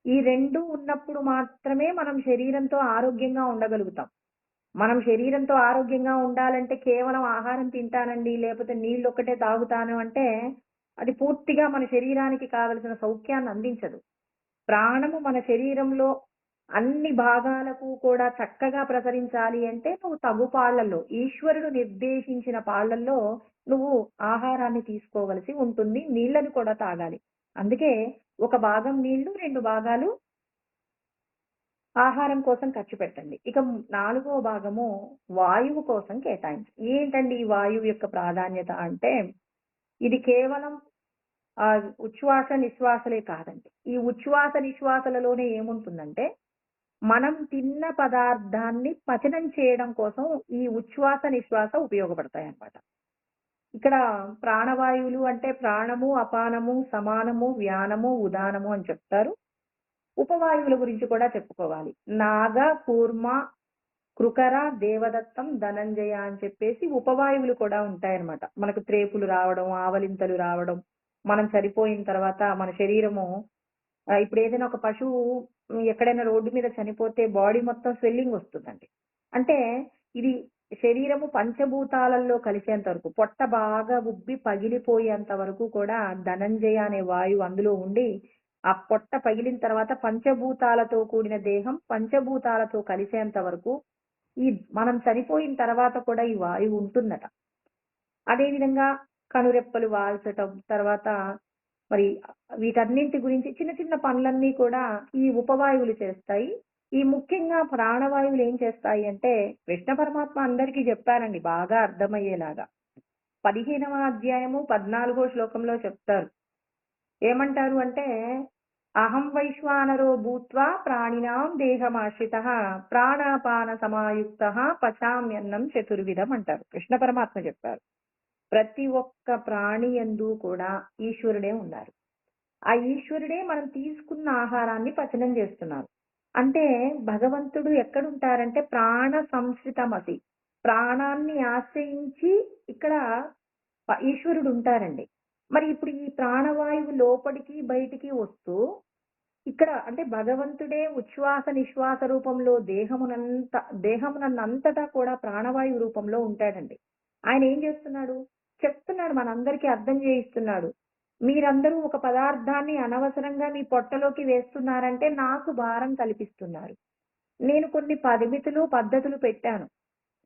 ఈ రెండు ఉన్నప్పుడు మాత్రమే మనం శరీరంతో ఆరోగ్యంగా ఉండగలుగుతాం. మనం శరీరంతో ఆరోగ్యంగా ఉండాలంటే కేవలం ఆహారం తింటానండి, లేకపోతే నీళ్ళు ఒక్కటే తాగుతాను అంటే అది పూర్తిగా మన శరీరానికి కావలసిన సౌఖ్యాన్ని అందించదు. ప్రాణము మన శరీరంలో అన్ని భాగాలకు కూడా చక్కగా ప్రసరించాలి అంటే నువ్వు తగు పాళ్లలో, ఈశ్వరుడు నిర్దేశించిన పాళ్లలో నువ్వు ఆహారాన్ని తీసుకోవలసి ఉంటుంది. నీళ్లను కూడా తాగాలి. అందుకే ఒక భాగం నీళ్లు, 2 భాగాలు ఆహారం కోసం ఖర్చు పెట్టండి. ఇక 4వ భాగము వాయువు కోసం కేటాయించండి. ఏంటండి ఈ వాయువు యొక్క ప్రాధాన్యత అంటే ఇది కేవలం ఉచ్ఛ్వాస నిశ్వాసలే కాదండి. ఈ ఉచ్ఛ్వాస నిశ్వాసలలోనే ఏముంటుందంటే మనం తిన్న పదార్థాన్ని పచనం చేయడం కోసం ఈ ఉచ్ఛ్వాస నిశ్వాస ఉపయోగపడతాయి అన్నమాట. ఇక్కడ ప్రాణవాయువులు అంటే ప్రాణము, అపానము, సమానము, వ్యానము, ఉదానము అని చెప్తారు. ఉపవాయువుల గురించి కూడా చెప్పుకోవాలి. నాగ, కూర్మ, కృకర, దేవదత్తం, ధనంజయ అని చెప్పేసి ఉపవాయువులు కూడా ఉంటాయన్నమాట. మనకు త్రేపులు రావడం, ఆవలింతలు రావడం, మనం చనిపోయిన తర్వాత మన శరీరము ఇప్పుడు ఏదైనా ఒక పశువు ఎక్కడైనా రోడ్డు మీద చనిపోతే బాడీ మొత్తం స్వెల్లింగ్ వస్తుందండి. అంటే ఇది శరీరము పంచభూతాలలో కలిసేంత వరకు, పొట్ట బాగా ఉబ్బి పగిలిపోయేంత వరకు కూడా ధనంజయ అనే వాయువు అందులో ఉండి ఆ పొట్ట పగిలిన తర్వాత పంచభూతాలతో కూడిన దేహం పంచభూతాలతో కలిసేంత వరకు మనం చనిపోయిన తర్వాత కూడా ఈ వాయువు ఉంటుందట. అదేవిధంగా కనురెప్పలు వాల్చటం, తర్వాత మరి వీటన్నింటి గురించి చిన్న చిన్న పనులన్నీ కూడా ఈ ఉపవాయువులు చేస్తాయి. ఈ ముఖ్యంగా ప్రాణవాయువులు ఏం చేస్తాయి అంటే కృష్ణ పరమాత్మ అందరికీ చెప్పారండి బాగా అర్థమయ్యేలాగా. 15వ అధ్యాయము 14వ శ్లోకంలో చెప్తారు. ఏమంటారు అంటే అహం వైశ్వానరో భూత్వా ప్రాణినాం దేహమాశ్రిత ప్రాణాపాన సమాయుక్త పచామ్యన్నం చతుర్విధం అంటారు. కృష్ణ పరమాత్మ చెప్పారు. ప్రతి ఒక్క ప్రాణి యందు కూడా ఈశ్వరుడే ఉన్నారు. ఆ ఈశ్వరుడే మనం తీసుకున్న ఆహారాన్ని పచనం చేస్తున్నారు. అంటే భగవంతుడు ఎక్కడుంటారంటే ప్రాణ సంశ్రితమసి, ప్రాణాన్ని ఆశ్రయించి ఇక్కడ ఈశ్వరుడు ఉంటారండి. మరి ఇప్పుడు ఈ ప్రాణవాయువు లోపలికి బయటికి వస్తూ ఇక్కడ అంటే భగవంతుడే ఉచ్ఛ్వాస నిశ్వాస రూపంలో దేహమునంతటా కూడా ప్రాణవాయువు రూపంలో ఉంటాడండి. ఆయన ఏం చేస్తున్నాడు చెప్తున్నాడు, మనందరికీ అర్థం చేయిస్తున్నాడు. మీరందరూ ఒక పదార్థాన్ని అనవసరంగా మీ పొట్టలోకి వేస్తున్నారంటే నాకు భారం కల్పిస్తున్నారు. నేను కొన్ని పరిమితులు పద్ధతులు పెట్టాను.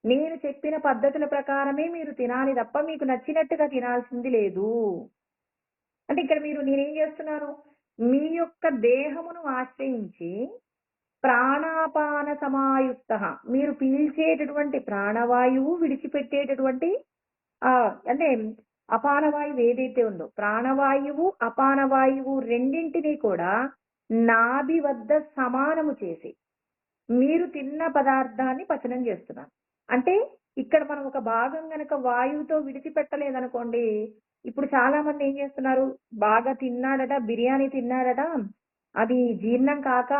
నేను చెప్పిన పద్ధతుల ప్రకారమే మీరు తినాలి తప్ప మీకు నచ్చినట్టుగా తినాల్సింది లేదు. అంటే ఇక్కడ నేనేం చేస్తున్నాను, మీ యొక్క దేహమును ఆశ్రయించి ప్రాణాపాన సమాయుక్త, మీరు పీల్చేటటువంటి ప్రాణవాయువు, విడిచిపెట్టేటటువంటి అంటే అపానవాయువు ఏదైతే ఉందో ప్రాణవాయువు అపానవాయువు రెండింటినీ కూడా నాభి వద్ద సమానము చేసి మీరు తిన్న పదార్థాన్ని పచనం చేస్తున్నారు. అంటే ఇక్కడ మనం ఒక భాగం గనక వాయువుతో విడిచిపెట్టలేదనుకోండి, ఇప్పుడు చాలా మంది ఏం చేస్తున్నారు, బాగా తిన్నాడట, బిర్యానీ తిన్నాడట, అది జీర్ణం కాక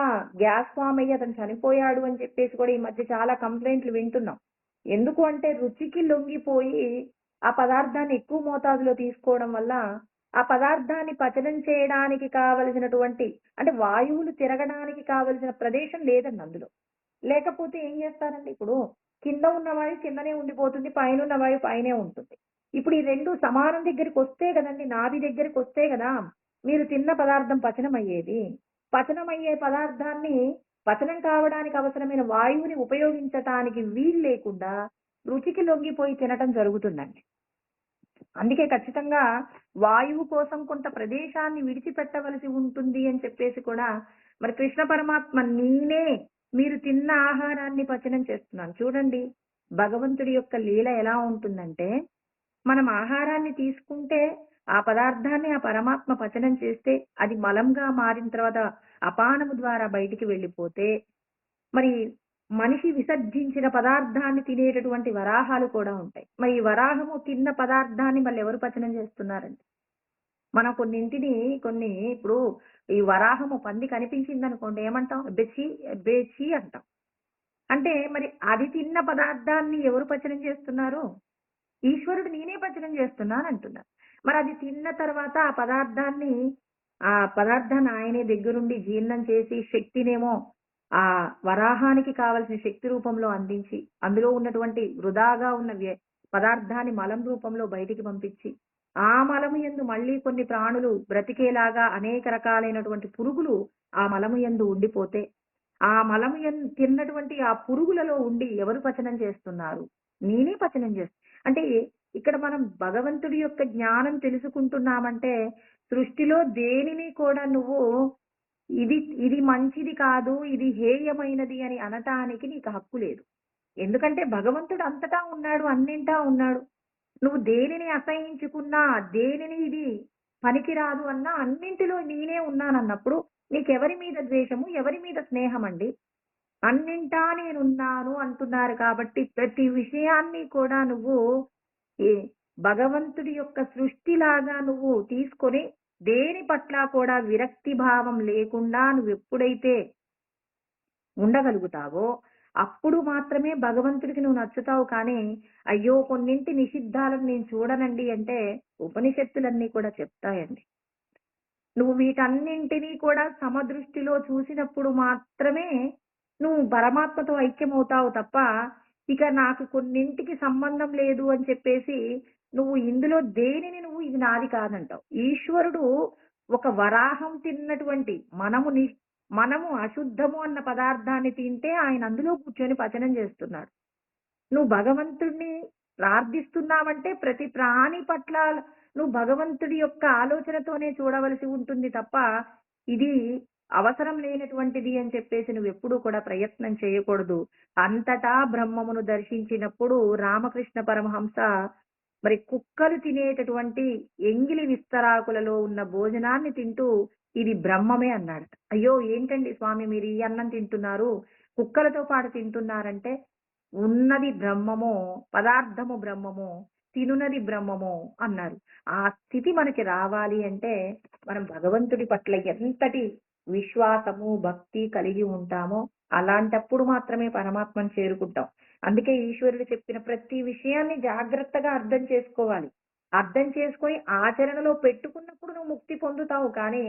గ్యాస్ ఫామ్ అయ్యి అతను చనిపోయాడు అని చెప్పేసి కూడా ఈ మధ్య చాలా కంప్లైంట్లు వింటున్నాం. ఎందుకు అంటే రుచికి లొంగిపోయి ఆ పదార్థాన్ని ఎక్కువ మోతాదులో తీసుకోవడం వల్ల ఆ పదార్థాన్ని పచనం చేయడానికి కావలసినటువంటి అంటే వాయువులు తిరగడానికి కావలసిన ప్రదేశం లేదండి అందులో. లేకపోతే ఏం చేస్తారండి, ఇప్పుడు కింద ఉన్న వాయువు కిందనే ఉండిపోతుంది, పైన ఉన్న వాయువు పైనే ఉంటుంది. ఇప్పుడు ఈ రెండు సమానం దగ్గరికి వస్తే కదండి, నాభి దగ్గరికి వస్తే కదా మీరు తిన్న పదార్థం పచనం అయ్యేది. పచనం అయ్యే పదార్థాన్ని పచనం కావడానికి అవసరమైన వాయువుని ఉపయోగించటానికి వీలు లేకుండా రుచికి లొంగిపోయి తినటం జరుగుతుందండి. అందుకే ఖచ్చితంగా వాయువు కోసం కొంత ప్రదేశాన్ని విడిచిపెట్టవలసి ఉంటుంది అని చెప్పేసి కూడా మరి కృష్ణ పరమాత్మ నేనే మీరు తిన్న ఆహారాన్ని పచనం చేస్తున్నాను. చూడండి భగవంతుడి యొక్క లీల ఎలా ఉంటుందంటే, మనం ఆహారాన్ని తీసుకుంటే ఆ పదార్థాన్ని ఆ పరమాత్మ పచనం చేస్తే అది మలంగా మారిన తర్వాత అపానము ద్వారా బయటికి వెళ్ళిపోతే మరి మనిషి విసర్జించిన పదార్థాన్ని తినేటటువంటి వరాహాలు కూడా ఉంటాయి. మరి ఈ వరాహము తిన్న పదార్థాన్ని మళ్ళీ ఎవరు పచనం చేస్తున్నారండి? మనం కొన్ని ఇప్పుడు ఈ వరాహము పంది కనిపించిందనుకోండి ఏమంటాం? బెచ్చి బేచి అంటాం. అంటే మరి అది తిన్న పదార్థాన్ని ఎవరు పచనం చేస్తున్నారు? ఈశ్వరుడు నేనే పచనం చేస్తున్నాను అంటున్నారు. మరి అది తిన్న తర్వాత ఆ పదార్థాన్ని ఆయనే దగ్గరుండి జీర్ణం చేసి శక్తినేమో ఆ వరాహానికి కావలసిన శక్తి రూపంలో అందించి, అందులో ఉన్నటువంటి వృధాగా ఉన్న పదార్థాన్ని మలం రూపంలో బయటికి పంపించి, ఆ మలము యందు మళ్ళీ కొన్ని ప్రాణులు బ్రతికేలాగా అనేక రకాలైనటువంటి పురుగులు ఆ మలము యందు ఉండిపోతే, ఆ మలము తిన్నటువంటి ఆ పురుగులలో ఉండి ఎవరు పచనం చేస్తున్నారు? నేనే పచనం చేస్తున్నా. అంటే ఇక్కడ మనం భగవంతుడి యొక్క జ్ఞానం తెలుసుకుంటున్నామంటే, సృష్టిలో దేనిని కూడా నువ్వు ఇది ఇది మంచిది కాదు, ఇది హేయమైనది అని అనటానికి నీకు హక్కు లేదు. ఎందుకంటే భగవంతుడు అంతటా ఉన్నాడు, అన్నింటా ఉన్నాడు. నువ్వు దేనిని అసహించుకున్నా, దేనిని ఇది పనికిరాదు అన్నా అన్నింటిలో నేనే ఉన్నానన్నప్పుడు నీకెవరి మీద ద్వేషము, ఎవరి మీద స్నేహమండి? అన్నింటా నేనున్నాను అంటున్నారు కాబట్టి ప్రతి విషయాన్ని కూడా నువ్వు ఏ భగవంతుడి యొక్క సృష్టిలాగా నువ్వు తీసుకొని దేని పట్ల కూడా విరక్తి భావం లేకుండా నువ్వెప్పుడైతే ఉండగలుగుతావో అప్పుడు మాత్రమే భగవంతుడికి నువ్వు నచ్చుతావు. కానీ అయ్యో కొన్నింటి నిషిద్ధాలను నేను చూడనండి అంటే ఉపనిషత్తులన్నీ కూడా చెప్తాయండి. నువ్వు వీటన్నింటినీ కూడా సమదృష్టిలో చూసినప్పుడు మాత్రమే నువ్వు పరమాత్మతో ఐక్యమవుతావు తప్ప, ఇక నాకు కొన్నింటికి సంబంధం లేదు అని చెప్పేసి నువ్వు ఇందులో దేనిని నువ్వు ఇది నాది కాదంటావు. ఈశ్వరుడు ఒక వరాహం తిన్నటువంటి మనము అశుద్ధము అన్న పదార్థాన్ని తింటే ఆయన అందులో కూర్చొని పచనం చేస్తున్నాడు. నువ్వు భగవంతుడిని ప్రార్థిస్తున్నావంటే ప్రతి ప్రాణి పట్ల నువ్వు భగవంతుడి యొక్క ఆలోచనతోనే చూడవలసి ఉంటుంది తప్ప ఇది అవసరం లేనటువంటిది అని చెప్పేసి నువ్వు ఎప్పుడూ కూడా ప్రయత్నం చేయకూడదు. అంతటా బ్రహ్మమును దర్శించినప్పుడు రామకృష్ణ పరమహంస మరి కుక్కలు తినేటటువంటి ఎంగిలి విస్తరాకులలో ఉన్న భోజనాన్ని తింటూ ఇది బ్రహ్మమే అన్నాడు. అయ్యో ఏంటండి స్వామి మీరు ఈ అన్నం తింటున్నారు, కుక్కలతో పాటు తింటున్నారంటే ఉన్నది బ్రహ్మము, పదార్థము బ్రహ్మము, తినునది బ్రహ్మము అన్నారు. ఆ స్థితి మనకి రావాలి అంటే మనం భగవంతుడి పట్ల ఎంతటి విశ్వాసము భక్తి కలిగి ఉంటామో అలాంటప్పుడు మాత్రమే పరమాత్మను చేరుకుంటాం. అందుకే ఈశ్వరుడు చెప్పిన ప్రతి విషయాన్ని జాగ్రత్తగా అర్థం చేసుకోవాలి. అర్థం చేసుకొని ఆచరణలో పెట్టుకున్నప్పుడు నువ్వు ముక్తి పొందుతావు. కానీ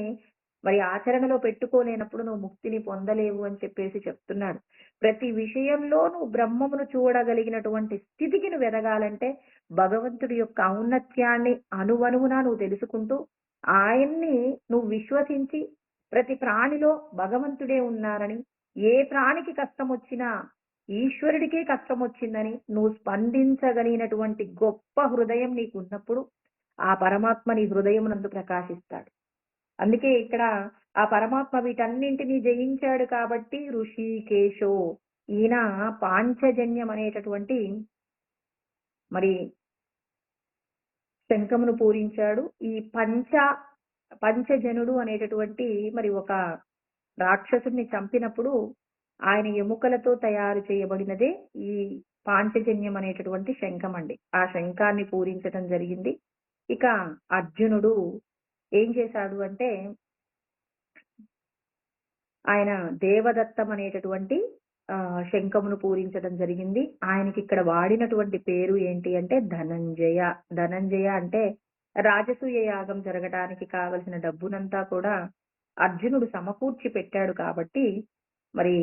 మరి ఆచరణలో పెట్టుకోలేనప్పుడు నువ్వు ముక్తిని పొందలేవు అని చెప్పేసి చెప్తున్నాడు. ప్రతి విషయంలో నువ్వు బ్రహ్మమును చూడగలిగినటువంటి స్థితికి నువ్వు ఎదగాలంటే భగవంతుడి యొక్క ఔన్నత్యాన్ని అణువణువునా నువ్వు తెలుసుకుంటూ ఆయన్ని నువ్వు విశ్వసించి ప్రతి ప్రాణిలో భగవంతుడే ఉన్నారని, ఏ ప్రాణికి కష్టం వచ్చినా ఈశ్వరుడికే కష్టం వచ్చిందని నువ్వు స్పందించగలిగినటువంటి గొప్ప హృదయం నీకు ఉన్నప్పుడు ఆ పరమాత్మ నీ హృదయం నందు ప్రకాశిస్తాడు. అందుకే ఇక్కడ ఆ పరమాత్మ వీటన్నింటినీ జయించాడు కాబట్టి ఋషికేశో ఈయన పాంచజన్యం అనేటటువంటి మరి శంఖమును పూరించాడు. ఈ పంచజనుడు అనేటటువంటి మరి ఒక రాక్షసుని చంపినప్పుడు ఆయన ఎముకలతో తయారు చేయబడినదే ఈ పాంచజన్యం అనేటటువంటి శంఖం అండి. ఆ శంఖాన్ని పూరించడం జరిగింది. ఇక అర్జునుడు ఏం చేశాడు అంటే ఆయన దేవదత్తం అనేటటువంటి శంఖమును పూరించడం జరిగింది. ఆయనకి ఇక్కడ వాడినటువంటి పేరు ఏంటి అంటే ధనంజయ. ధనంజయ అంటే రాజసూయ యాగం జరగడానికి కావలసిన డబ్బునంతా కూడా అర్జునుడు సమకూర్చి పెట్టాడు కాబట్టి మరి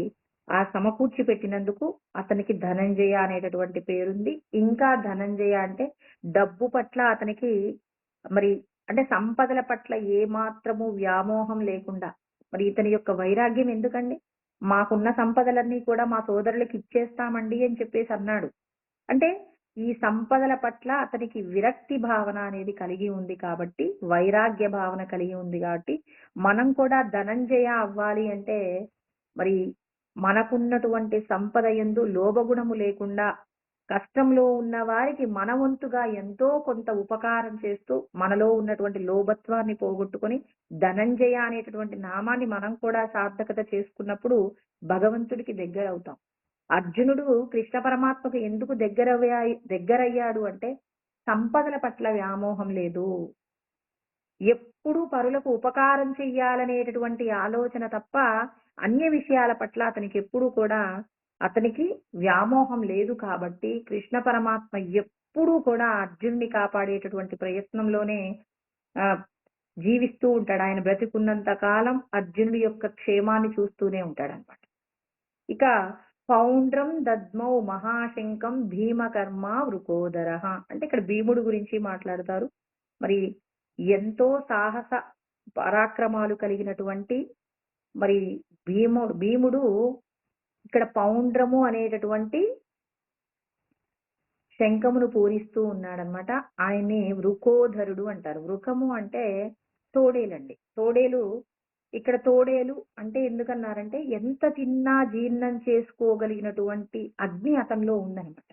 ఆ సమకూర్చి పెట్టినందుకు అతనికి ధనంజయ అనేటటువంటి పేరుంది. ఇంకా ధనంజయ అంటే డబ్బు పట్ల అతనికి మరి అంటే సంపదల పట్ల ఏ మాత్రము వ్యామోహం లేకుండా, మరి ఇతని యొక్క వైరాగ్యం ఎందుకండి? మాకున్న సంపదలన్నీ కూడా మా సోదరులకు ఇచ్చేస్తామండి అని చెప్పేసి అన్నాడు. అంటే ఈ సంపదల పట్ల అతనికి విరక్తి భావన అనేది కలిగి ఉంది కాబట్టి, వైరాగ్య భావన కలిగి ఉంది కాబట్టి మనం కూడా ధనంజయ అవ్వాలి అంటే మరి మనకున్నటువంటి సంపద యందు లోభగుణము లేకుండా కష్టంలో ఉన్న వారికి మన వంతుగా ఎంతో కొంత ఉపకారం చేస్తూ మనలో ఉన్నటువంటి లోభత్వాన్ని పోగొట్టుకొని ధనంజయ అనేటటువంటి నామాన్ని మనం కూడా సార్థకత చేసుకున్నప్పుడు భగవంతుడికి దగ్గర అవుతాం. అర్జునుడు కృష్ణ పరమాత్మకు ఎందుకు దగ్గరయ్యాడు అంటే సంపదల పట్ల వ్యామోహం లేదు. ఎప్పుడూ పరులకు ఉపకారం చెయ్యాలనేటటువంటి ఆలోచన తప్ప అన్య విషయాల పట్ల అతనికి ఎప్పుడూ కూడా అతనికి వ్యామోహం లేదు కాబట్టి కృష్ణ పరమాత్మ ఎప్పుడూ కూడా అర్జునుడిని కాపాడేటటువంటి ప్రయత్నంలోనే ఆ, జీవిస్తూ ఉంటాడు. ఆయన బ్రతికున్నంత కాలం అర్జునుడి యొక్క క్షేమాన్ని చూస్తూనే ఉంటాడనమాట. ఇక పౌండ్రం దద్మౌ మహాశంకం భీమకర్మ వృకోదర అంటే ఇక్కడ భీముడు గురించి మాట్లాడతారు. మరి ఎంతో సాహస పరాక్రమాలు కలిగినటువంటి మరి భీముడు ఇక్కడ పౌండ్రము అనేటటువంటి శంఖమును పూరిస్తూ ఉన్నాడనమాట. ఆయన్ని వృకోధరుడు అంటారు. వృకము అంటే తోడేలండి. తోడేలు ఇక్కడ తోడేలు అంటే ఎందుకన్నారంటే ఎంత తిన్నా జీర్ణం చేసుకోగలిగినటువంటి అగ్ని అతనిలో ఉందనమాట.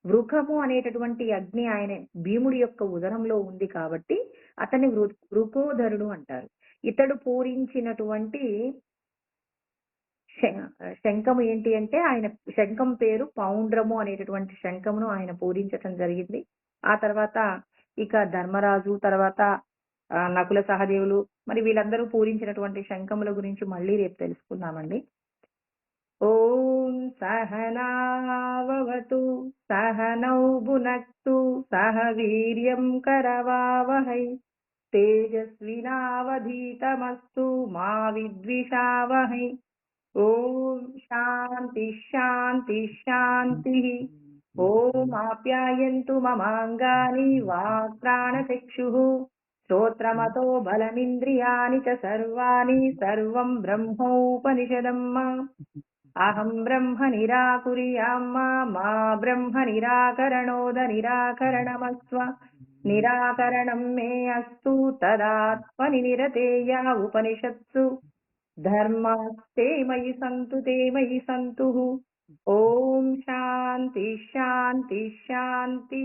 వృకము అనేటటువంటి అగ్ని ఆయన భీముడి యొక్క ఉదరంలో ఉంది కాబట్టి అతన్ని వృకోధరుడు అంటారు. ఇతడు పూరించినటువంటి శంఖము ఏంటి అంటే ఆయన శంఖం పేరు పౌండ్రము అనేటటువంటి శంఖమును ఆయన పూరించటం జరిగింది. ఆ తర్వాత ఇక ధర్మరాజు తర్వాత నకుల సహదేవులు మరి వీళ్ళందరూ పూరించినటువంటి శంఖముల గురించి మళ్ళీ రేపు తెలుసుకుందామండి. ఓం సహనావతు సహనౌ భునక్తు సహ వీర్యం కరవావహై తేజస్వినావధీతమస్తు మా విద్విషావహై. ఓం శాంతి శాంతి శాంతి. ఓం ఆప్యాయంతు మమాంగాని వాక్ప్రాణచక్షుః శ్రోత్రమతో బలమింద్రియాణి చ సర్వాణి సర్వం బ్రహ్మోపనిషదం. అహం బ్రహ్మ నిరాకుర్యాం మా బ్రహ్మ నిరాకరణోద నిరాకరణమస్వ నిరాకరణం మే అస్తు తదాత్మని నిరతేయ ఉపనిషత్సు ధర్మాస్తే మయి సంతు తే మయి సంతు. ఓం శాంతి శాంతి శాంతి.